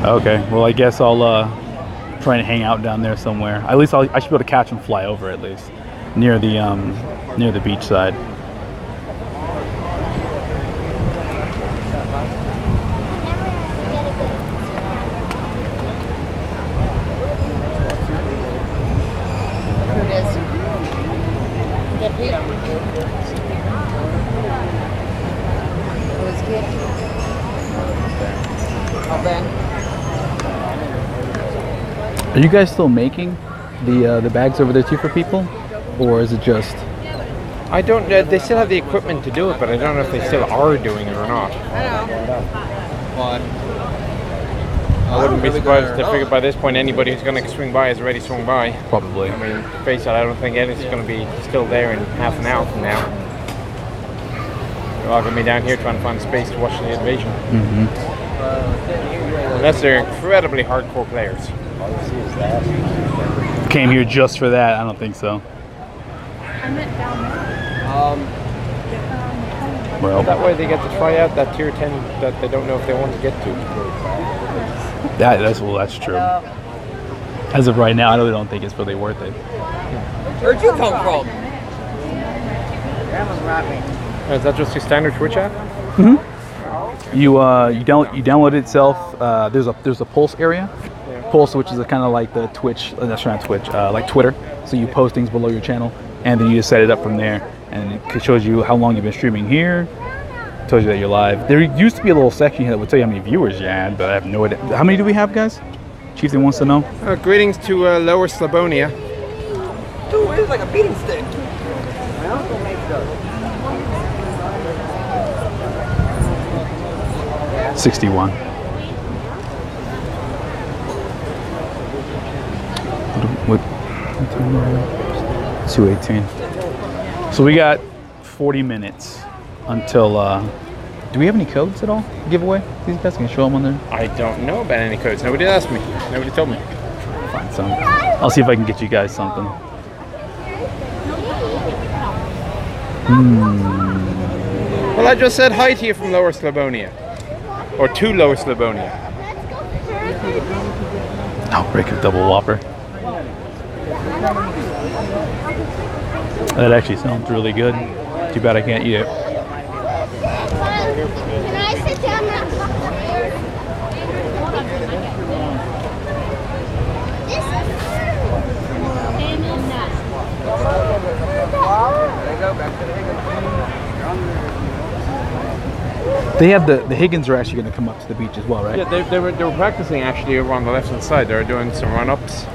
Speaker 1: Okay, well, I guess I'll try and hang out down there somewhere. At least I should be able to catch and fly over at least near the beach side. Are you guys still making the bags over there too for people, or is it just?
Speaker 18: I don't. They still have the equipment to do it, but I don't know if they still are doing it or not. But I wouldn't be surprised to figure by this point anybody who's going to swing by has already swung by.
Speaker 1: Probably.
Speaker 18: I mean, face it, I don't think anything's going to be still there in half an hour from now. They're all going to be down here trying to find space to watch the invasion. Unless they're incredibly hardcore players.
Speaker 1: Came here just for that? I don't think so. Well,
Speaker 18: that way they get to try out that tier 10 that they don't know if they want to get to.
Speaker 1: That's true. As of right now, I really don't think it's really worth it.
Speaker 10: Where'd you come from?
Speaker 18: Is that just your standard Twitch app?
Speaker 1: You download it itself. There's a Pulse area. Pulse, which is kind of like the Twitch, that's not Twitch, like Twitter. So you post things below your channel, and then you just set it up from there, and it shows you how long you've been streaming here. Tells you that you're live. There used to be a little section here that would tell you how many viewers you had, but I have no idea. How many do we have, guys? Chieftain wants to know.
Speaker 18: Greetings to Lower Slavonia.
Speaker 10: Dude, it's like a beating stick.
Speaker 1: 61. What 218. So we got 40 minutes until do we have any codes at all to give away? These guys can show them on there.
Speaker 18: I don't know about any codes. Nobody asked me. Nobody told me.
Speaker 1: Find some. I'll see if I can get you guys something.
Speaker 18: Well, I just said hi to you from Lower Slavonia. Or to Lower Slavonia.
Speaker 1: Outbreak of Double Whopper. That actually sounds really good. Too bad I can't eat it.
Speaker 11: Can I sit down now?
Speaker 1: They have the Higgins are actually going to come up to the beach as well, right?
Speaker 18: Yeah, they were practicing actually over on the left-hand side. They were doing some run-ups,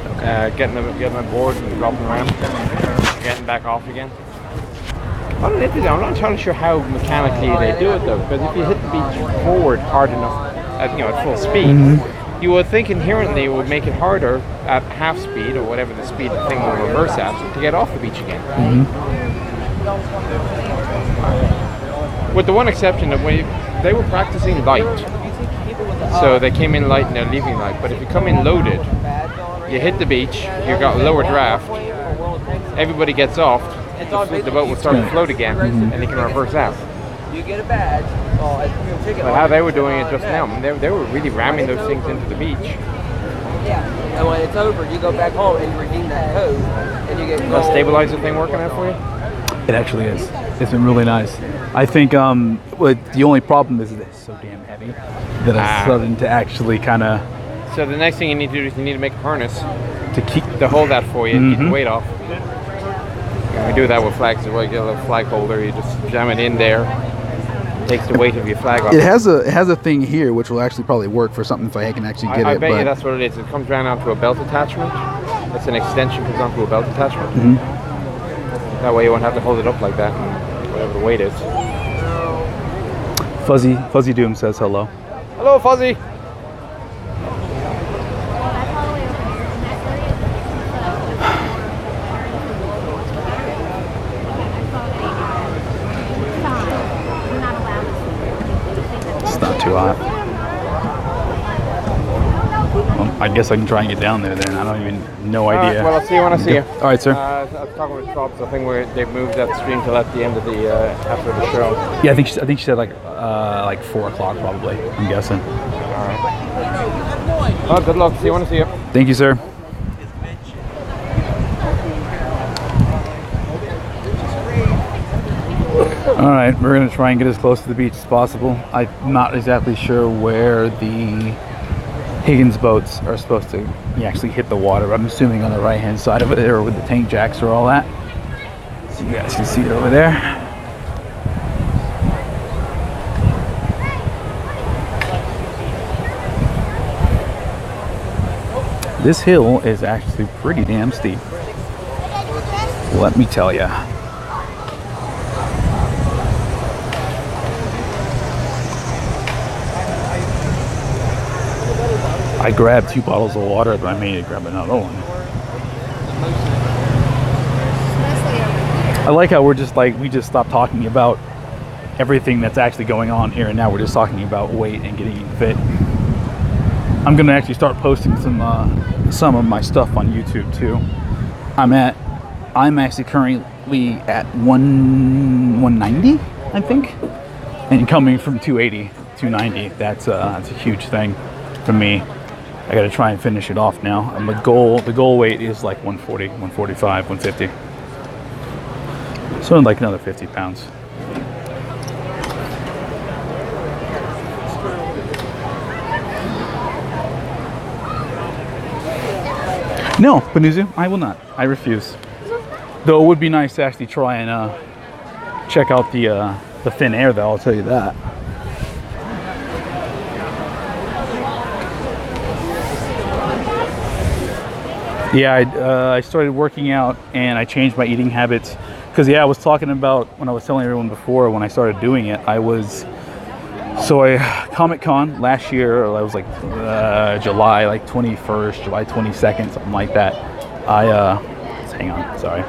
Speaker 18: getting on board and dropping around, getting back off again. I'm not entirely sure how mechanically they do it though, because if you hit the beach forward hard enough, at full speed, you would think inherently it would make it harder at half speed or whatever the speed the thing will reverse at to get off the beach again. With the one exception that they were practicing light, so they came in light and they're leaving light. But if you come in loaded, you hit the beach, you got lower draft, everybody gets off. The boat will start to float again, and they can reverse out.
Speaker 10: You get a badge.
Speaker 18: But how they were doing it just now, I mean, they were really ramming those things into the beach.
Speaker 10: Yeah, and when it's over, you go back home and you redeem that code, and you get
Speaker 18: Is that stabilizer thing working out for you?
Speaker 1: It actually is. It's been really nice. I think the only problem is that it's so damn heavy that I'm starting to actually kind of
Speaker 18: So the next thing you need to do is you need to make a harness
Speaker 1: to
Speaker 18: hold that for you and keep the weight off. And we do that with flags as well. You get a little flag holder, you just jam it in there. It takes the weight of your flag off.
Speaker 1: It has a thing here which will actually probably work for something if I can actually get it.
Speaker 18: I bet you that's what it is. It comes down onto a belt attachment. It's an extension comes onto a belt attachment. That way you won't have to hold it up like that, and whatever the weight is.
Speaker 1: Fuzzy Doom says hello.
Speaker 18: Hello, Fuzzy.
Speaker 1: It's not too hot. Well, I guess I can try and get down there then. I don't even, no idea.
Speaker 18: Well, I'll see you when I see you.
Speaker 1: All right, sir.
Speaker 18: I was talking with Trobs. I think they've moved that stream till at the end of the after the show.
Speaker 1: Yeah, I think she said like 4 o'clock probably. I'm guessing.
Speaker 18: All right. Well, good luck. See you when I see you.
Speaker 1: Thank you, sir. All right, we're gonna try and get as close to the beach as possible. I'm not exactly sure where the Higgins boats are supposed to actually hit the water. I'm assuming on the right-hand side of it there with the tank jacks or all that. So you guys can see it over there. This hill is actually pretty damn steep. Let me tell ya. I grabbed 2 bottles of water, but I may grab another one. I like how we just stopped talking about everything that's actually going on here, and now we're just talking about weight and getting fit. I'm gonna actually start posting some of my stuff on YouTube too. I'm actually currently at 190, I think, and coming from 280, 290. That's a huge thing for me. I gotta try and finish it off now. And the goal weight is like 140, 145, 150. So like another 50 pounds. No, Panuzu, I will not. I refuse. Though it would be nice to actually try and check out the thin air though, I'll tell you that. Yeah, I started working out and I changed my eating habits because I was talking about when I was telling everyone before when I started doing it, Comic-Con last year, I was like July like 21st, July 22nd, something like that. Hang on, sorry.